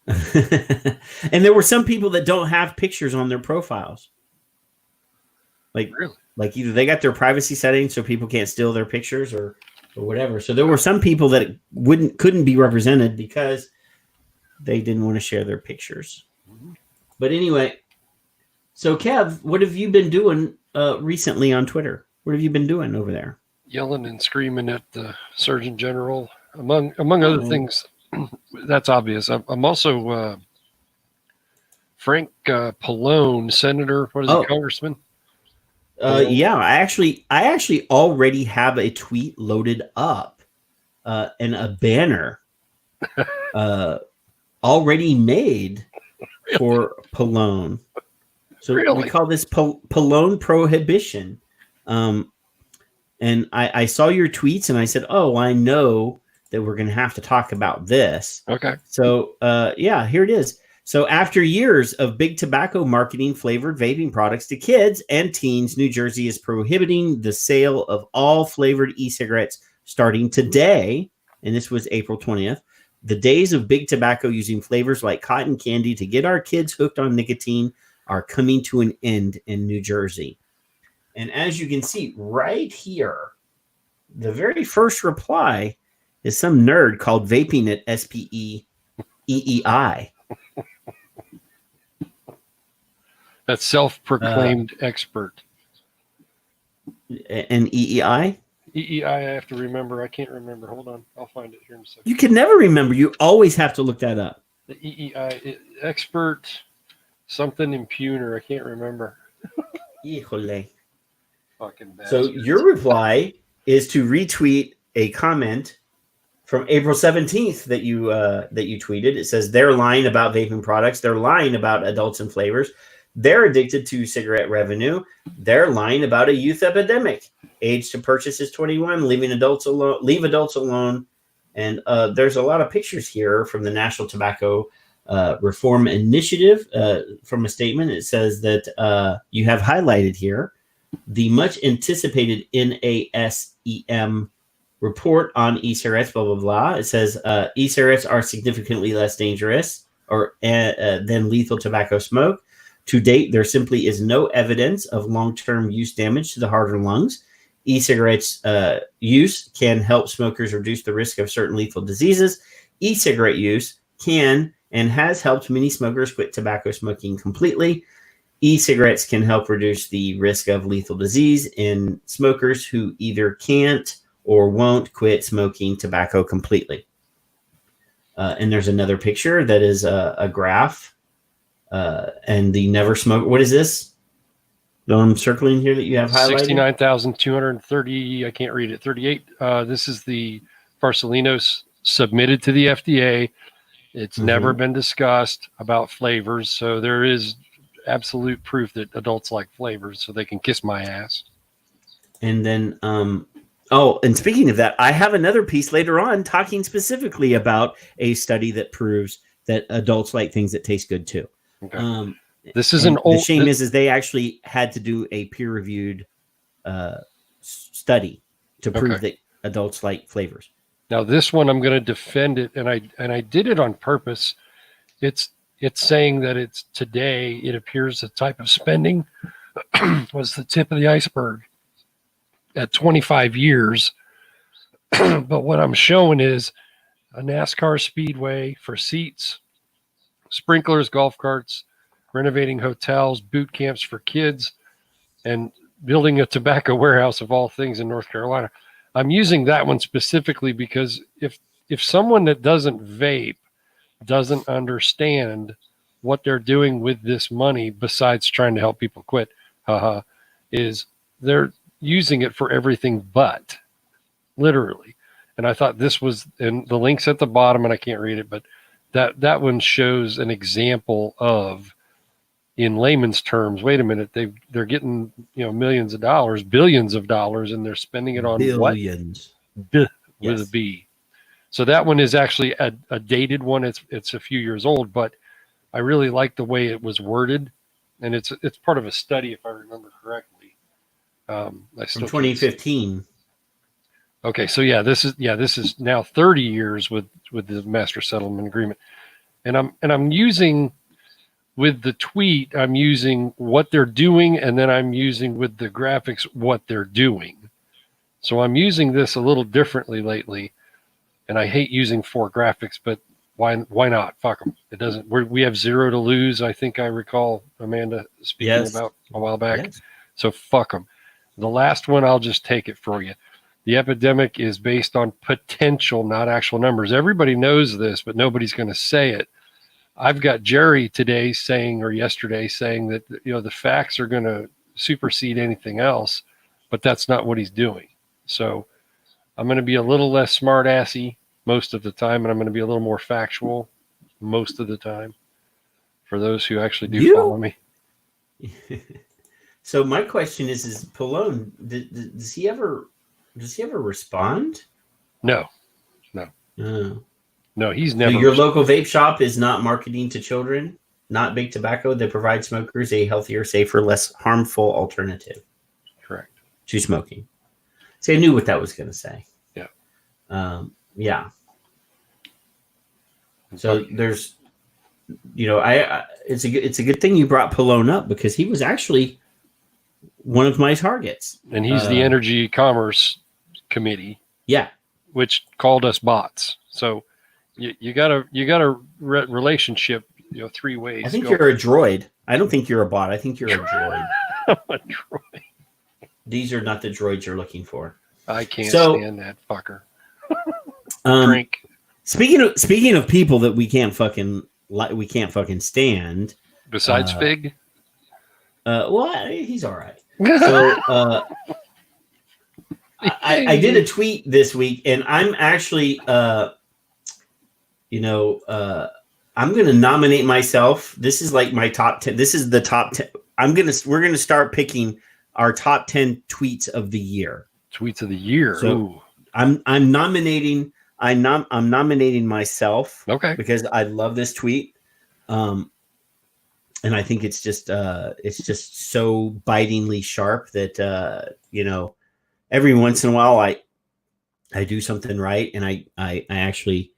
And there were some people that don't have pictures on their profiles. Like, Really? Like either they got their privacy settings so people can't steal their pictures or whatever. So there were some people that couldn't be represented because they didn't want to share their pictures. But anyway, so Kev, what have you been doing recently on Twitter? What have you been doing over there? Yelling and screaming at the Surgeon General, among other things. That's obvious. I'm also Frank Pallone, Senator. What is he, Congressman? Yeah, I actually already have a tweet loaded up and a banner already made for Pallone. So we call this Pallone prohibition. And I saw your tweets and I said, oh, I know that we're going to have to talk about this. Okay. So yeah, here it is. So after years of big tobacco marketing flavored vaping products to kids and teens, New Jersey is prohibiting the sale of all flavored e-cigarettes starting today. And this was April 20th. The days of big tobacco using flavors like cotton candy to get our kids hooked on nicotine are coming to an end in New Jersey. And as you can see right here, the very first reply is some nerd called Vaping at SPEEEI. That's self-proclaimed expert. And EEI? EEI, I have to remember. I can't remember. Hold on. I'll find it here in a second. You can never remember. You always have to look that up. The EEI, expert something impugner. I can't remember. Híjole. Fucking bad. So your reply is to retweet a comment from April 17th that you tweeted. It says they're lying about vaping products. They're lying about adults and flavors. They're addicted to cigarette revenue. They're lying about a youth epidemic. Age to purchase is 21. Leave adults alone. And there's a lot of pictures here from the National Tobacco Reform Initiative from a statement. It says that you have highlighted here the much anticipated NASEM report on e-cigarettes, blah, blah, blah. It says e-cigarettes are significantly less dangerous than lethal tobacco smoke. To date, there simply is no evidence of long-term use damage to the heart or lungs. E-cigarettes use can help smokers reduce the risk of certain lethal diseases. E-cigarette use can and has helped many smokers quit tobacco smoking completely. E-cigarettes can help reduce the risk of lethal disease in smokers who either can't or won't quit smoking tobacco completely. And there's another picture that is a graph and the never smoke. What is this? No, I'm circling here that you have highlighted. 69,230. I can't read it. 38. This is the Farsalinos submitted to the FDA. It's never been discussed about flavors. So there is absolute proof that adults like flavors, so they can kiss my ass. And then, and speaking of that, I have another piece later on talking specifically about a study that proves that adults like things that taste good too. Okay. This is an old. The shame is they actually had to do a peer-reviewed study to prove Okay. that adults like flavors. Now this one, I'm going to defend it, and I did it on purpose. It's saying that it's today. It appears the type of spending was the tip of the iceberg at 25 years. But what I'm showing is a NASCAR speedway for seats, sprinklers, golf carts, renovating hotels, boot camps for kids, and building a tobacco warehouse of all things in North Carolina. I'm using that one specifically because if someone that doesn't vape doesn't understand what they're doing with this money, besides trying to help people quit, is they're using it for everything but, literally. And I thought this was, and the link's at the bottom, and I can't read it, but that one shows an example of, in layman's terms, wait a minute, they're getting millions of dollars, billions of dollars, and they're spending it on Billions. what? Yes. With a B. So that one is actually a dated one. It's a few years old, but I really like the way it was worded, and it's part of a study, if I remember correctly. From 2015. Okay, so this is now 30 years with the master settlement agreement, and I'm using, with the tweet, I'm using what they're doing, and then I'm using with the graphics what they're doing. So I'm using this a little differently lately, and I hate using 4 graphics, but why not? Fuck them. It doesn't. We have 0 to lose. I think I recall Amanda speaking about a while back. Yes. So fuck them. The last one, I'll just take it for you. The epidemic is based on potential, not actual numbers. Everybody knows this, but nobody's going to say it. I've got Jerry today saying, or yesterday saying, that the facts are going to supersede anything else, but that's not what he's doing. So I'm going to be a little less smart assy most of the time, and I'm going to be a little more factual most of the time for those who actually do follow me. So my question is Pallone, does he ever respond? No, he's never. So your local vape shop is not marketing to children, not big tobacco, that provides smokers a healthier, safer, less harmful alternative. Correct. To smoking. See, I knew what that was going to say. Yeah. Yeah. So there's, it's a good thing you brought Pallone up, because he was actually one of my targets. And he's the Energy Commerce Committee. Yeah. Which called us bots. So you got a relationship, 3 ways. I think you're a droid. I don't think you're a bot. I think you're a droid. I'm a droid. These are not the droids you're looking for. I can't stand that fucker. Drink. Speaking of people that we can't fucking stand. Besides Fig. Well, he's all right. So I did a tweet this week, and I'm actually I'm going to nominate myself. This is like my top 10. This is the top 10. We're going to start picking our top 10 tweets of the year. Tweets of the year. So ooh. I'm nominating myself. Okay. Because I love this tweet. And I think it's just so bitingly sharp that every once in a while I do something right, and I actually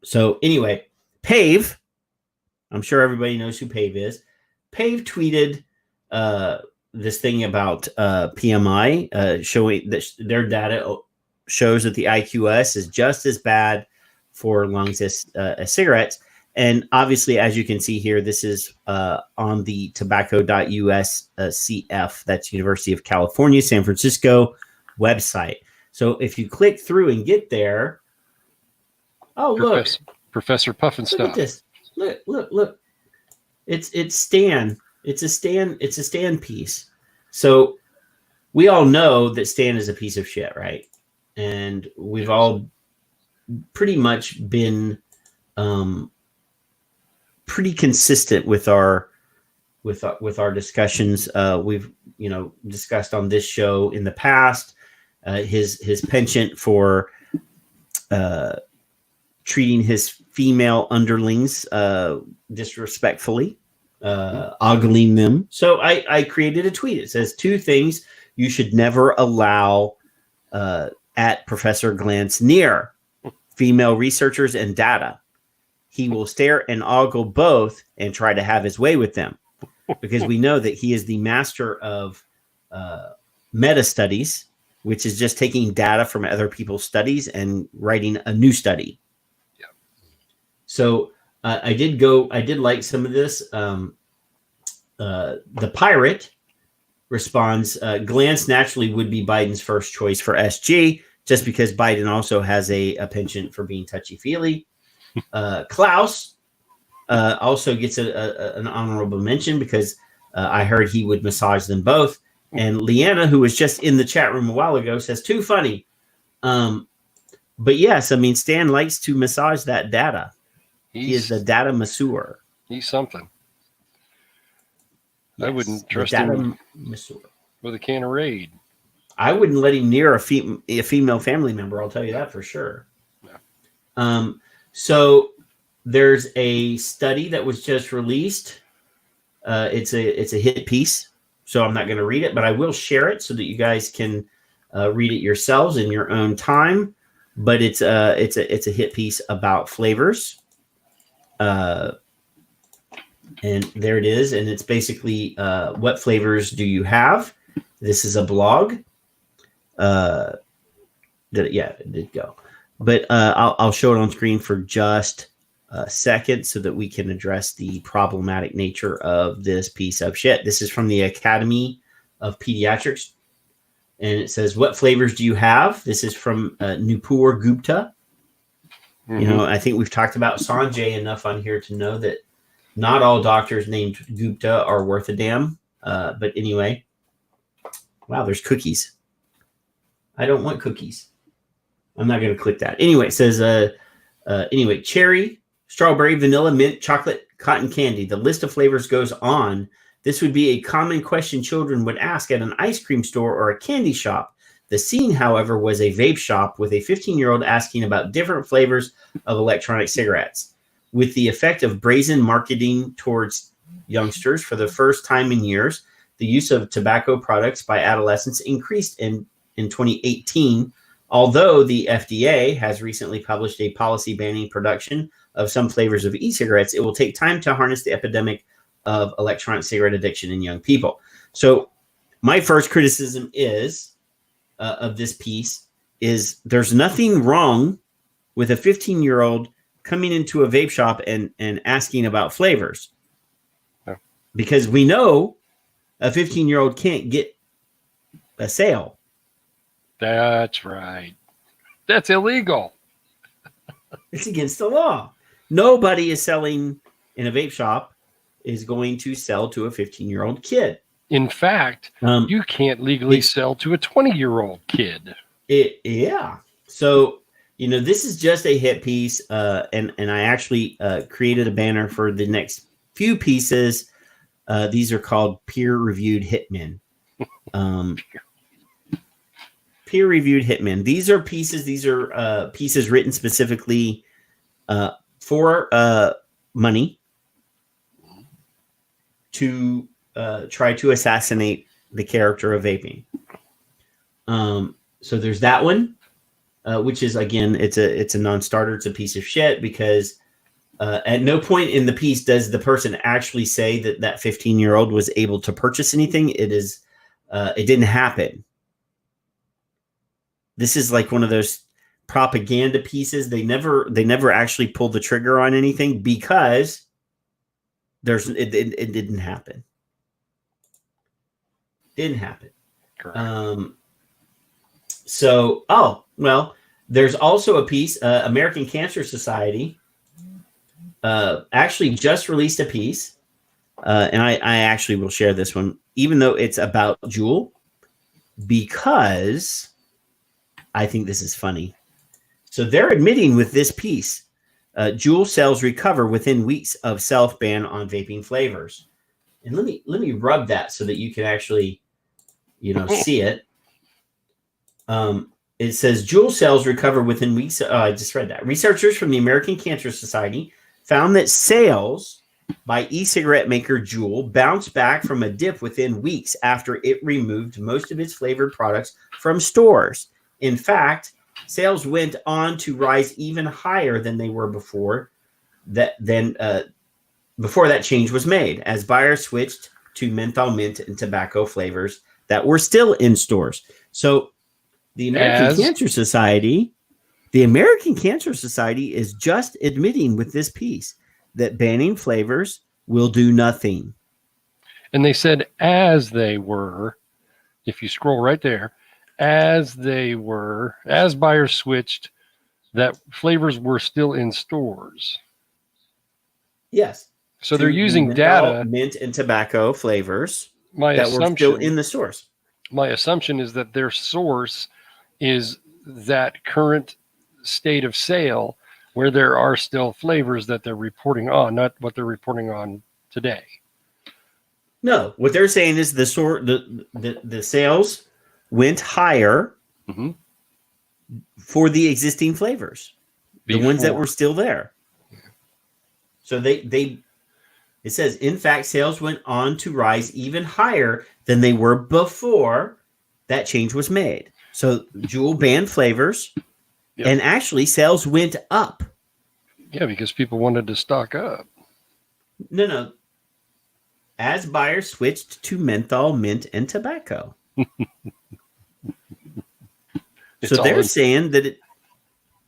so anyway, Pave, I'm sure everybody knows who Pave is. Pave tweeted this thing about PMI, showing that their data shows that the IQS is just as bad for lungs as cigarettes. And obviously, as you can see here, this is on the tobacco.us CF, that's University of California, San Francisco website. So if you click through and get there, look. Professor Puff and Look stuff. at this. Look. It's Stan. It's a Stan piece. So we all know that Stan is a piece of shit, right? And we've all pretty much been pretty consistent with our discussions. We've discussed on this show in the past his penchant for treating his female underlings disrespectfully. ogling them. So I created a tweet. It says 2 things you should never allow at Professor Glantz near: female researchers and data. He will stare and ogle both and try to have his way with them, because we know that he is the master of meta studies, which is just taking data from other people's studies and writing a new study. Yeah. So I did like some of this. The pirate responds, Glantz naturally would be Biden's first choice for SG, just because Biden also has a penchant for being touchy-feely. Klaus also gets an honorable mention because I heard he would massage them both. And Leanna, who was just in the chat room a while ago, says, too funny. But yes, I mean, Stan likes to massage that data. He is the data masseur. He's something. Yes, I wouldn't trust him with a can of Raid. I wouldn't let him near a female family member. I'll tell you that for sure. Yeah. So there's a study that was just released. It's a hit piece, so I'm not going to read it, but I will share it so that you guys can read it yourselves in your own time. But it's a hit piece about flavors. And there it is. And it's basically what flavors do you have? This is a blog. It did go. But I'll show it on screen for just a second so that we can address the problematic nature of this piece of shit. This is from the Academy of Pediatrics. And it says, what flavors do you have? This is from Nupur Gupta. Mm-hmm. You know, I think we've talked about Sanjay enough on here to know that not all doctors named Gupta are worth a damn. But anyway, wow, there's cookies. I don't want cookies. I'm not going to click that. Anyway, it says, cherry, strawberry, vanilla, mint, chocolate, cotton candy. The list of flavors goes on. This would be a common question children would ask at an ice cream store or a candy shop. The scene, however, was a vape shop with a 15-year-old asking about different flavors of electronic cigarettes. With the effect of brazen marketing towards youngsters for the first time in years, the use of tobacco products by adolescents increased in 2018, although the FDA has recently published a policy banning production of some flavors of e-cigarettes. It will take time to harness the epidemic of electronic cigarette addiction in young people. So my first criticism of this piece is there's nothing wrong with a 15-year-old coming into a vape shop and asking about flavors. Oh. Because we know a 15-year-old can't get a sale. That's right. That's illegal. It's against the law. Nobody is selling in a vape shop is going to sell to a 15-year-old kid. In fact, you can't legally sell to a 20-year-old kid. Yeah. So, you know, this is just a hit piece, and I actually created a banner for the next few pieces. These are called peer-reviewed hitmen. Peer-reviewed hitmen. These are pieces written specifically for money to try to assassinate the character of vaping. So there's that one, which is, again, it's a non-starter. It's a piece of shit because at no point in the piece does the person actually say that 15-year-old was able to purchase anything. It didn't happen. This is like one of those propaganda pieces. They never actually pulled the trigger on anything because it didn't happen. Didn't happen. Correct. There's also a piece. American Cancer Society actually just released a piece, and I actually will share this one, even though it's about Juul, because I think this is funny. So they're admitting with this piece, Juul sales recover within weeks of self-ban on vaping flavors. And let me rub that so that you can actually, see it. It says Juul sales recover within weeks. I just read that. Researchers from the American Cancer Society found that sales by e-cigarette maker Juul bounced back from a dip within weeks after it removed most of its flavored products from stores. In fact, sales went on to rise even higher than they were before that change was made, as buyers switched to menthol mint and tobacco flavors that were still in stores. So the American Cancer Society is just admitting with this piece that banning flavors will do nothing. And they said as they were, if you scroll right there, as buyers switched, that flavors were still in stores. Yes. So they're using data. Mint and tobacco flavors that were still in the stores. My assumption is that their source is that current state of sale where there are still flavors that they're reporting on, not what they're reporting on today. No, what they're saying is the sales went higher for the existing flavors, the ones that were still there. So it says, in fact, sales went on to rise even higher than they were before that change was made. So Juul banned flavors, and actually sales went up. Yeah, because people wanted to stock up. No. As buyers switched to menthol, mint, and tobacco. So they're saying that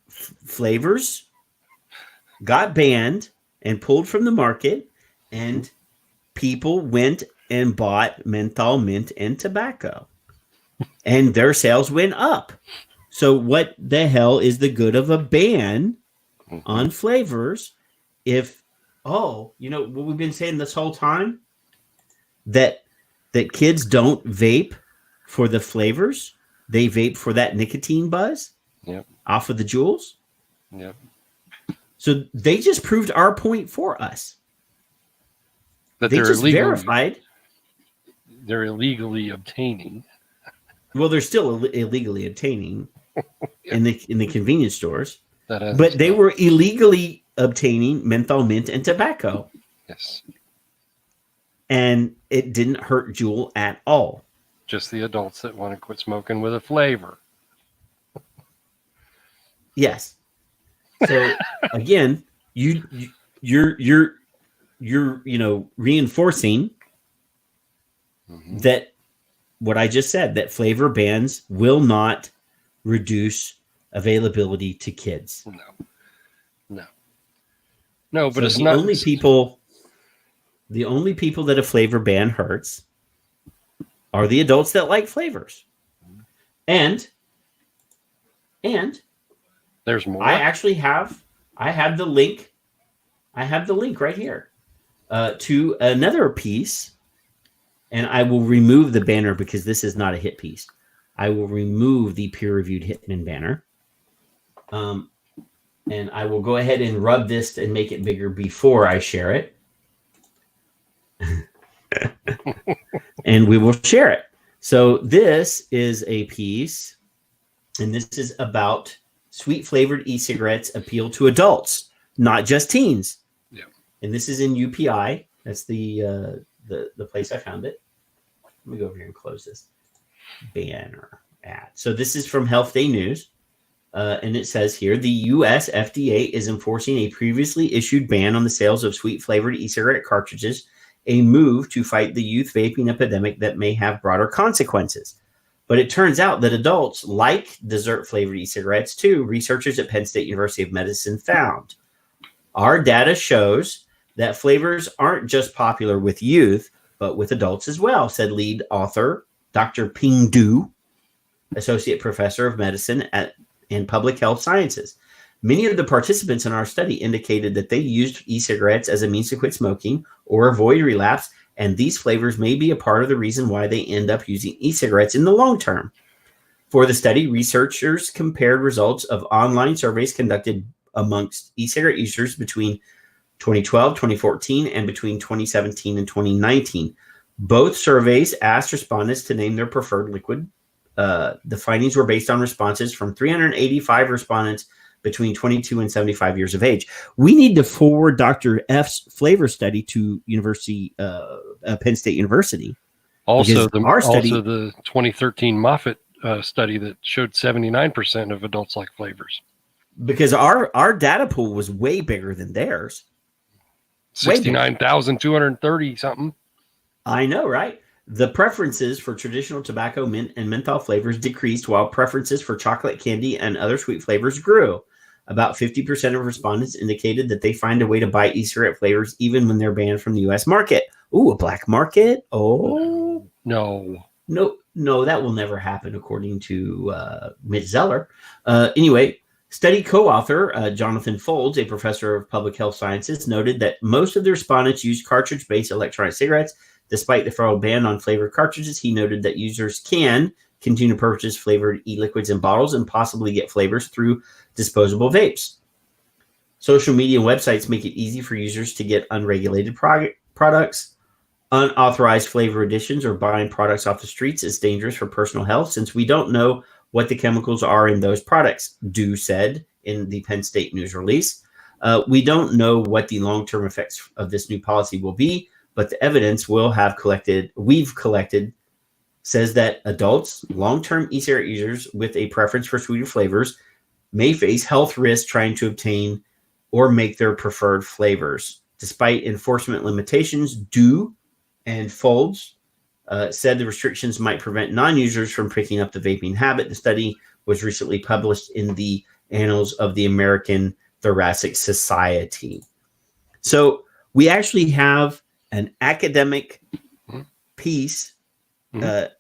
flavors got banned and pulled from the market, and people went and bought menthol, mint, and tobacco. And their sales went up. So what the hell is the good of a ban on flavors if, what we've been saying this whole time, that kids don't vape for the flavors, they vape for that nicotine buzz off of the Juuls. Yep. So they just proved our point for us. That they just verified. They're illegally obtaining. Well, they're still illegally obtaining in the convenience stores. But they were illegally obtaining menthol, mint, and tobacco. Yes. And it didn't hurt Juul at all. Just the adults that want to quit smoking with a flavor. Yes. So again, you're reinforcing that what I just said, that flavor bans will not reduce availability to kids. No, but so it's the not the only people that a flavor ban hurts are the adults that like flavors. And there's more. I have the link. I have the link right here to another piece, and I will remove the banner because this is not a hit piece. I will remove the peer-reviewed Hitman banner. And I will go ahead and rub this and make it bigger before I share it. And we will share it. So this is a piece, and this is about sweet flavored e-cigarettes appeal to adults, not just teens. Yeah. And this is in UPI. That's the place I found it. Let me go over here and close this banner ad. So this is from Health Day News. And it says here, the U.S. FDA is enforcing a previously issued ban on the sales of sweet flavored e-cigarette cartridges, a move to fight the youth vaping epidemic that may have broader consequences. But it turns out that adults like dessert flavored e-cigarettes too, researchers at Penn State University of Medicine found. Our data shows that flavors aren't just popular with youth, but with adults as well, said lead author Dr. Ping Du, associate professor of medicine and public health sciences. Many of the participants in our study indicated that they used e-cigarettes as a means to quit smoking or avoid relapse, and these flavors may be a part of the reason why they end up using e-cigarettes in the long term. For the study, researchers compared results of online surveys conducted amongst e-cigarette users between 2012, 2014, and between 2017 and 2019. Both surveys asked respondents to name their preferred liquid. The findings were based on responses from 385 respondents between 22 and 75 years of age. We need to forward Dr. F's flavor study to Penn State University. Also, Because our study- the 2013 Moffitt study that showed 79% of adults like flavors. Because our data pool was way bigger than theirs. 69,230 something. I know, right? The preferences for traditional tobacco, mint, and menthol flavors decreased, while preferences for chocolate candy and other sweet flavors grew. About 50% of respondents indicated that they find a way to buy e-cigarette flavors even when they're banned from the U.S. market. Ooh, a black market? Oh. No, that will never happen, according to Mitch Zeller. Anyway, study co-author Jonathan Folds, a professor of public health sciences, noted that most of the respondents used cartridge-based electronic cigarettes. Despite the federal ban on flavored cartridges, he noted that users can continue to purchase flavored e-liquids in bottles and possibly get flavors through disposable vapes. Social media websites make it easy for users to get unregulated products. Unauthorized flavor additions or buying products off the streets is dangerous for personal health since we don't know what the chemicals are in those products, Dew said in the Penn State news release. We don't know what the long-term effects of this new policy will be, but the evidence we've collected says that adults, long-term e-cigarette users with a preference for sweeter flavors may face health risks trying to obtain or make their preferred flavors. Despite enforcement limitations, Dew and Folds said the restrictions might prevent non-users from picking up the vaping habit. The study was recently published in the Annals of the American Thoracic Society. So we actually have an academic piece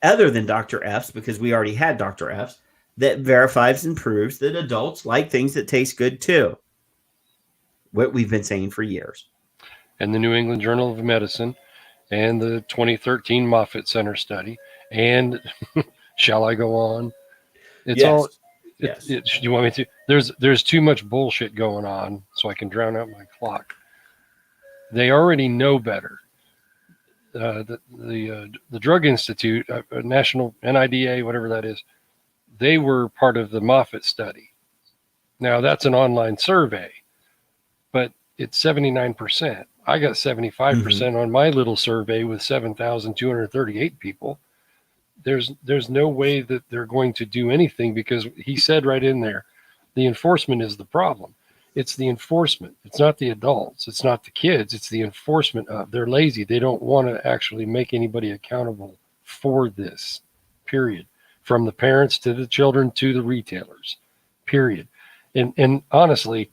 other than Dr. F's, because we already had Dr. F's, that verifies and proves that adults like things that taste good too. What we've been saying for years. And the New England Journal of Medicine and the 2013 Moffitt Center study. And shall I go on? It's all. Yes. You want me to? There's too much bullshit going on, so I can drown out my clock. They already know better. The Drug Institute, National NIDA, whatever that is, they were part of the Moffitt study. Now that's an online survey, but it's 79%. I got 75% on my little survey with 7,238 people. There's no way that they're going to do anything because he said right in there, the enforcement is the problem. It's the enforcement. It's not the adults. It's not the kids. It's the enforcement of. They're lazy. They don't want to actually make anybody accountable for this, period. From the parents to the children to the retailers, period. And honestly,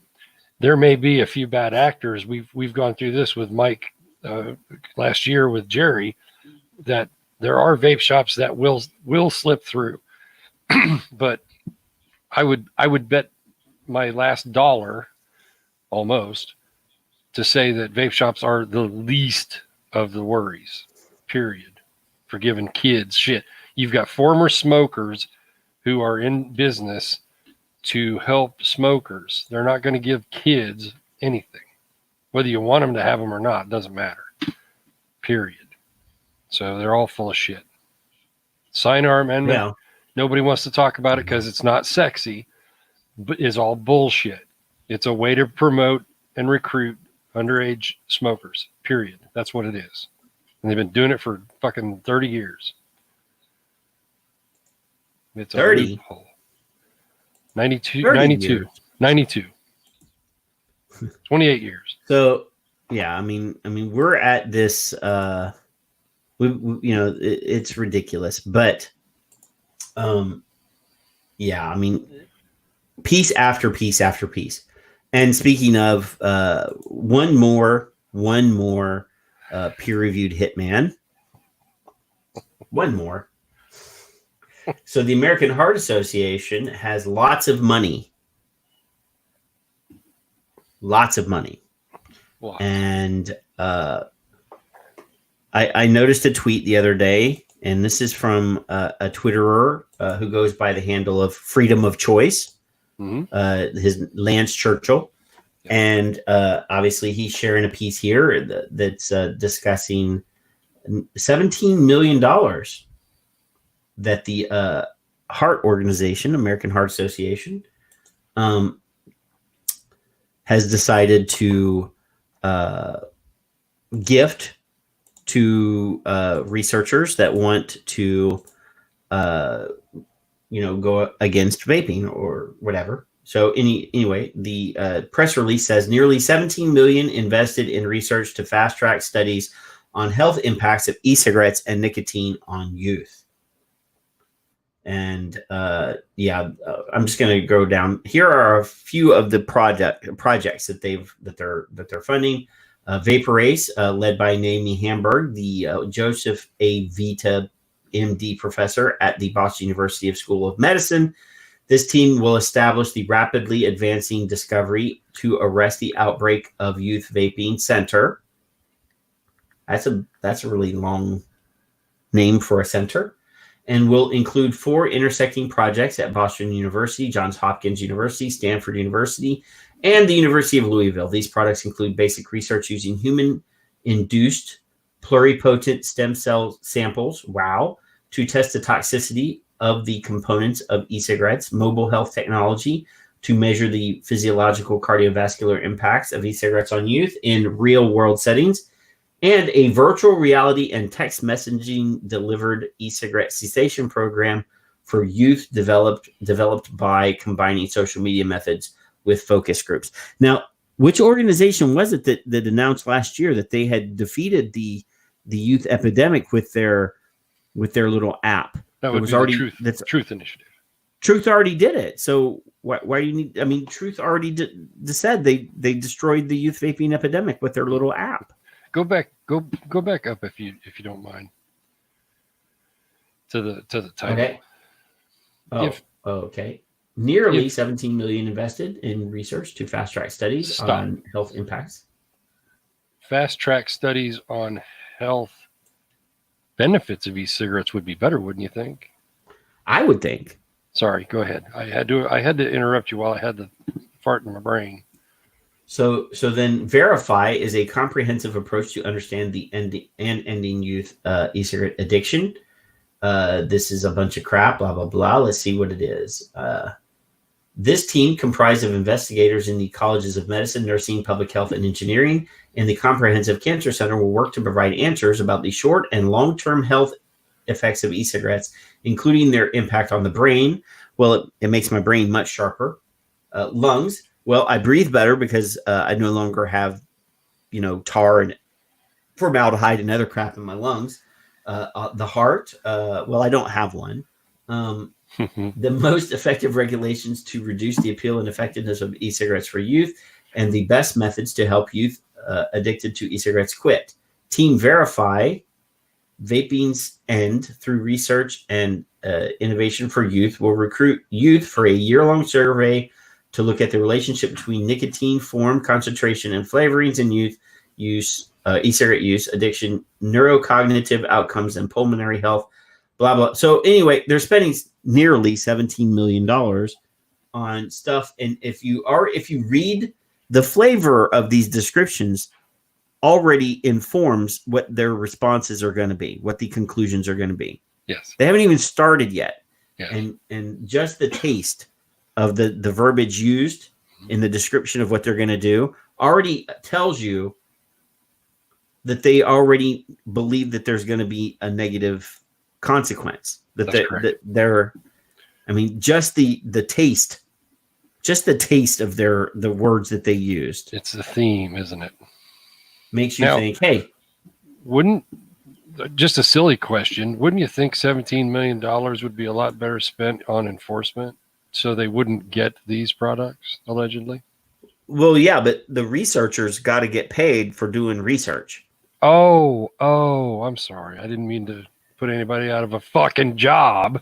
there may be a few bad actors. We've gone through this with Mike last year with Jerry, that there are vape shops that will slip through. But I would bet my last dollar almost to say that vape shops are the least of the worries, period, for giving kids shit. You've got former smokers who are in business to help smokers. They're not going to give kids anything. Whether you want them to have them or not, doesn't matter, period. So they're all full of shit. Sign our amendment. Yeah. Nobody wants to talk about it because it's not sexy, but it's all bullshit. It's a way to promote and recruit underage smokers, period. That's what it is. And they've been doing it for fucking 30 years. It's 30? 92, 28 years. So, yeah, I mean, we're at this, it's ridiculous, but, yeah, I mean, piece after piece after piece. And speaking of one more peer-reviewed hitman. One more. So the American Heart Association has lots of money. Lots of money. Wow. And I noticed a tweet the other day, and this is from a Twitterer who goes by the handle of Freedom of Choice. His Lance Churchill, and obviously he's sharing a piece here that's discussing $17 million that the heart organization, American Heart Association, has decided to gift to researchers that want to, go against vaping or whatever. So anyway, the press release says nearly 17 million invested in research to fast track studies on health impacts of e-cigarettes and nicotine on youth. And I'm just going to go down. Here are a few of the projects that they're funding. Vapor Race, led by Naomi Hamburg, the Joseph A. Vita, MD professor at the Boston University School of Medicine. This team will establish the rapidly advancing discovery to arrest the outbreak of youth vaping center. That's a really long name for a center, and will include 4 intersecting projects at Boston University, Johns Hopkins University, Stanford University, and the University of Louisville. These products include basic research using human-induced pluripotent stem cell samples, to test the toxicity of the components of e-cigarettes, mobile health technology to measure the physiological cardiovascular impacts of e-cigarettes on youth in real-world settings, and a virtual reality and text messaging delivered e-cigarette cessation program for youth developed by combining social media methods with focus groups. Now, which organization was it that announced last year that they had defeated the youth epidemic with their little app? That would was be already the Truth Initiative. Truth already did it. So why do you need? I mean, Truth already said they destroyed the youth vaping epidemic with their little app. Go back up if you don't mind to the title. Okay. Okay. Nearly 17 million invested in research to fast track studies on health impacts. Fast track studies on health benefits of e-cigarettes would be better, wouldn't you think? I would think. Sorry, go ahead. I had to interrupt you while I had the fart in my brain. So then Verify is a comprehensive approach to understand the ending youth e-cigarette addiction. This is a bunch of crap, blah, blah, blah. Let's see what it is. This team, comprised of investigators in the colleges of medicine, nursing, public health, and engineering, and the Comprehensive Cancer Center, will work to provide answers about the short and long-term health effects of e-cigarettes, including their impact on the brain. Well, it makes my brain much sharper. Lungs. Well, I breathe better because I no longer have, tar and formaldehyde and other crap in my lungs. The heart. Well, I don't have one. The most effective regulations to reduce the appeal and effectiveness of e-cigarettes for youth, and the best methods to help youth addicted to e-cigarettes quit. Team Verify, Vaping's End, through research and innovation for youth, will recruit youth for a year-long survey to look at the relationship between nicotine, form, concentration, and flavorings in youth use, e-cigarette use, addiction, neurocognitive outcomes, and pulmonary health, blah, blah. So anyway, they're spending nearly $17 million on stuff. And if you read the flavor of these descriptions, already informs what their responses are going to be, what the conclusions are going to be. Yes. They haven't even started yet. Yes. And just the taste of the verbiage used in the description of what they're going to do already tells you that they already believe that there's going to be a negative consequence. That they're I mean, just the taste of the words that they used. It's the theme, isn't it? Makes you think, hey, just a silly question, wouldn't you think $17 million would be a lot better spent on enforcement so they wouldn't get these products, allegedly? Well, yeah, but the researchers got to get paid for doing research. Oh, I'm sorry. I didn't mean to put anybody out of a fucking job.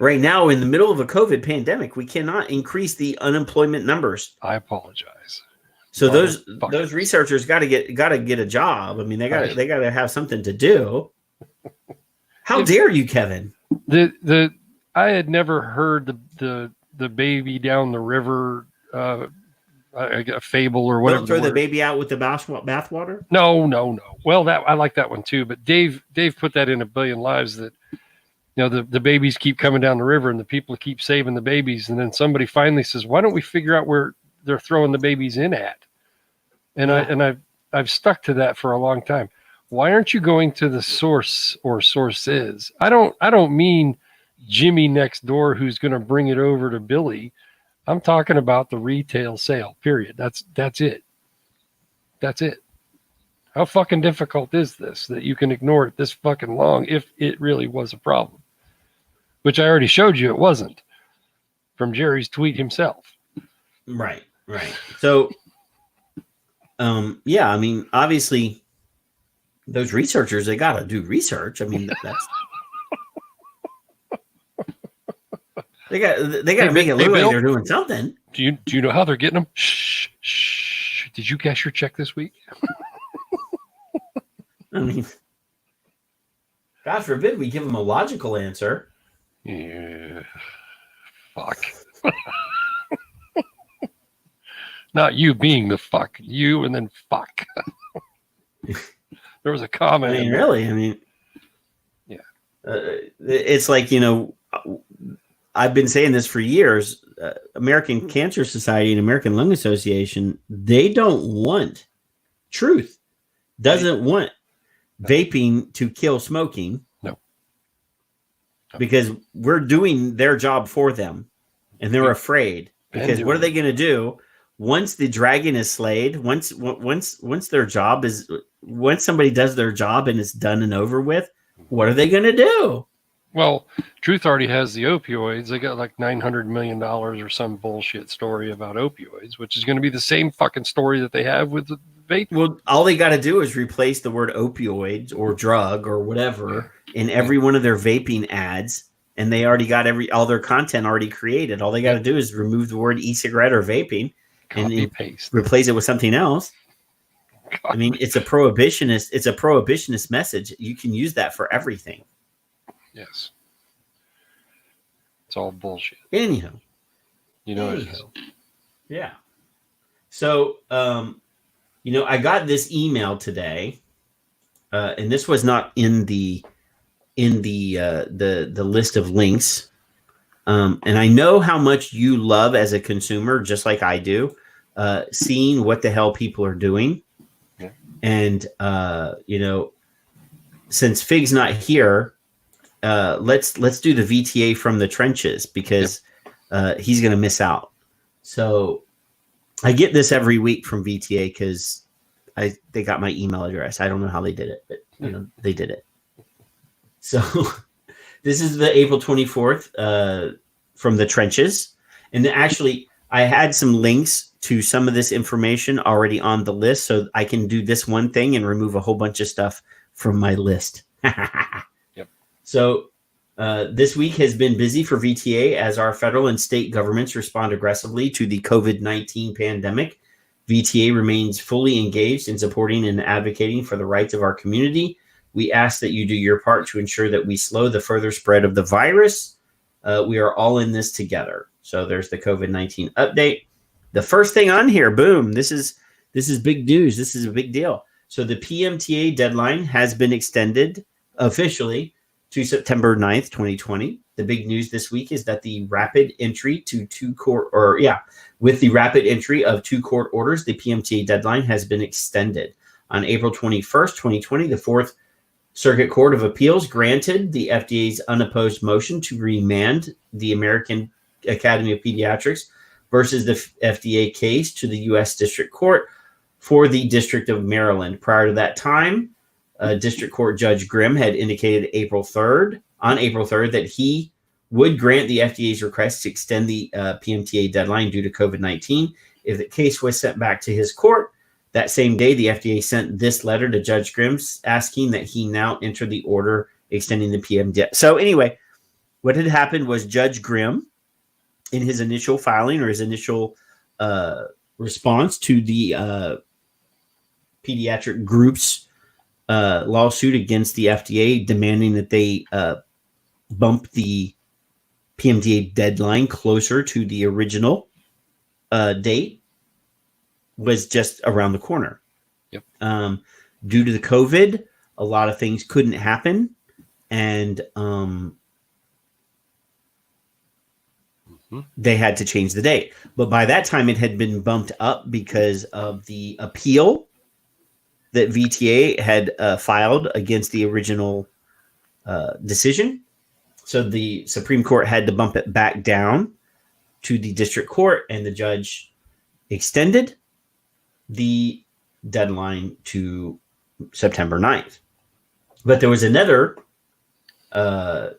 Right now, in the middle of a COVID pandemic, we cannot increase the unemployment numbers. I apologize. So those researchers got to get a job. I mean, they got to have something to do. How dare you, Kevin? I had never heard the baby down the river a fable or whatever. Don't throw the baby out with the bathwater. No. Well, I like that one too. But Dave put that in A Billion Lives, that the babies keep coming down the river and the people keep saving the babies, and then somebody finally says, "Why don't we figure out where they're throwing the babies in at. And I've stuck to that for a long time. Why aren't you going to the source or sources? I don't mean Jimmy next door who's going to bring it over to Billy. I'm talking about the retail sale, period. That's it. That's it. How fucking difficult is this that you can ignore it this fucking long if it really was a problem? Which I already showed you it wasn't from Jerry's tweet himself. Right. So, yeah, I mean, obviously, those researchers, they got to do research. I mean, that's they got to make it look like they're doing something. Do you know how they're getting them? Shh. Did you cash your check this week? I mean, God forbid we give them a logical answer. Yeah. Fuck. Not you being the fuck. You and then fuck. There was a comment. I mean, really? I mean, yeah. It's like, I've been saying this for years. American Cancer Society and American Lung Association, they don't want truth. Doesn't want vaping to kill smoking. No. Because we're doing their job for them. And they're afraid. Because what are they going to do? Once the dragon is slayed, once their job is, once somebody does their job and it's done and over with, what are they going to do? Well, Truth already has the opioids. They got like $900 million or some bullshit story about opioids, which is going to be the same fucking story that they have with the vape. Well, all they got to do is replace the word opioids or drug or whatever in every one of their vaping ads. And they already got all their content already created. All they got to do is remove the word e-cigarette or vaping and paste. Replace it with something else. I mean, it's a prohibitionist message. You can use that for everything. Yes. It's all bullshit. Anyhow. It is. Yeah. So, I got this email today, and this was not in the list of links. And I know how much you love as a consumer, just like I do, seeing what the hell people are doing. Yeah. And, since Fig's not here, let's do the VTA from the trenches because he's going to miss out. So I get this every week from VTA because they got my email address. I don't know how they did it, but they did it. So this is the April 24th from the trenches. And actually, I had some links to some of this information already on the list, so I can do this one thing and remove a whole bunch of stuff from my list. Yep. So this week has been busy for VTA as our federal and state governments respond aggressively to the COVID-19 pandemic. VTA remains fully engaged in supporting and advocating for the rights of our community. We ask that you do your part to ensure that we slow the further spread of the virus. We are all in this together. So there's the COVID-19 update. The first thing on here, boom, this is big news. This is a big deal. So the PMTA deadline has been extended officially to September 9th, 2020. The big news this week is that the rapid entry with the rapid entry of 2 court orders, the PMTA deadline has been extended. On April 21st, 2020, the Fourth Circuit Court of Appeals granted the FDA's unopposed motion to remand the American Academy of Pediatrics versus the FDA case to the U.S. District Court for the District of Maryland. Prior to that time, District Court Judge Grimm had indicated on April 3rd that he would grant the FDA's request to extend the PMTA deadline due to COVID-19 if the case was sent back to his court. That same day, the FDA sent this letter to Judge Grimm asking that he now enter the order extending the PMTA. So anyway, what had happened was Judge Grimm, in his initial filing or his initial response to the pediatric group's lawsuit against the FDA, demanding that they bump the PMTA deadline closer to the original date, was just around the corner. Yep. Due to the COVID, a lot of things couldn't happen. And they had to change the date. But by that time, it had been bumped up because of the appeal that VTA had filed against the original decision. So the Supreme Court had to bump it back down to the district court, and the judge extended the deadline to September 9th. But there was another, so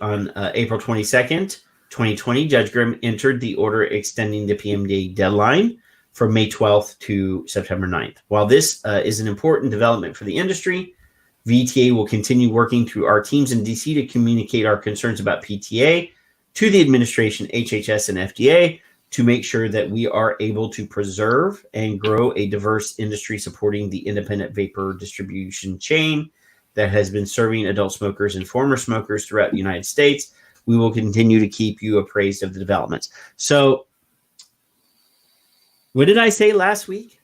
on April 22nd, 2020, Judge Grimm entered the order extending the PMDA deadline from May 12th to September 9th. While this is an important development for the industry, VTA will continue working through our teams in DC to communicate our concerns about PTA to the administration, HHS, and FDA to make sure that we are able to preserve and grow a diverse industry supporting the independent vapor distribution chain that has been serving adult smokers and former smokers throughout the United States. We will continue to keep you appraised of the developments. So, what did I say last week?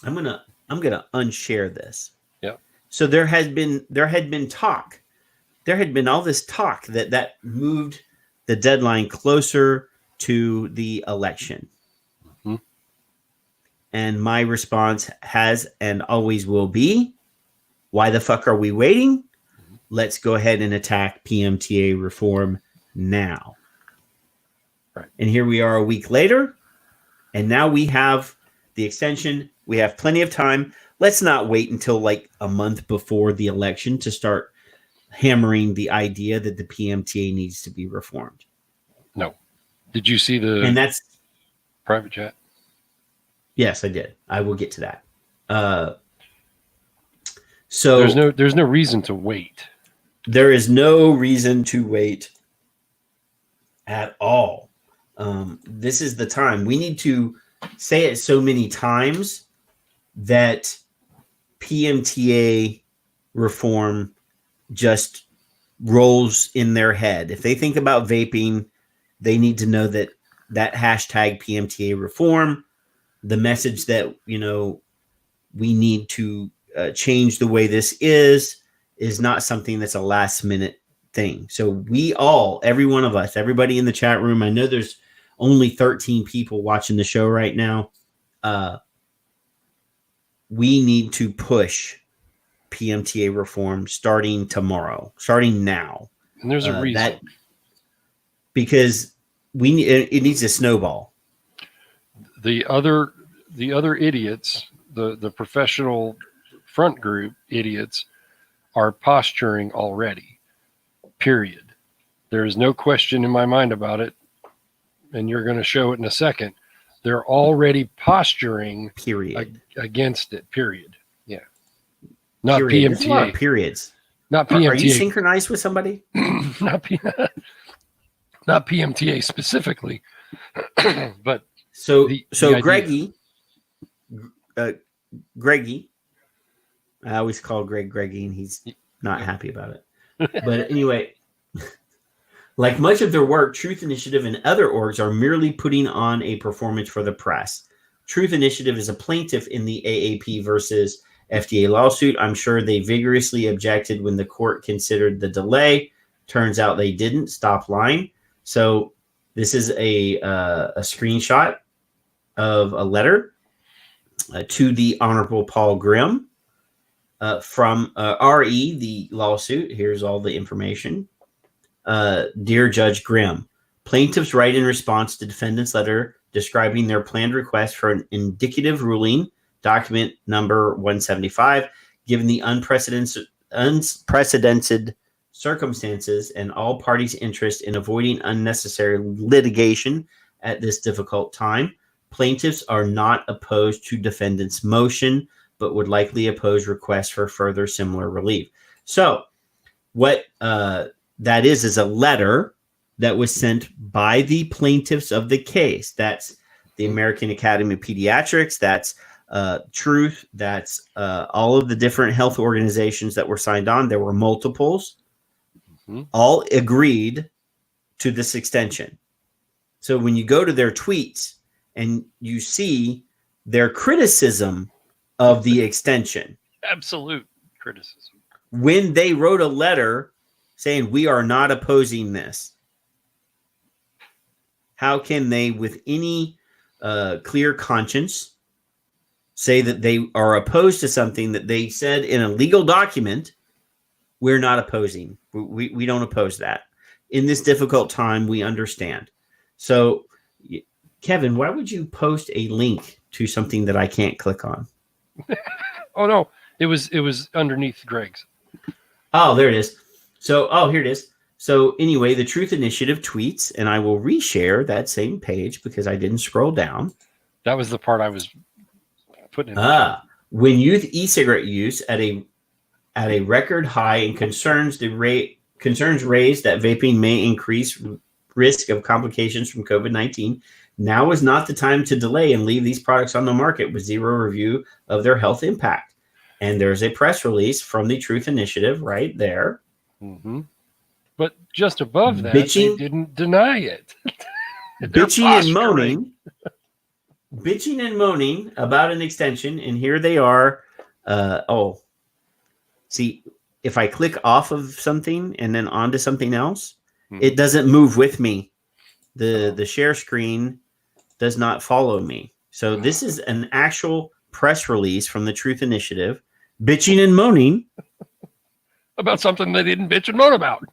I'm gonna unshare this. Yeah. So there had been talk. There had been all this talk that moved the deadline closer to the election. Mm-hmm. And my response has and always will be, why the fuck are we waiting? Let's go ahead and attack PMTA reform now. Right. And here we are a week later, and now we have the extension. We have plenty of time. Let's not wait until like a month before the election to start hammering the idea that the PMTA needs to be reformed. No. Did you see the And that's private chat? yes, I did. I will get to that. So There's no reason to wait. there is no reason to wait at all. This is the time. We need to say it so many times that PMTA reform just rolls in their head. If they think about vaping, they need to know that hashtag PMTA reform, the message that, we need to change the way this is not something that's a last minute thing. So we all, every one of us, everybody in the chat room, I know there's only 13 people watching the show right now. We need to push PMTA reform starting tomorrow, starting now. And there's a reason. Because it needs a snowball. The other idiots, the professional front group idiots, are posturing already. Period. There is no question in my mind about it, and you're going to show it in a second. They're already posturing against it. Period. Yeah. Not period. PMTA. There's a lot of periods. Not PMTA. Are you synchronized with somebody? not PMTA specifically, but the Greggy, I always call Greg Greggy, and he's not happy about it. But anyway, like much of their work, Truth Initiative and other orgs are merely putting on a performance for the press. Truth Initiative is a plaintiff in the AAP versus FDA lawsuit. I'm sure they vigorously objected when the court considered the delay. Turns out they didn't. Stop lying. So this is a screenshot of a letter to the Honorable Paul Grimm from RE, the lawsuit. Here's all the information. Dear Judge Grimm, plaintiffs write in response to defendant's letter describing their planned request for an indicative ruling, document number 175, given the unprecedented circumstances and all parties' interest in avoiding unnecessary litigation at this difficult time. Plaintiffs are not opposed to defendant's motion, but would likely oppose requests for further similar relief. So what that is a letter that was sent by the plaintiffs of the case. That's the American Academy of Pediatrics. That's Truth. That's all of the different health organizations that were signed on. There were multiples. Mm-hmm. All agreed to this extension. So when you go to their tweets and you see their criticism of the extension. Absolute criticism. When they wrote a letter saying we are not opposing this, how can they, with any clear conscience, say that they are opposed to something that they said in a legal document? We're not opposing. We don't oppose that. In this difficult time, we understand. So, Kevin, why would you post a link to something that I can't click on? Oh no, it was underneath Greg's. Oh, there it is. So, here it is. So anyway, the Truth Initiative tweets, and I will reshare that same page because I didn't scroll down. That was the part I was putting in. When youth e-cigarette use at a record high and concerns raised that vaping may increase risk of complications from COVID-19, now is not the time to delay and leave these products on the market with zero review of their health impact. And there's a press release from the Truth Initiative right there. Mm-hmm. But just above that, Bitching, they didn't deny it. bitching and moaning about an extension, and here they are. See, if I click off of something and then onto something else, it doesn't move with me. The share screen does not follow me. So this is an actual press release from the Truth Initiative, bitching and moaning about something they didn't bitch and moan about.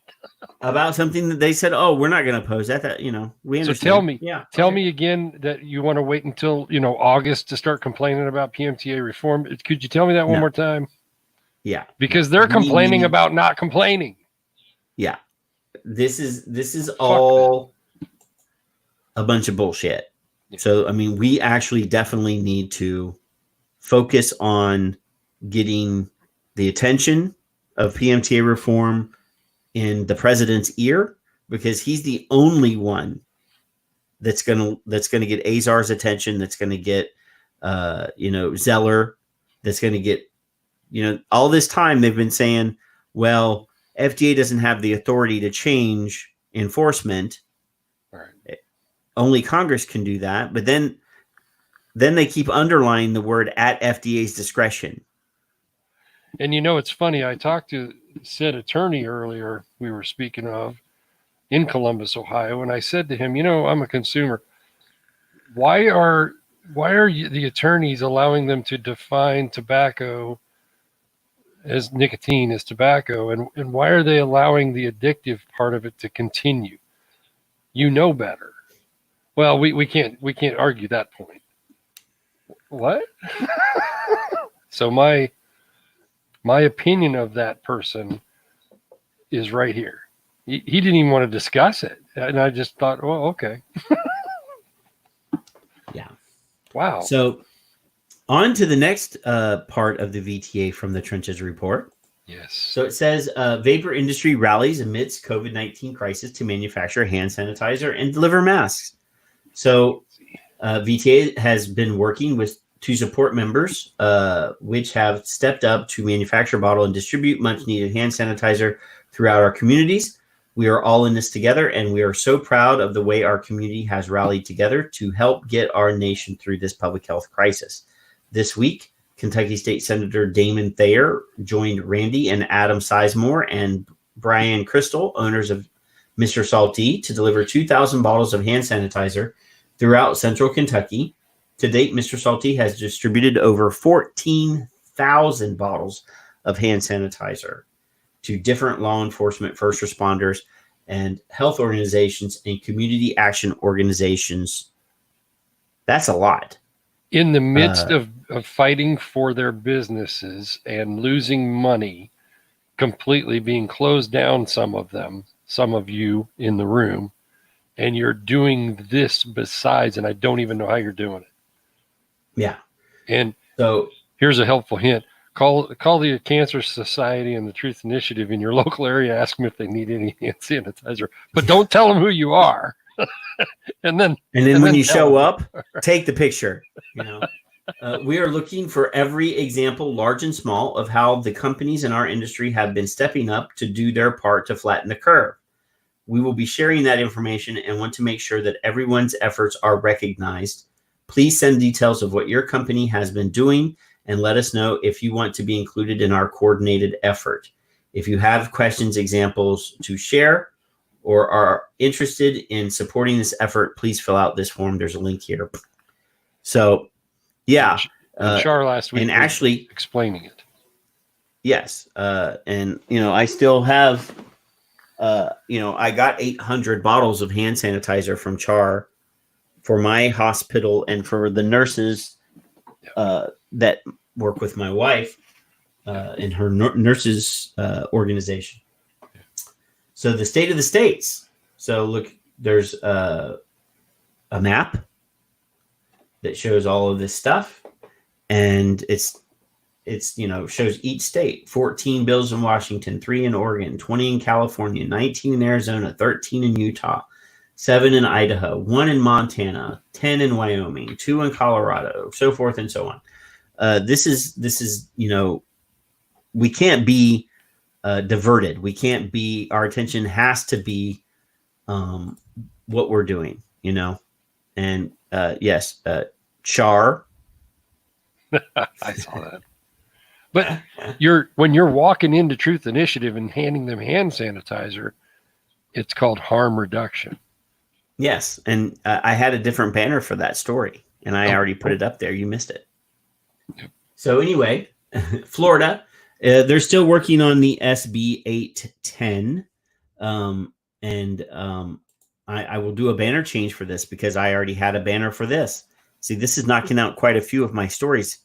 About something that they said, "Oh, we're not going to oppose that." That, we understand. So tell me again that you want to wait until August to start complaining about PMTA reform. Could you tell me that one more time? Yeah, because they're complaining about not complaining. Yeah, this is all a bunch of bullshit. Yeah. So we actually definitely need to focus on getting the attention of PMTA reform in the president's ear, because he's the only one that's gonna get Azar's attention, that's gonna get Zeller, that's gonna get all this time they've been saying, well, FDA doesn't have the authority to change enforcement. Right. Only Congress can do that. But then they keep underlining the word at FDA's discretion. And it's funny, I talked to said attorney earlier we were speaking of in Columbus, Ohio, and I said to him, I'm a consumer. Why are the attorneys allowing them to define tobacco as nicotine as tobacco, and why are they allowing the addictive part of it to continue? Better. Well, we can't argue that point. What? So my opinion of that person is right here. He didn't even want to discuss it. And I just thought, well, okay. Yeah. Wow. So on to the next part of the VTA from the Trenches report. Yes. So it says vapor industry rallies amidst COVID-19 crisis to manufacture hand sanitizer and deliver masks. So VTA has been working to support members, which have stepped up to manufacture, bottle, and distribute much needed hand sanitizer throughout our communities. We are all in this together, and we are so proud of the way our community has rallied together to help get our nation through this public health crisis. This week, Kentucky State Senator Damon Thayer joined Randy and Adam Sizemore and Brian Crystal, owners of Mr. Salty, to deliver 2,000 bottles of hand sanitizer throughout central Kentucky. To date, Mr. Salty has distributed over 14,000 bottles of hand sanitizer to different law enforcement, first responders, and health organizations and community action organizations. That's a lot. In the midst of fighting for their businesses and losing money, completely being closed down, some of you in the room, and you're doing this besides, and I don't even know how you're doing it. Yeah. And so here's a helpful hint. Call the Cancer Society and the Truth Initiative in your local area. Ask them if they need any hand sanitizer, but don't tell them who you are. and then when you show up, take the picture. We are looking for every example, large and small, of how the companies in our industry have been stepping up to do their part to flatten the curve. We will be sharing that information and want to make sure that everyone's efforts are recognized. Please send details of what your company has been doing and let us know if you want to be included in our coordinated effort. If you have questions, examples to share, or are interested in supporting this effort, please fill out this form. There's a link here. So, yeah. And Char last week and was actually explaining it. Yes. And, I still have, I got 800 bottles of hand sanitizer from Char for my hospital and for the nurses that work with my wife in her nurses organization. So the state of the states. So look, there's a map that shows all of this stuff, and it's shows each state: 14 bills in Washington, 3 in Oregon, 20 in California, 19 in Arizona, 13 in Utah, 7 in Idaho, 1 in Montana, 10 in Wyoming, 2 in Colorado, so forth and so on. This is we can't be diverted. We can't be. Our attention has to be what we're doing. And yes, Char. I saw that. But when you're walking into Truth Initiative and handing them hand sanitizer, it's called harm reduction. Yes, and I had a different banner for that story, and I already put it up there. You missed it. Yep. So anyway, Florida, they're still working on the SB 810, and I will do a banner change for this because I already had a banner for this. See, this is knocking out quite a few of my stories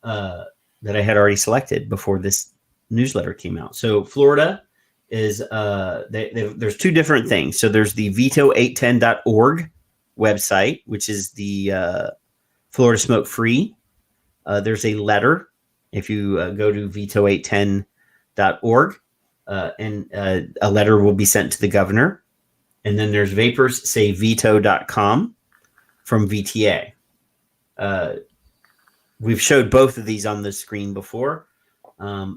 that I had already selected before this newsletter came out. So Florida is there's two different things. So there's the veto810.org website, which is the Florida Smoke Free. There's a letter if you go to veto810.org, and a letter will be sent to the governor. And then there's vaporssayveto.com from VTA. We've showed both of these on the screen before.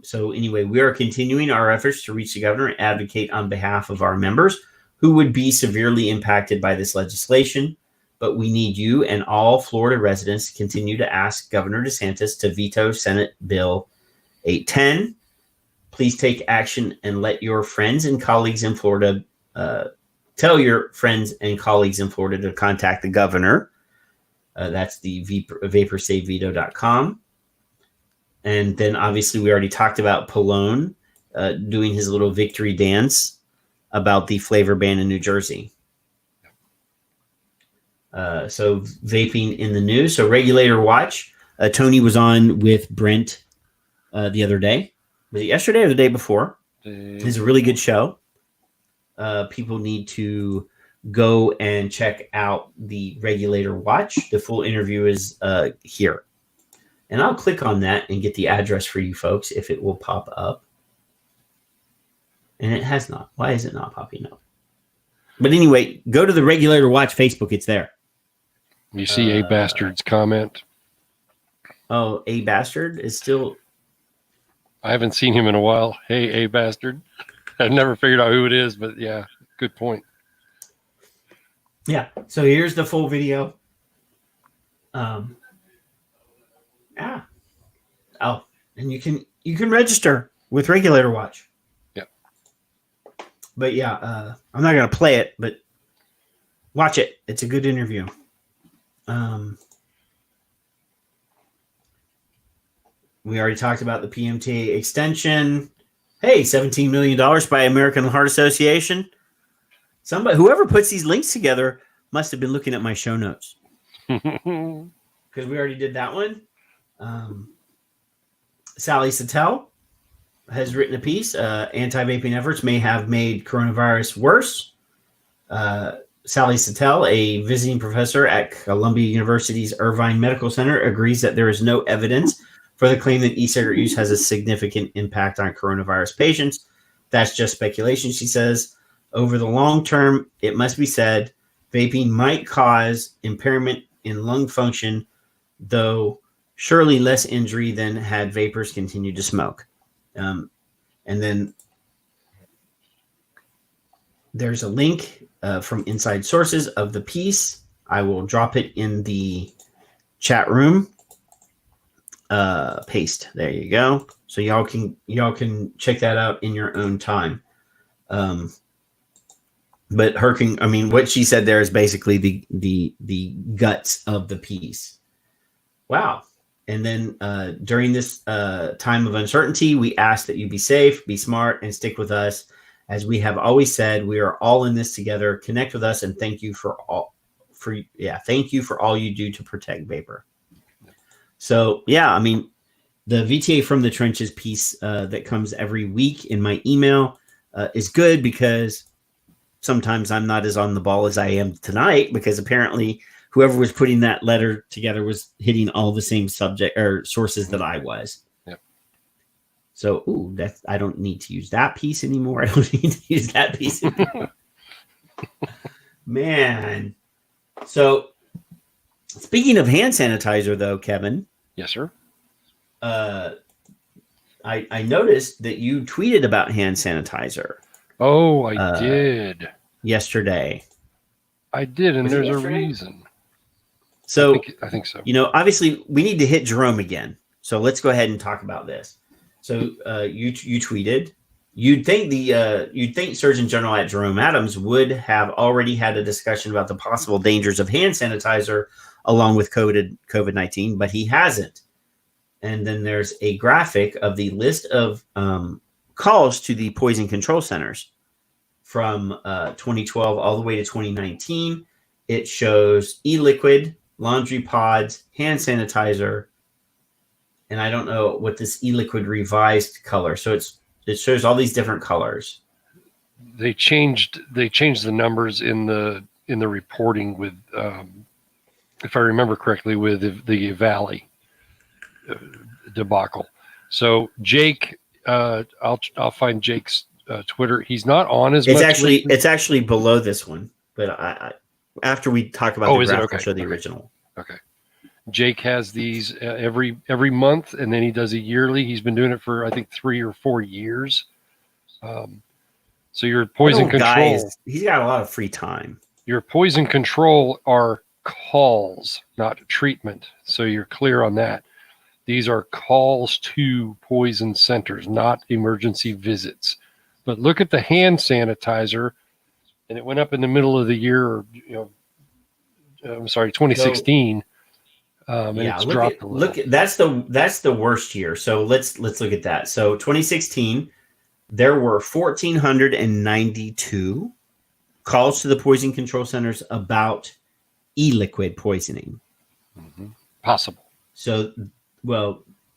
So anyway, we are continuing our efforts to reach the governor and advocate on behalf of our members who would be severely impacted by this legislation. But we need you and all Florida residents to continue to ask Governor DeSantis to veto Senate Bill 810. Please take action and let your friends and colleagues in Florida tell your friends and colleagues in Florida to contact the governor. That's the vapoursayveto.com. And then obviously we already talked about Pallone doing his little victory dance about the flavor ban in New Jersey. So vaping in the news. So Regulator Watch. Tony was on with Brent the other day. Was it yesterday or the day before? It's a really good show. People need to go and check out the Regulator Watch. The full interview is here. And I'll click on that and get the address for you folks if it will pop up. And it has not. Why is it not popping up? But anyway, go to the Regulator Watch Facebook. It's there. You see A Bastard's comment? Oh, A Bastard is still... I haven't seen him in a while. Hey, A Bastard. I've never figured out who it is, but yeah, good point. Yeah. So here's the full video. Oh, and you can register with Regulator Watch. Yep. But yeah, I'm not gonna play it, but watch it. It's a good interview. We already talked about the PMTA extension. Hey, $17 million by American Heart Association. Whoever puts these links together must have been looking at my show notes. Because we already did that one. Sally Satel has written a piece. Anti-vaping efforts may have made coronavirus worse. Sally Satel, a visiting professor at Columbia University's Irvine Medical Center, agrees that there is no evidence for the claim that e-cigarette use has a significant impact on coronavirus patients. That's just speculation, she says. Over the long term, it must be said, vaping might cause impairment in lung function, though surely less injury than had vapors continued to smoke. And then there's a link from Inside Sources of the piece. I will drop it in the chat room. Paste. There you go. So y'all can check that out in your own time. but what she said there is basically the guts of the piece. Wow. And then during this time of uncertainty, we ask that you be safe, be smart, and stick with us. As we have always said, we are all in this together. Connect with us, and thank you for all you do to protect vapor. So yeah, I mean, the VTA from the trenches piece that comes every week in my email is good because sometimes I'm not as on the ball as I am tonight, because apparently whoever was putting that letter together was hitting all the same subject or sources that I was. Yep. So, I don't need to use that piece anymore. I don't need to use that piece anymore. Man. So, speaking of hand sanitizer, though, Kevin. Yes, sir. I noticed that you tweeted about hand sanitizer. Oh, I did. Yesterday. I did, and Was it there's a yesterday? reason. So, I think so. Obviously we need to hit Jerome again. So let's go ahead and talk about this. So you tweeted, you'd think Surgeon General at Jerome Adams would have already had a discussion about the possible dangers of hand sanitizer along with COVID-19, but he hasn't. And then there's a graphic of the list of calls to the poison control centers from 2012 all the way to 2019. It shows e-liquid, laundry pods, hand sanitizer, and I don't know what this e-liquid revised color. So it shows all these different colors. They changed the numbers in the reporting with, if I remember correctly, with the Valley debacle. So Jake, I'll find Jake's Twitter. He's not on as much. It's actually below this one, but I after we talk about the graph, I'll show the original. Okay. Jake has these every month, and then he does a yearly. He's been doing it for, I think, 3 or 4 years. So your poison control. He's got a lot of free time. Your poison control are calls, not treatment. So you're clear on that. These are calls to poison centers, not emergency visits. But look at the hand sanitizer, and it went up in the middle of the year, 2016. And it's dropped a little. That's the worst year. So let's look at that. So 2016, there were 1,492 calls to the poison control centers about e-liquid poisoning. Mm-hmm. Possible. So,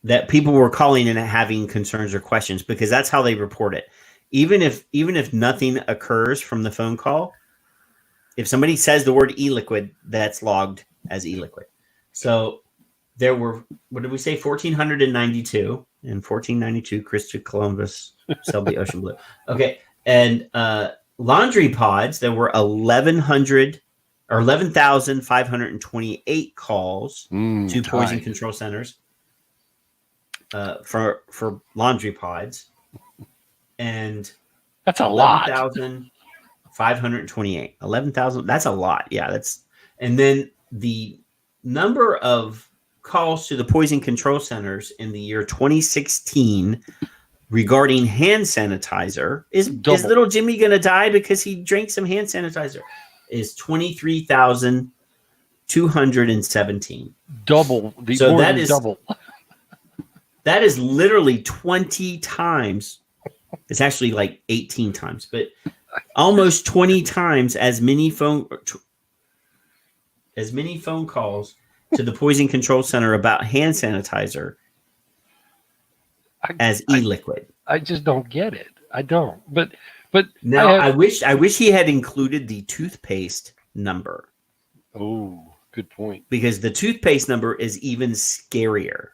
that people were calling and having concerns or questions, because that's how they report it. Even if nothing occurs from the phone call, if somebody says the word e-liquid, that's logged as e-liquid. So there were, what did we say? 1,492 and 1492 Christopher Columbus sailed the ocean blue. Okay. And laundry pods, there were 11,528 calls to poison control centers for laundry pods. And that's a lot. 11,528. 11,000. That's a lot. Yeah. And then the number of calls to the poison control centers in the year 2016 regarding hand sanitizer is little Jimmy going to die because he drank some hand sanitizer is 23,217. Double. So that is double. That is literally 20 times. It's actually like 18 times, but almost 20 times as many phone calls to the poison control center about hand sanitizer as e-liquid. I just don't get it. I don't. But now I wish he had included the toothpaste number. Oh, good point. Because the toothpaste number is even scarier.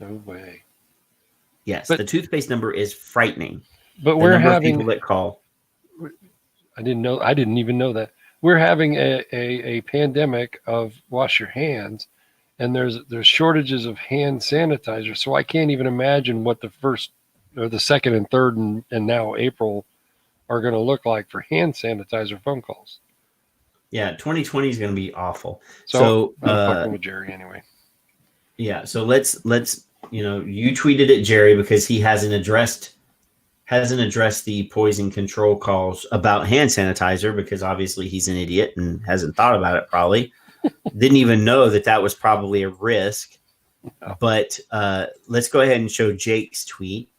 No way. Yes, the toothpaste number is frightening. But we're having people that call. I didn't even know that. We're having a pandemic of wash your hands, and there's shortages of hand sanitizer. So I can't even imagine what the first or the second and third and now April are going to look like for hand sanitizer phone calls. Yeah, 2020 is going to be awful. So I'm fucking with Jerry anyway. Yeah, so let's you tweeted at Jerry because he hasn't addressed hasn't addressed the poison control calls about hand sanitizer because obviously he's an idiot and hasn't thought about it probably. Didn't even know that that was probably a risk. But let's go ahead and show Jake's tweet.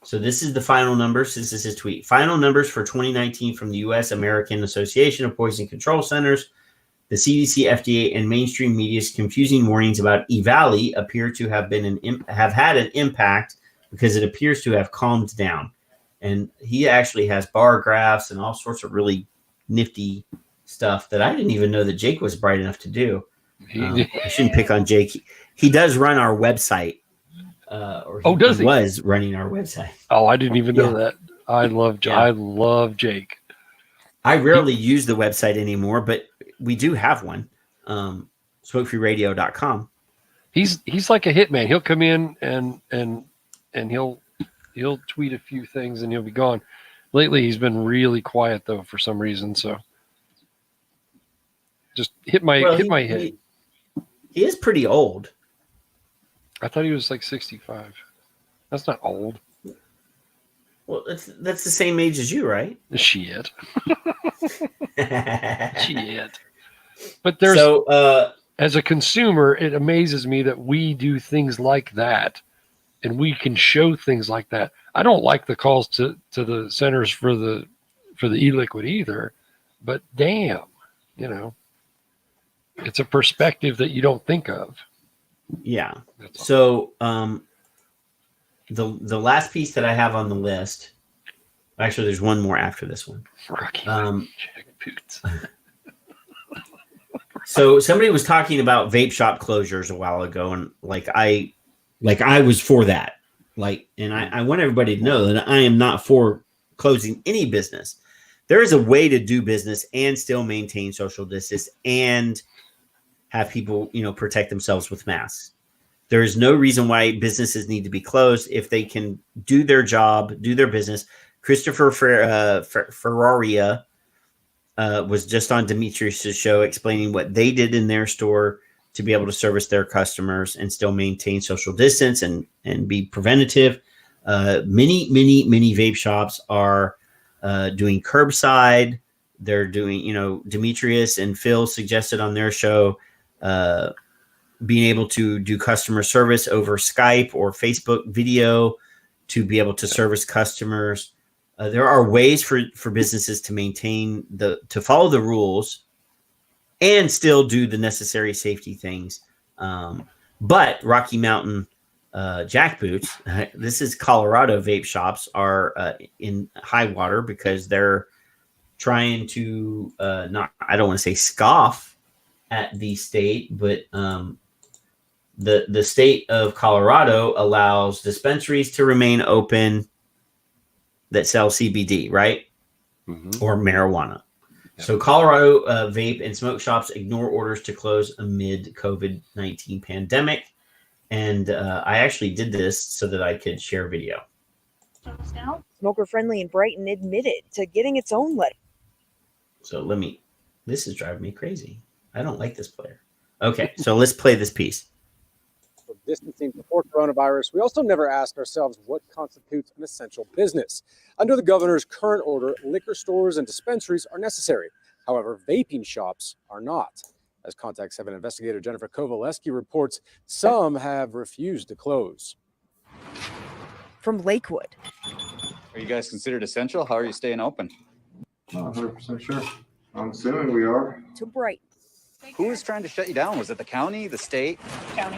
So this is the final numbers. This is his tweet. Final numbers for 2019 from the U.S. American Association of Poison Control Centers. The CDC, FDA, and mainstream media's confusing warnings about EVALI appear to have had an impact because it appears to have calmed down. And he actually has bar graphs and all sorts of really nifty stuff that I didn't even know that Jake was bright enough to do. I shouldn't pick on Jake. He does run our website. Does he? Was running our website. Oh, I didn't even know that. I love Jake. I rarely use the website anymore, but we do have one. Smokefreeradio.com. He's like a hitman. He'll come in and he'll tweet a few things and he'll be gone. Lately, he's been really quiet though for some reason. So just hit my head. He is pretty old. I thought he was like 65. That's not old. Well, that's the same age as you, right? Shit. Shit. But as a consumer, it amazes me that we do things like that, and we can show things like that. I don't like the calls to the centers for the e-liquid either, but damn, it's a perspective that you don't think of. Yeah. So the last piece that I have on the list, actually, there's one more after this one. So somebody was talking about vape shop closures a while ago, and I was for that. And I want everybody to know that I am not for closing any business. There is a way to do business and still maintain social distance and have people, protect themselves with masks. There is no reason why businesses need to be closed if they can do their job, do their business. Christopher Ferraria was just on Demetrius' show explaining what they did in their store to be able to service their customers and still maintain social distance and be preventative. Many vape shops are doing curbside. They're doing, Demetrius and Phil suggested on their show being able to do customer service over Skype or Facebook video to be able to service customers. There are ways for businesses to maintain to follow the rules and still do the necessary safety things. But Rocky Mountain jackboots, this is Colorado vape shops are in high water because they're trying to I don't want to say scoff at the state, but the state of Colorado allows dispensaries to remain open that sell CBD, right? Mm-hmm. Or marijuana. Yeah. So Colorado vape and smoke shops ignore orders to close amid COVID-19 pandemic. And I actually did this so that I could share video. Smoker Friendly in Brighton admitted to getting its own letter. So this is driving me crazy. I don't like this player. Okay, so let's play this piece. Distancing before coronavirus, we also never asked ourselves what constitutes an essential business. Under the governor's current order, liquor stores and dispensaries are necessary. However, vaping shops are not. As Contact 7 investigator Jennifer Kovaleski reports, some have refused to close. From Lakewood. Are you guys considered essential? How are you staying open? Not 100% sure. I'm assuming we are. To Brighton. Who was trying to shut you down? Was it the county, the state? County.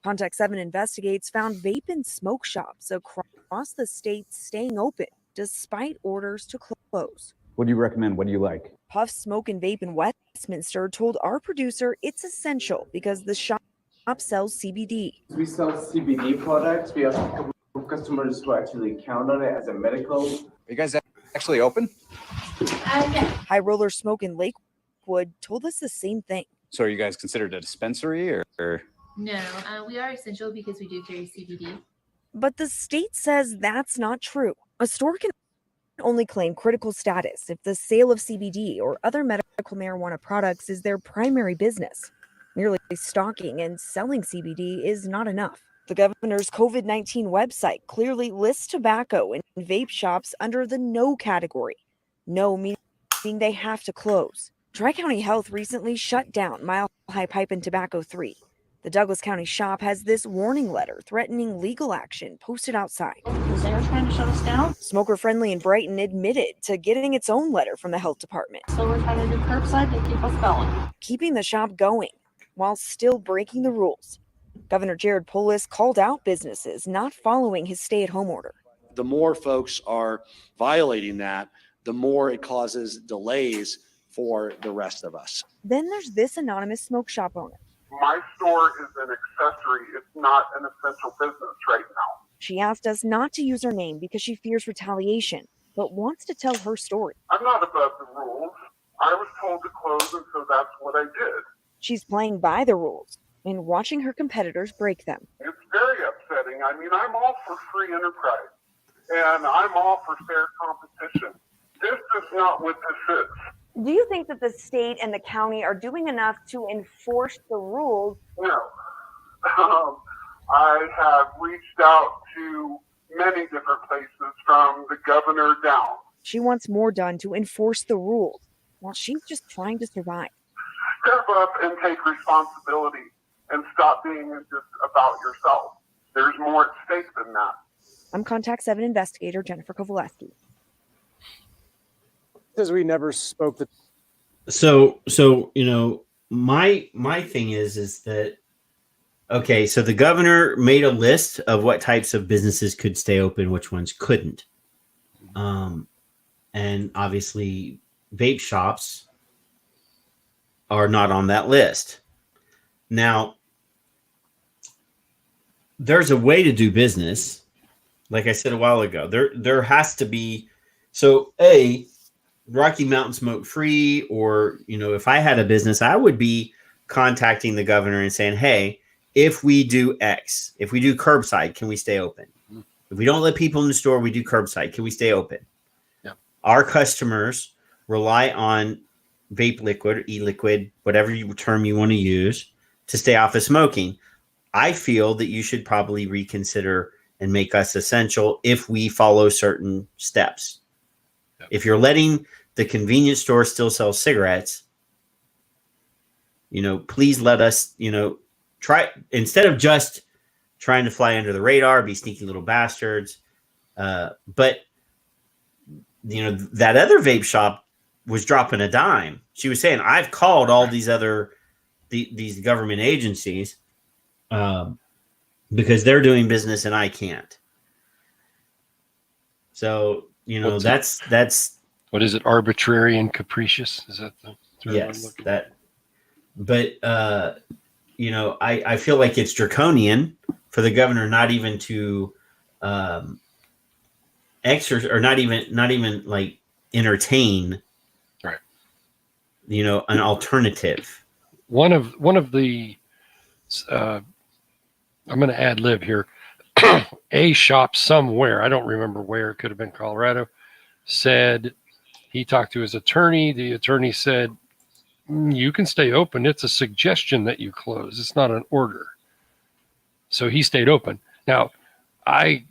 Contact 7 investigates found vape and smoke shops across the state staying open despite orders to close. What do you recommend? What do you like? Puff Smoke and Vape in Westminster told our producer it's essential because the shop sells CBD. We sell CBD products. We also have customers who actually count on it as a medical. Are you guys actually open? High Roller Smoke in Lakewood told us the same thing. So are you guys considered a dispensary or? No, we are essential because we do carry CBD. But the state says that's not true. A store can only claim critical status if the sale of CBD or other medical marijuana products is their primary business. Merely stocking and selling CBD is not enough. The governor's COVID-19 website clearly lists tobacco in vape shops under the no category. No meaning they have to close. Tri-County Health recently shut down Mile High Pipe and Tobacco 3. The Douglas County shop has this warning letter threatening legal action posted outside. Because they were trying to shut us down. Smoker Friendly in Brighton admitted to getting its own letter from the health department. So we're trying to do curbside to keep us going. Keeping the shop going while still breaking the rules. Governor Jared Polis called out businesses not following his stay-at-home order. The more folks are violating that, the more it causes delays for the rest of us. Then there's this anonymous smoke shop owner. My store is an accessory. It's not an essential business right now. She asked us not to use her name because she fears retaliation, but wants to tell her story. I'm not above the rules. I was told to close, and so that's what I did. She's playing by the rules and watching her competitors break them. It's very upsetting. I mean, I'm all for free enterprise, and I'm all for fair competition. This is not what this is. Do you think that the state and the county are doing enough to enforce the rules? No. I have reached out to many different places from the governor down. She wants more done to enforce the rules while she's just trying to survive. Step up and take responsibility and stop being just about yourself. There's more at stake than that. I'm Contact 7 investigator Jennifer Kovaleski. Because we never spoke the So my thing is that okay, so the governor made a list of what types of businesses could stay open, which ones couldn't. And obviously vape shops are not on that list. Now, there's a way to do business. Like I said a while ago, there has to be, Rocky Mountain Smoke Free, or, if I had a business, I would be contacting the governor and saying, hey, if we do X, if we do curbside, can we stay open? If we don't let people in the store, we do curbside. Can we stay open? Yeah. Our customers rely on vape liquid, e-liquid, whatever term you want to use, to stay off of smoking. I feel that you should probably reconsider and make us essential if we follow certain steps. Yeah. If you're letting the convenience store still sell cigarettes, please let us, try, instead of just trying to fly under the radar, be sneaky little bastards. But that other vape shop was dropping a dime. She was saying, I've called all these other, these government agencies, because they're doing business and I can't. So, that's what is it? Arbitrary and capricious. Is that the term? Yes, that, but, I feel like it's draconian for the governor not even to exercise, or not even like entertain, right? An alternative. One of the I'm going to ad lib here. A shop somewhere, I don't remember where, it could have been Colorado, said he talked to his attorney. The attorney said, you can stay open. It's a suggestion that you close. It's not an order. So he stayed open. Now, I'd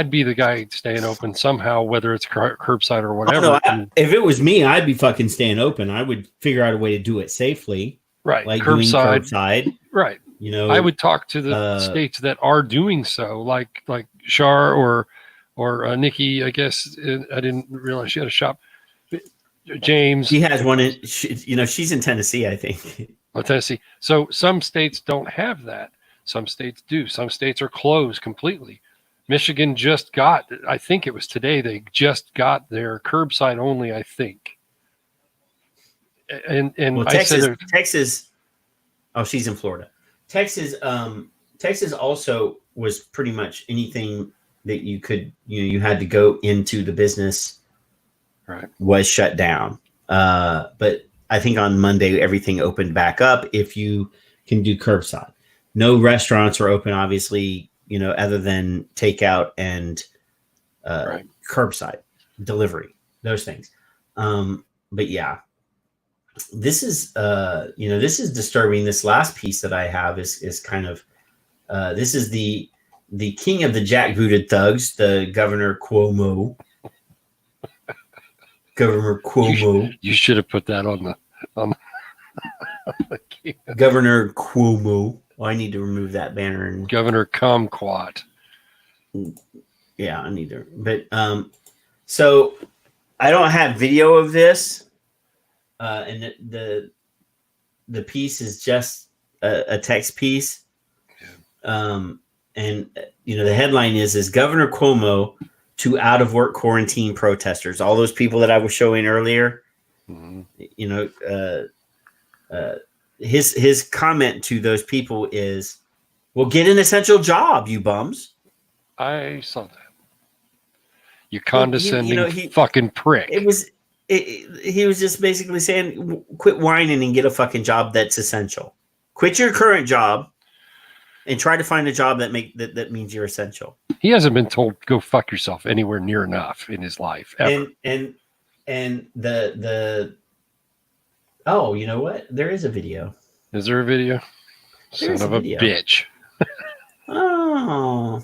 be the guy staying open somehow, whether it's curbside or whatever. If it was me, I'd be fucking staying open. I would figure out a way to do it safely. Right. Like curbside. Right. I would talk to the states that are doing so, like Shar or Nikki. I guess I didn't realize she had a shop. James, she has one. She's in Tennessee, I think. Tennessee. So some states don't have that. Some states do. Some states are closed completely. Michigan just got, I think it was today, they just got their curbside only, I think. And well, Texas. Oh, she's in Florida. Texas also was pretty much anything that you could, you had to go into the business, right, was shut down. But I think on Monday, everything opened back up. If you can do curbside, no restaurants are open, obviously, other than takeout and right, curbside delivery, those things. But yeah, this is, this is disturbing. This last piece that I have is kind of This is the king of the jackbooted thugs, the Governor Cuomo. Governor Cuomo. You should have put that on the Governor Cuomo. Oh, I need to remove that banner. And Governor Kumquat. Yeah, I need to. But so I don't have video of this, and the piece is just a text piece. And the headline is Governor Cuomo to out of work quarantine protesters. All those people that I was showing earlier. His comment to those people is, "Well, get an essential job, you bums." I saw that. You condescending fucking prick. He was just basically saying, quit whining and get a fucking job that's essential. Quit your current job and try to find a job that means you're essential. He hasn't been told go fuck yourself anywhere near enough in his life ever. And the oh, you know what? There is a video. Is there a video? There's Son of a bitch. Oh.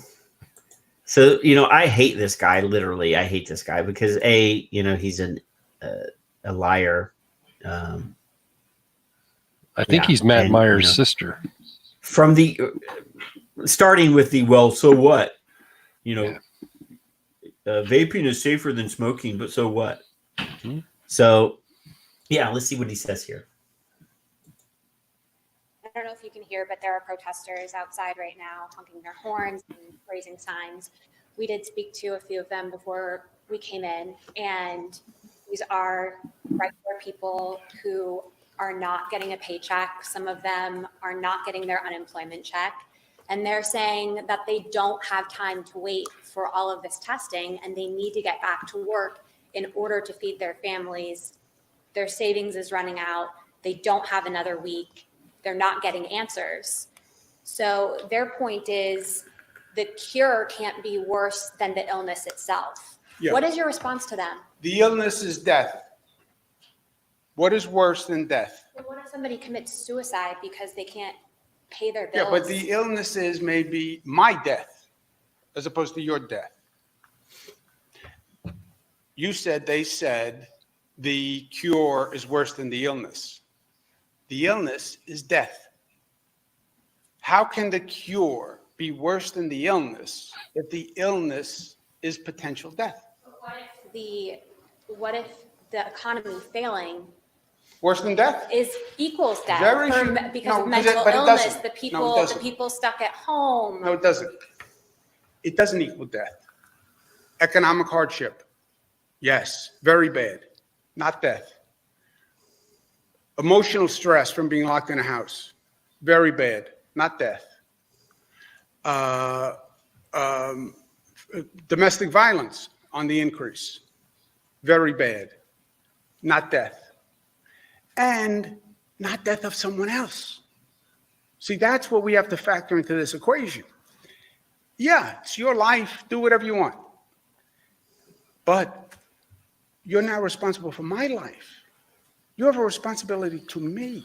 So, I hate this guy. Literally, I hate this guy because he's a liar. I think he's Matt Meyer's sister. From starting with well, so what? Vaping is safer than smoking, but so what? Mm-hmm. So, let's see what he says here. I don't know if you can hear, but there are protesters outside right now honking their horns and raising signs. We did speak to a few of them before we came in, and these are regular people who are not getting a paycheck. Some of them are not getting their unemployment check, and they're saying that they don't have time to wait for all of this testing, and they need to get back to work in order to feed their families. Their savings is running out. They don't have another week. They're not getting answers. So their point is the cure can't be worse than the illness itself. Yeah. What is your response to them? The illness is death. What is worse than death? Well, what if somebody commits suicide because they can't pay their bills? Yeah, but the illness is maybe my death as opposed to your death. They said the cure is worse than the illness. The illness is death. How can the cure be worse than the illness if the illness is potential death? What if the economy failing worse than death equals death? Because of but mental it illness, doesn't. the No, it doesn't. people stuck at home. No, it doesn't. It doesn't equal death. Economic hardship, yes, very bad, not death. Emotional stress from being locked in a house, very bad, not death. Domestic violence on the increase, very bad, not death. And not death of someone else. See, that's what we have to factor into this equation. Yeah, it's your life, do whatever you want. But you're now responsible for my life. You have a responsibility to me.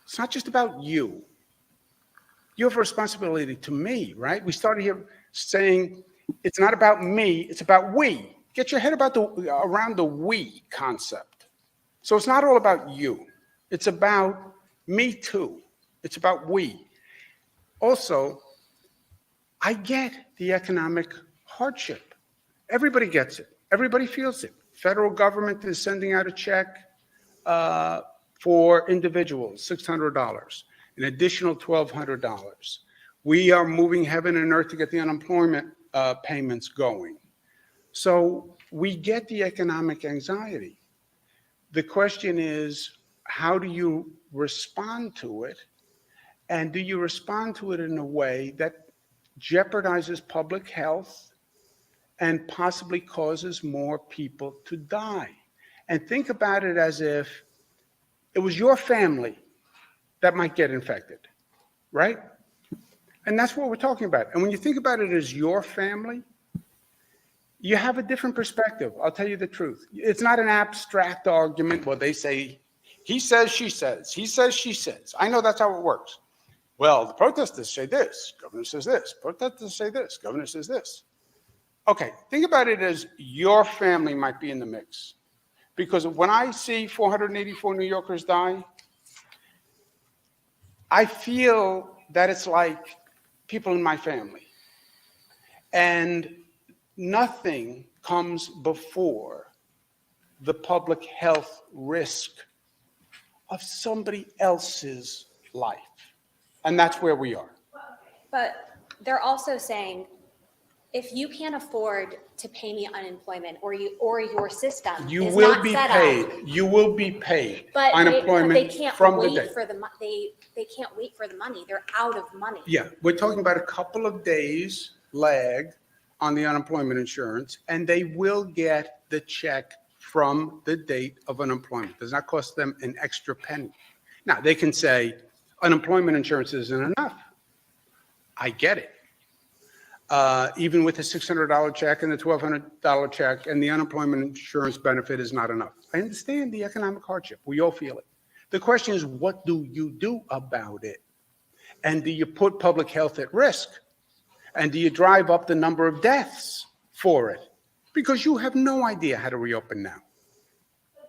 It's not just about you. You have a responsibility to me, right? We started here saying it's not about me, it's about we. Get your head around the we concept. So it's not all about you. It's about me too. It's about we. Also, I get the economic hardship. Everybody gets it. Everybody feels it. Federal government is sending out a check for individuals, $600, an additional $1,200. We are moving heaven and earth to get the unemployment payments going. So we get the economic anxiety. The question is, how do you respond to it? And do you respond to it in a way that jeopardizes public health and possibly causes more people to die? And think about it as if it was your family that might get infected, right? And that's what we're talking about. And when you think about it as your family, you have a different perspective. I'll tell you the truth. It's not an abstract argument where they say, he says, she says, he says, she says. I know that's how it works. Well, the protesters say this, governor says this, protesters say this, governor says this. Okay, think about it as your family might be in the mix. Because when I see 484 New Yorkers die, I feel that it's like people in my family. And nothing comes before the public health risk of somebody else's life. And that's where we are. But they're also saying, if you can't afford to pay me unemployment or your system You is will not be set paid. up, You will be paid but unemployment they can't from the wait day. for they can't wait for the money. They're out of money. Yeah, we're talking about a couple of days lag on the unemployment insurance, and they will get the check from the date of unemployment. Does not cost them an extra penny. Now, they can say unemployment insurance isn't enough. I get it. Even with a $600 check and the $1,200 check and the unemployment insurance benefit is not enough. I understand the economic hardship. We all feel it. The question is, what do you do about it? And do you put public health at risk? And do you drive up the number of deaths for it? Because you have no idea how to reopen now.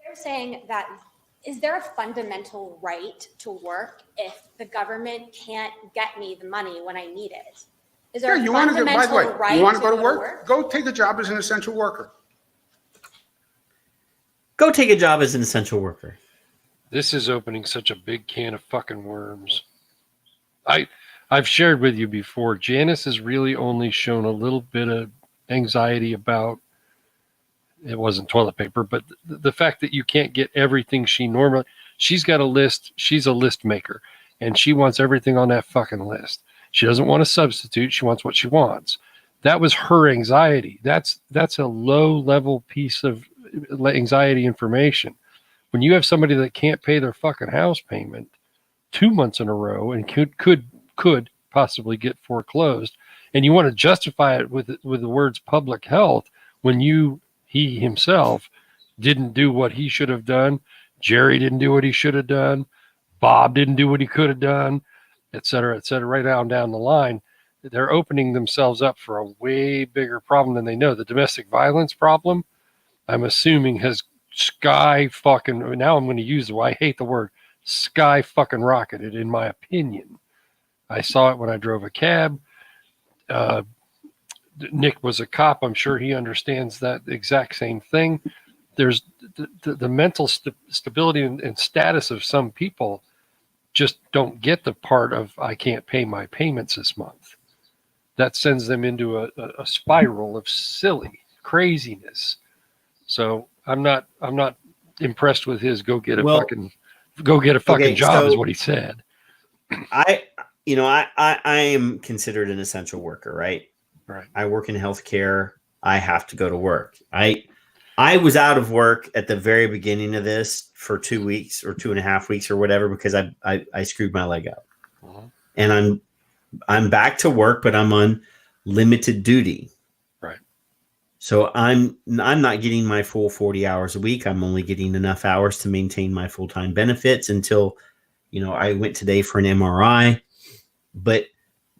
They're saying that, is there a fundamental right to work if the government can't get me the money when I need it? Is there a fundamental by the way, right you want to to go to work? Go take a job as an essential worker. Go take a job as an essential worker. This is opening such a big can of fucking worms. I've shared with you before, Janice has really only shown a little bit of anxiety about, it wasn't toilet paper, but the fact that you can't get everything she's got a list, she's a list maker, and she wants everything on that fucking list. She doesn't want to substitute, she wants what she wants. That was her anxiety. That's a low level piece of anxiety information. When you have somebody that can't pay their fucking house payment 2 months in a row and could possibly get foreclosed, and you want to justify it with the words public health when he himself didn't do what he should have done, Jerry didn't do what he should have done, Bob didn't do what he could have done, et cetera, right down the line, they're opening themselves up for a way bigger problem than they know. The domestic violence problem, I'm assuming, has sky fucking, now I'm going to use I hate the word, sky fucking rocketed, in my opinion. I saw it when I drove a cab. Nick was a cop. I'm sure he understands that exact same thing. There's the mental stability and status of some people just don't get the part of, I can't pay my payments this month. That sends them into a spiral of silly craziness. So I'm not impressed with his go get a fucking job is what he said. I am considered an essential worker, right? Right. I work in healthcare. I have to go to work. I was out of work at the very beginning of this for 2 weeks or 2.5 weeks or whatever, because I screwed my leg up. Uh-huh. And I'm back to work, but I'm on limited duty. Right. So I'm not getting my full 40 hours a week. I'm only getting enough hours to maintain my full-time benefits until, I went today for an MRI. But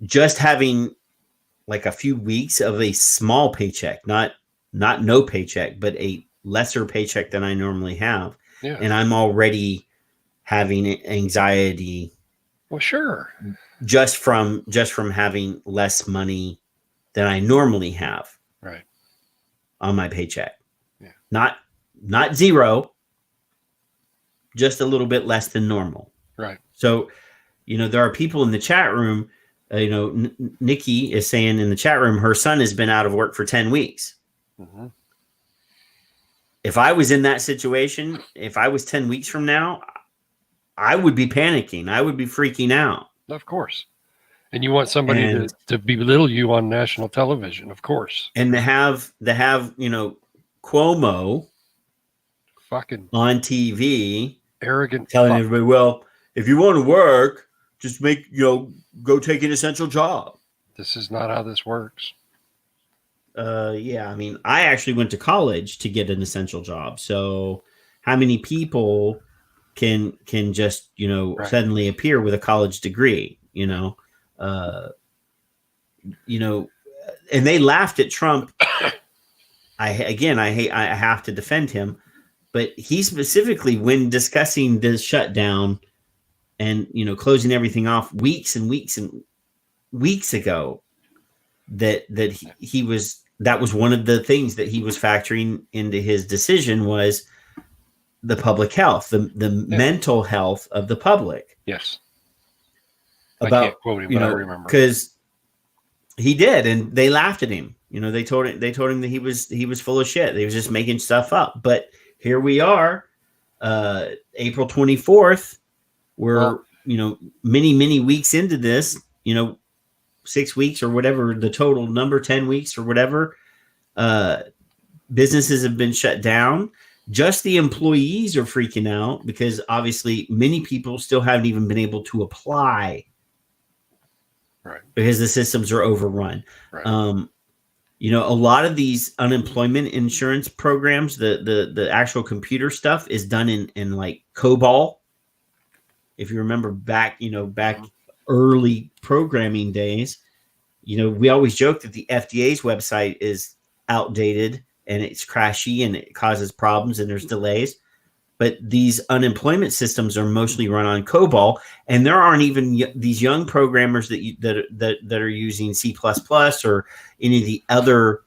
just having like a few weeks of a small paycheck, not no paycheck, but a lesser paycheck than I normally have. Yeah. And I'm already having anxiety. Well, sure. Just from having less money than I normally have. Right. On my paycheck. Yeah. Not zero, just a little bit less than normal. Right. So, there are people in the chat room, Nikki is saying in the chat room, her son has been out of work for 10 weeks. Mm-hmm. If I was in that situation, if I was 10 weeks from now, I would be panicking. I would be freaking out. Of course. And you want somebody to belittle you on national television, of course. And to have Cuomo fucking on TV, arrogant, telling everybody, well, if you want to work, just go take an essential job. This is not how this works. Yeah, I mean, I actually went to college to get an essential job. So how many people can just, Right. suddenly appear with a college degree? you know, and they laughed at Trump. I have to defend him, but he specifically, when discussing the shutdown and, closing everything off weeks and weeks and weeks ago, that was one of the things that he was factoring into his decision was the public health, the mental health of the public. Yes. About, I can't quote him, but I remember. Because he did, and they laughed at him. They told him that he was full of shit. He was just making stuff up. But here we are, April 24th. We're many weeks into this. 6 weeks or whatever the total number, 10 weeks or whatever. Businesses have been shut down. Just the employees are freaking out because obviously many people still haven't even been able to apply. Right. Because the systems are overrun. Right. A lot of these unemployment insurance programs, the actual computer stuff is done in like COBOL. If you remember back early programming days, we always joke that the FDA's website is outdated and it's crashy and it causes problems and there's delays. But these unemployment systems are mostly run on COBOL, and there aren't even these young programmers that are using C++ or any of the other,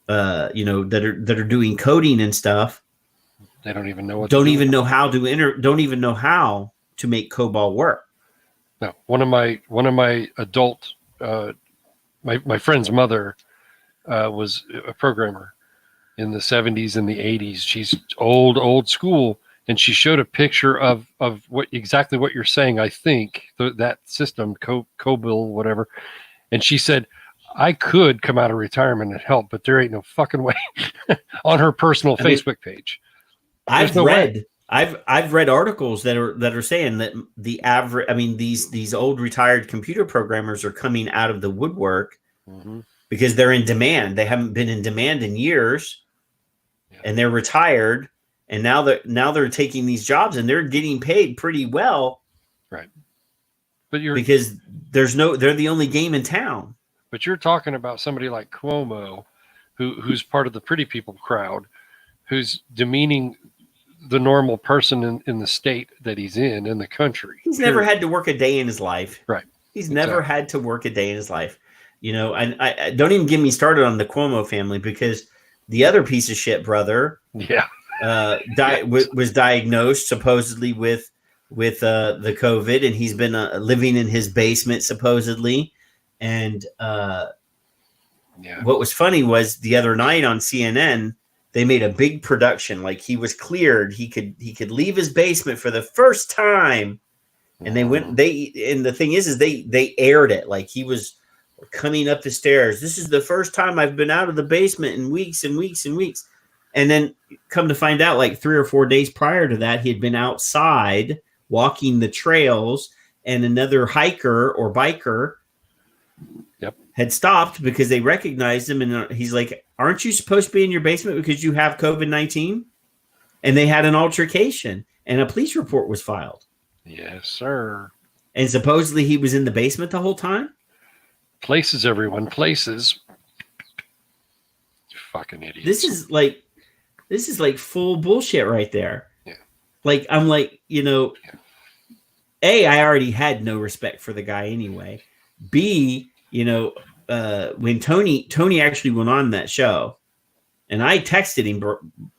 that are doing coding and stuff. They don't even know don't even know how to make COBOL work. No, one of my adult, my friend's mother was a programmer in the 70s and the 80s. She's old school, and she showed a picture of exactly what you're saying. I think that system, COBOL, whatever. And she said, I could come out of retirement and help, but there ain't no fucking way on her personal Facebook page. I've read articles that are saying that the average, these old retired computer programmers are coming out of the woodwork because they're in demand. They haven't been in demand in years, and they're retired, and now they're taking these jobs and they're getting paid pretty well. Right. But because they're the only game in town. But you're talking about somebody like Cuomo, who's part of the pretty people crowd, who's demeaning the normal person in the state that he's in the country. He's never had to work a day in his life. Right. He's never had to work a day in his life. And I don't even get me started on the Cuomo family, because the other piece of shit brother, was diagnosed supposedly with the COVID, and he's been living in his basement supposedly. And what was funny was the other night on CNN, they made a big production, like he was cleared. He could leave his basement for the first time, and and the thing is they aired it like he was coming up the stairs. This is the first time I've been out of the basement in weeks and weeks and weeks. And then come to find out, like 3 or 4 days prior to that, he had been outside walking the trails, and another hiker or biker had stopped because they recognized him. And he's like, aren't you supposed to be in your basement because you have COVID-19? And they had an altercation, and a police report was filed. Yes, sir. And supposedly he was in the basement the whole time. Places, everyone, places. You fucking idiots. This is like full bullshit right there. Yeah. Like, I'm like, A, I already had no respect for the guy anyway. B, when Tony actually went on that show, and I texted him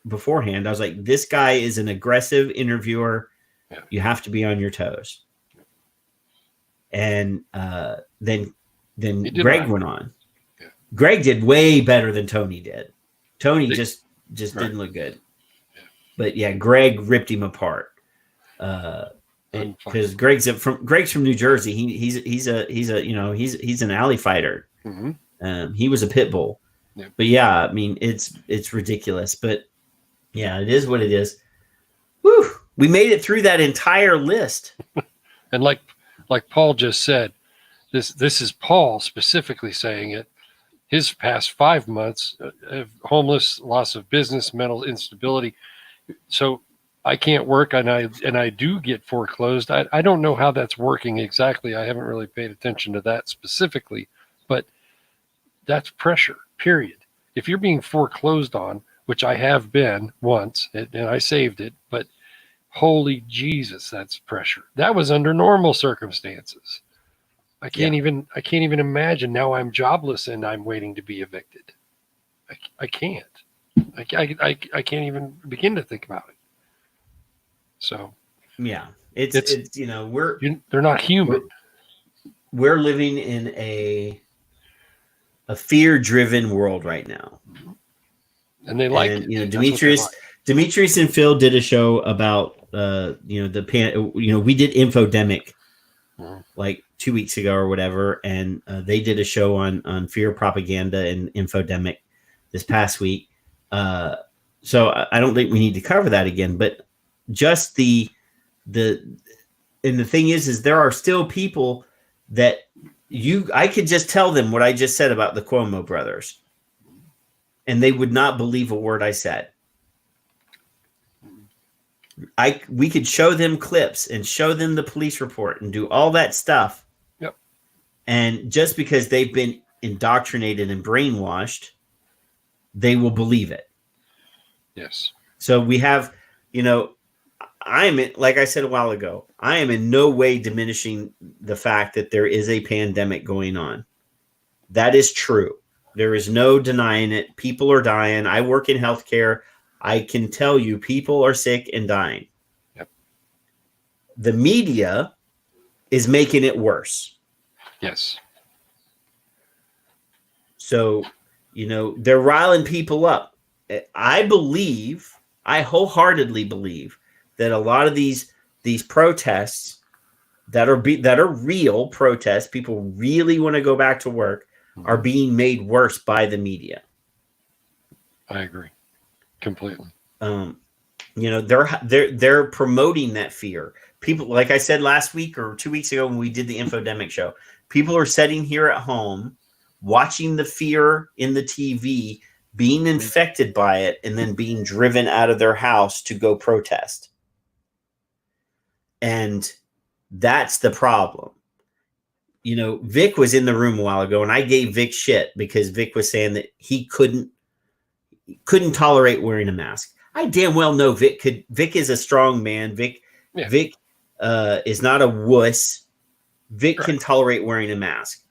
beforehand, I was like, this guy is an aggressive interviewer. Yeah. You have to be on your toes. And then Greg went on. Yeah. Greg did way better than Tony did. Tony just didn't look good. Yeah. But yeah, Greg ripped him apart. Because Greg's from New Jersey. He's an alley fighter. Mm-hmm. He was a pit bull. Yeah. But yeah, it's ridiculous. But yeah, it is what it is. Whew. We made it through that entire list. And like Paul just said, this is Paul specifically saying it. His past 5 months of homeless, loss of business, mental instability. So I can't work and I do get foreclosed. I don't know how that's working exactly. I haven't really paid attention to that specifically, but that's pressure, period. If you're being foreclosed on, which I have been once, and I saved it, but holy Jesus, that's pressure. That was under normal circumstances. I can't even imagine now I'm jobless and I'm waiting to be evicted. I can't. I can't even begin to think about it. So yeah, it's they're not human. We're living in a fear-driven world right now, and they like it. You know, Demetrius and Phil did a show about we did Infodemic like 2 weeks ago or whatever, and they did a show on fear propaganda and Infodemic this past week. So I don't think we need to cover that again, but just the thing is there are still people that I could just tell them what I just said about the Cuomo brothers, and they would not believe a word I said. We could show them clips and show them the police report and do all that stuff. Yep. And just because they've been indoctrinated and brainwashed, they will believe it. Yes. So we have, like I said a while ago, I am in no way diminishing the fact that there is a pandemic going on. That is true. There is no denying it. People are dying. I work in healthcare. I can tell you people are sick and dying. Yep. The media is making it worse. Yes. So, they're riling people up. I wholeheartedly believe that a lot of these protests that are real protests, people really want to go back to work, are being made worse by the media. I agree completely. They're promoting that fear. People, like I said last week or 2 weeks ago when we did the Infodemic show, people are sitting here at home watching the fear in the TV, being infected by it, and then being driven out of their house to go protest. And that's the problem. Vic was in the room a while ago, and I gave Vic shit because Vic was saying that he couldn't tolerate wearing a mask. I damn well know Vic could. Vic is a strong man. Vic is not a wuss. Vic can tolerate wearing a mask,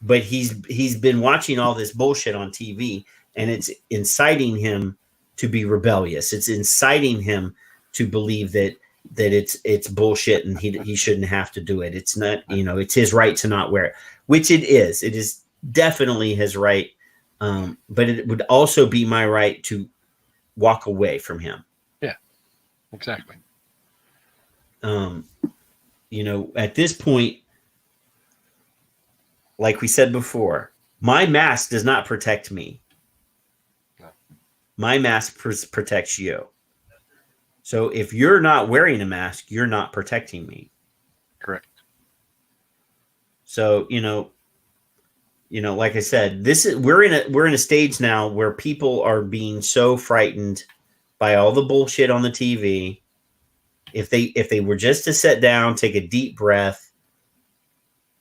but he's been watching all this bullshit on TV, and it's inciting him to be rebellious. It's inciting him to believe that it's bullshit and he shouldn't have to do it. It's not, it's his right to not wear it, which it is. It is definitely his right. But it would also be my right to walk away from him. Yeah, exactly. At this point, like we said before, my mask does not protect me. No. My mask protects you. So if you're not wearing a mask, you're not protecting me. Correct. So, like I said, we're in a stage now where people are being so frightened by all the bullshit on the TV. If they were just to sit down, take a deep breath,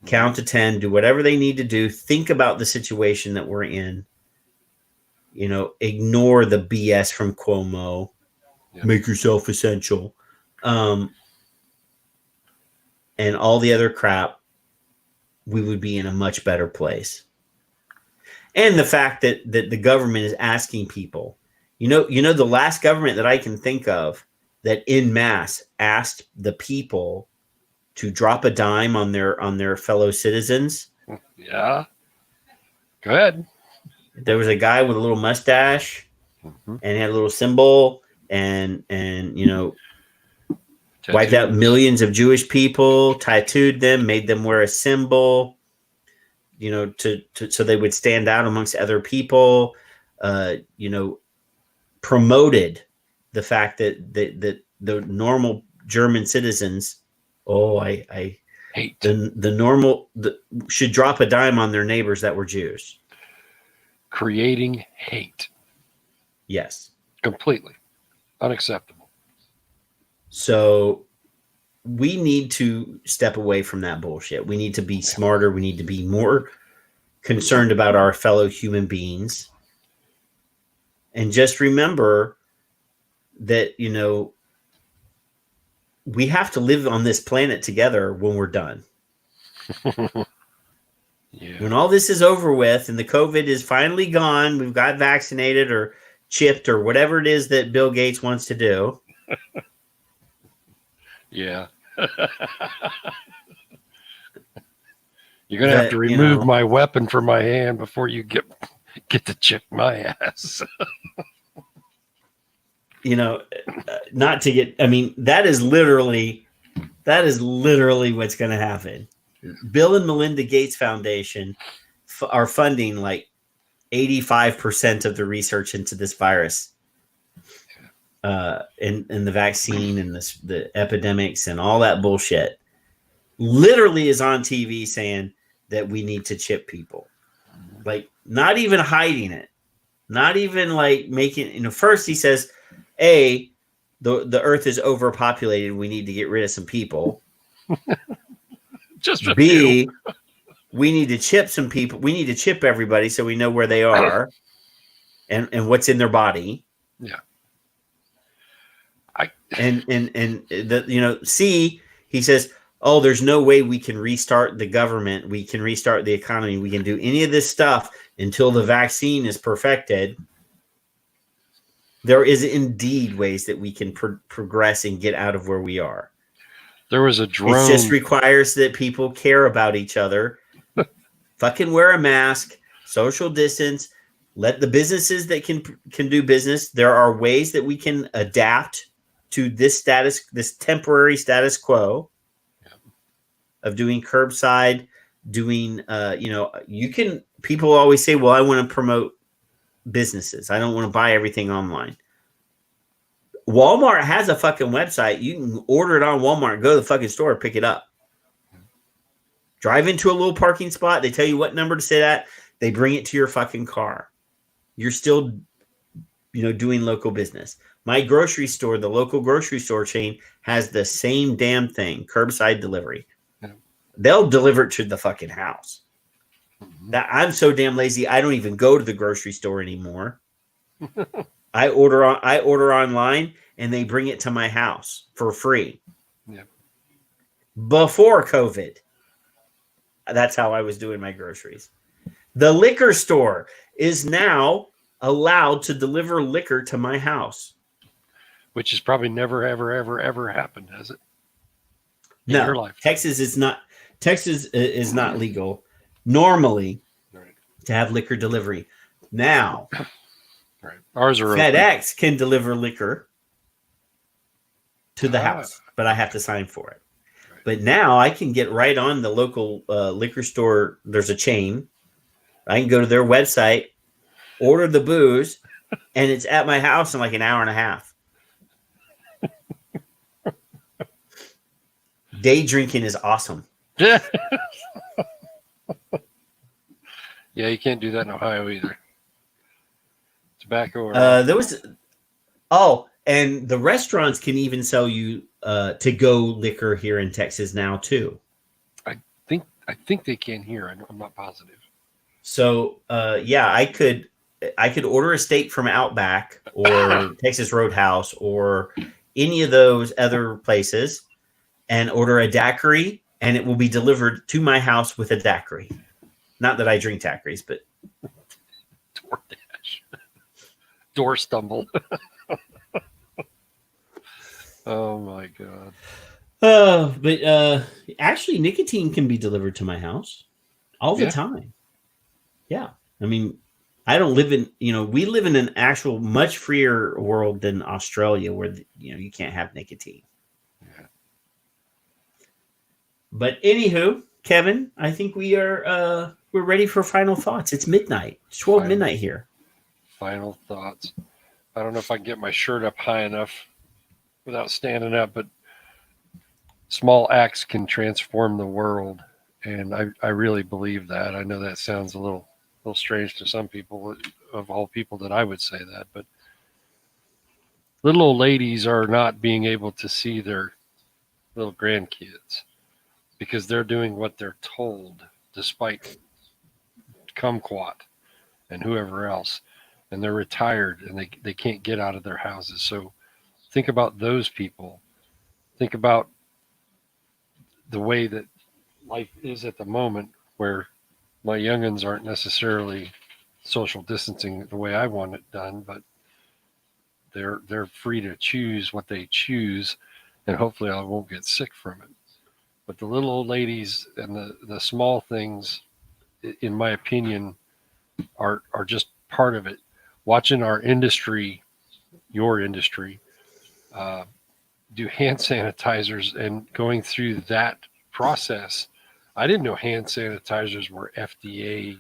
count to 10, do whatever they need to do, think about the situation that we're in, ignore the BS from Cuomo, make yourself essential, and all the other crap, we would be in a much better place. And the fact that the government is asking people, the last government that I can think of that en masse asked the people to drop a dime on their fellow citizens. Yeah. Go ahead. There was a guy with a little mustache and he had a little symbol and wiped out millions of Jewish people, tattooed them, made them wear a symbol, so they would stand out amongst other people, promoted the fact that the normal German citizens, I hate should drop a dime on their neighbors that were Jews. Creating hate. Yes. Completely unacceptable. So we need to step away from that bullshit. We need to be smarter. We need to be more concerned about our fellow human beings. And just remember that, you know, we have to live on this planet together when we're done. Yeah. When all this is over with and the COVID is finally gone, we've got vaccinated or chipped or whatever it is that Bill Gates wants to do. Yeah. You're going to have to remove my weapon from my hand before you get to chip my ass. You know, not to get, I mean, that is literally what's going to happen. Bill and Melinda Gates Foundation are funding like 85% of the research into this virus, and the vaccine and the epidemics and all that bullshit. Literally is on TV saying that we need to chip people, like not even hiding it, not even like making. You know, first he says, "A, the Earth is overpopulated. We need to get rid of some people." Just B, we need to chip some people. We need to chip everybody so we know where they are and what's in their body. Yeah. And the, you know, C, he says, oh, there's no way we can restart the government. We can restart the economy. We can do any of this stuff until the vaccine is perfected. There is indeed ways that we can progress and get out of where we are. There was a drone. It just requires that people care about each other. Fucking wear a mask, social distance, let the businesses that can do business. There are ways that we can adapt to this temporary status quo of doing curbside, doing, you know, people always say, well, I want to promote businesses. I don't want to buy everything online. Walmart has a fucking website. You can order it on Walmart, go to the fucking store, pick it up. Drive into a little parking spot. They tell you what number to sit at. They bring it to your fucking car. You're still, you know, doing local business. My grocery store, the local grocery store chain, has the same damn thing, curbside delivery. Yeah. They'll deliver it to the fucking house. That I'm so damn lazy, I don't even go to the grocery store anymore. I order online and they bring it to my house for free. Yeah. Before COVID, that's how I was doing my groceries. The liquor store is now allowed to deliver liquor to my house, which has probably never, ever, ever, ever happened, has it? In no, your life. Texas is not legal normally to have liquor delivery. Now, right. Ours are FedEx can deliver liquor to the house, but I have to sign for it. Right. But now I can get right on the local liquor store. There's a chain. I can go to their website, order the booze, and it's at my house in like an hour and a half. Day drinking is awesome. Yeah, you can't do that in Ohio either. Tobacco or and the restaurants can even sell you to-go liquor here in Texas now too. I think they can here. I'm not positive. So yeah, I could order a steak from Outback or Texas Roadhouse or any of those other places and order a daiquiri, and it will be delivered to my house with a daiquiri. Not that I drink daiquiris, but door stumble. Oh my god. But actually nicotine can be delivered to my house all the time. Yeah. I mean, I don't live in, we live in an actual much freer world than Australia where, you can't have nicotine. Yeah. But anywho, Kevin, I think we're ready for final thoughts. It's midnight. It's 12 midnight here. Final thoughts. I don't know if I can get my shirt up high enough without standing up, but small acts can transform the world. And I really believe that. I know that sounds a little strange to some people, of all people that I would say that, but little old ladies are not being able to see their little grandkids because they're doing what they're told, despite kumquat and whoever else, and they're retired and they can't get out of their houses. So think about those people. Think about the way that life is at the moment, where my youngins aren't necessarily social distancing the way I want it done, but they're free to choose what they choose, and hopefully I won't get sick from it. But the little old ladies and the small things, in my opinion, are just part of it. Watching our industry, your industry, do hand sanitizers and going through that process. I didn't know hand sanitizers were FDA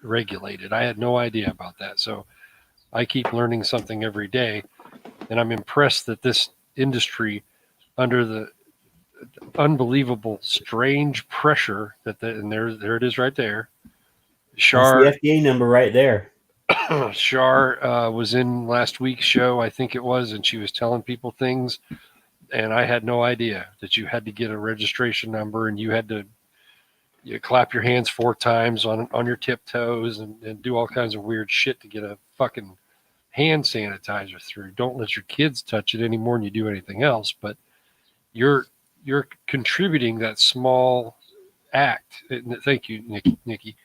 regulated. I had no idea about that. So I keep learning something every day, and I'm impressed that this industry, under the unbelievable, strange pressure and there it is right there. Shar, That's the FDA number right there. Shar was in last week's show, I think it was, and she was telling people things, and I had no idea that you had to get a registration number, and you had to clap your hands 4 times on your tiptoes and do all kinds of weird shit to get a fucking hand sanitizer through. Don't let your kids touch it any more than you do anything else, but you're contributing that small act. Thank you, Nikki.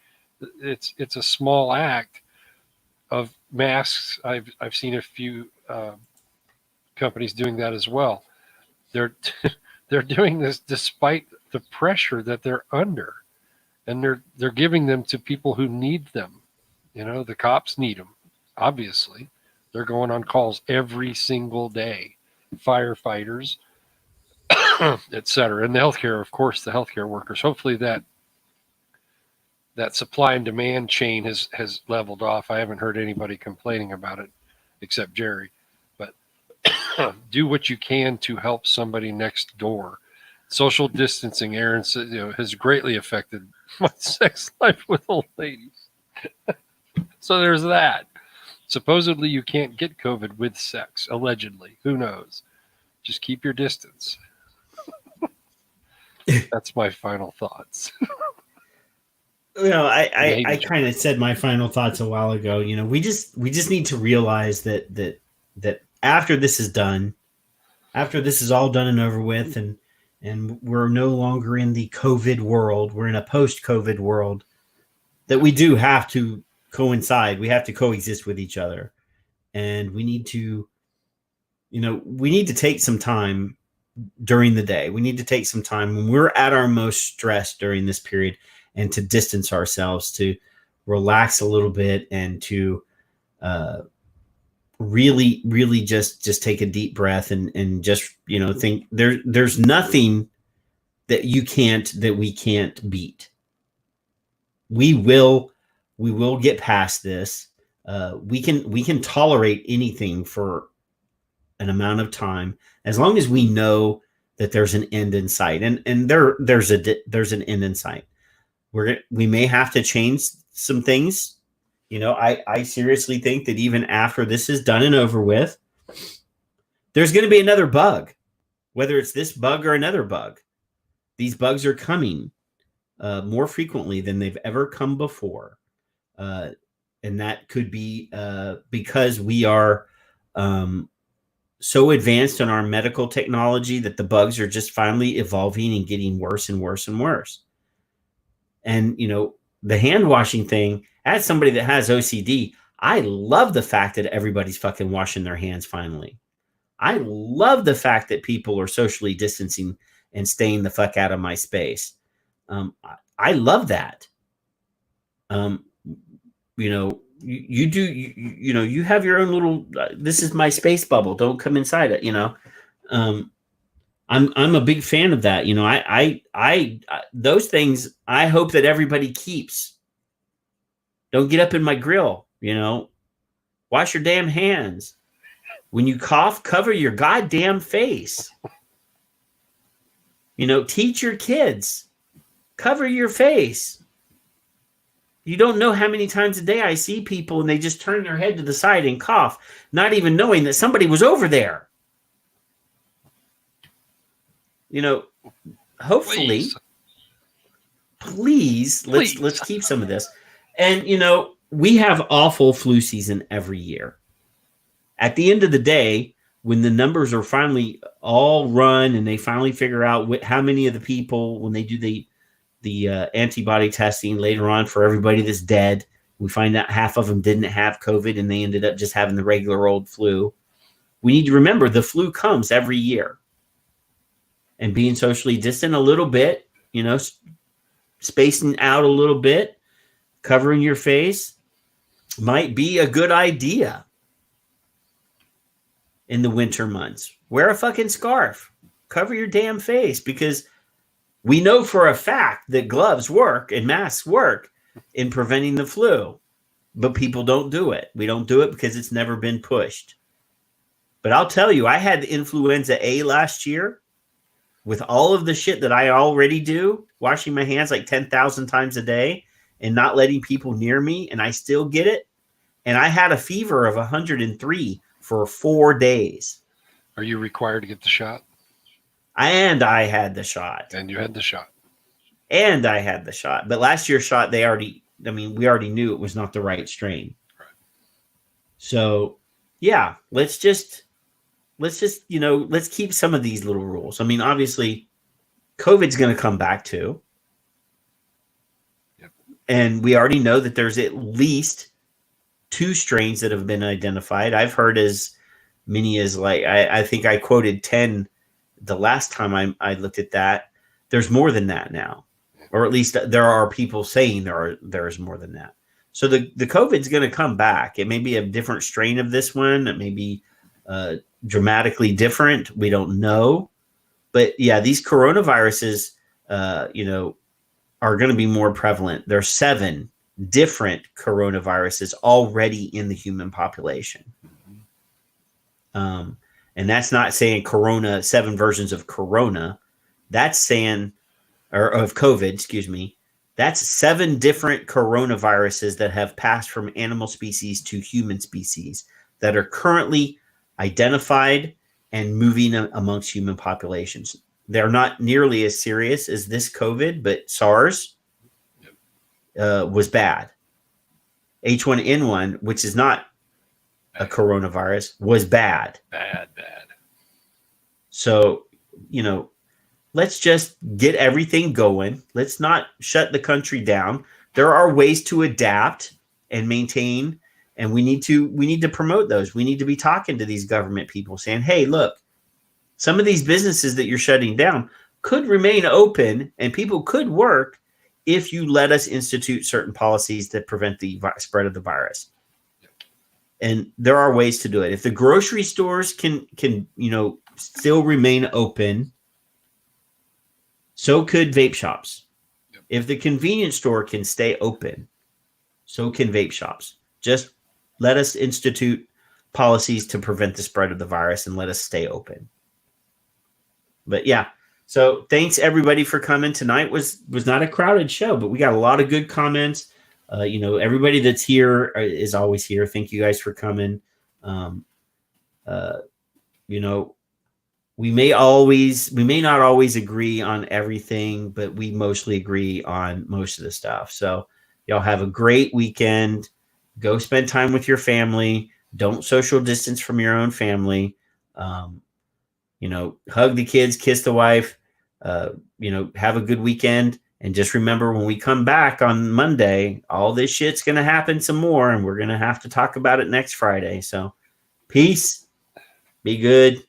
It's a small act of masks. I've seen a few companies doing that as well. They're doing this despite the pressure that they're under, and they're giving them to people who need them. The cops need them. Obviously, they're going on calls every single day. Firefighters, etc. And the healthcare, of course, the healthcare workers. Hopefully that supply and demand chain has leveled off. I haven't heard anybody complaining about it except Jerry. But do what you can to help somebody next door. Social distancing, Aaron said, has greatly affected my sex life with old ladies. So there's that. Supposedly you can't get COVID with sex, allegedly. Who knows? Just keep your distance. That's my final thoughts. I kind of said my final thoughts a while ago. We just need to realize that after this is done, after this is all done and over with, and we're no longer in the COVID world, we're in a post-COVID world, that we do have to coincide. We have to coexist with each other, and we need to take some time during the day. We need to take some time when we're at our most stressed during this period, and to distance ourselves, to relax a little bit, and to really just take a deep breath and just think there's nothing that we can't beat. We will get past this. We can tolerate anything for an amount of time, as long as we know that there's an end in sight, and there's an end in sight. We may have to change some things. I seriously think that even after this is done and over with, there's going to be another bug, whether it's this bug or another bug. These bugs are coming more frequently than they've ever come before. And that could be because we are so advanced in our medical technology that the bugs are just finally evolving and getting worse and worse and worse. And, the hand washing thing, as somebody that has OCD, I love the fact that everybody's fucking washing their hands finally. I love the fact that people are socially distancing and staying the fuck out of my space. I love that. You have your own little, this is my space bubble. Don't come inside it. I'm a big fan of that. I those things I hope that everybody keeps. Don't get up in my grill, wash your damn hands. When you cough, cover your goddamn face. Teach your kids, cover your face. You don't know how many times a day I see people and they just turn their head to the side and cough, not even knowing that somebody was over there. You know, hopefully, please. Let's keep some of this. And, you know, we have awful flu season every year. At the end of the day, when the numbers are finally all run and they finally figure out how many of the people, when they do the antibody testing later on for everybody that's dead, we find out half of them didn't have COVID and they ended up just having the regular old flu. We need to remember the flu comes every year. And being socially distant a little bit, you know, spacing out a little bit, covering your face might be a good idea in the winter months. Wear a fucking scarf. Cover your damn face, because we know for a fact that gloves work and masks work in preventing the flu, but people don't do it. We don't do it because it's never been pushed. But I'll tell you, I had influenza A last year with all of the shit that I already do, washing my hands like 10,000 times a day and not letting people near me, and I still get it. And I had a fever of 103 for 4 days. Are you required to get the shot? And I had the shot. And you had the shot. And I had the shot. But last year's shot, we already knew it was not the right strain. Right. So, yeah, let's just, you know, let's keep some of these little rules. I mean, obviously, COVID's going to come back too. Yep. And we already know that there's at least 2 strains that have been identified. I've heard as many as, like, I think I quoted 10 the last time I looked at that. There's more than that now, or at least there are people saying there is more than that. So the COVID's going to come back. It may be a different strain of this one. It may be dramatically different. We don't know. But yeah, these coronaviruses, you know, are going to be more prevalent. There's 7 different coronaviruses already in the human population. And that's not saying corona, 7 versions of corona. That's saying, or of COVID, excuse me. That's 7 different coronaviruses that have passed from animal species to human species that are currently identified and moving amongst human populations. They're not nearly as serious as this COVID, but SARS was bad. H1N1, which is not a coronavirus, was bad. Bad. So, you know, let's just get everything going. Let's not shut the country down. There are ways to adapt and maintain, and we need to promote those. We need to be talking to these government people saying, hey, look, some of these businesses that you're shutting down could remain open and people could work if you let us institute certain policies that prevent the spread of the virus. And there are ways to do it. If the grocery stores can, you know, still remain open, so could vape shops. Yep. If the convenience store can stay open, so can vape shops. Just let us institute policies to prevent the spread of the virus and let us stay open. But yeah, so thanks everybody for coming. Tonight was not a crowded show, but we got a lot of good comments. You know, everybody that's here is always here. Thank you guys for coming. You know, we may not always agree on everything, but we mostly agree on most of the stuff. So y'all have a great weekend. Go spend time with your family. Don't social distance from your own family. You know, hug the kids, kiss the wife. You know, have a good weekend. And just remember, when we come back on Monday, all this shit's going to happen some more, and we're going to have to talk about it next Friday. So peace. Be good.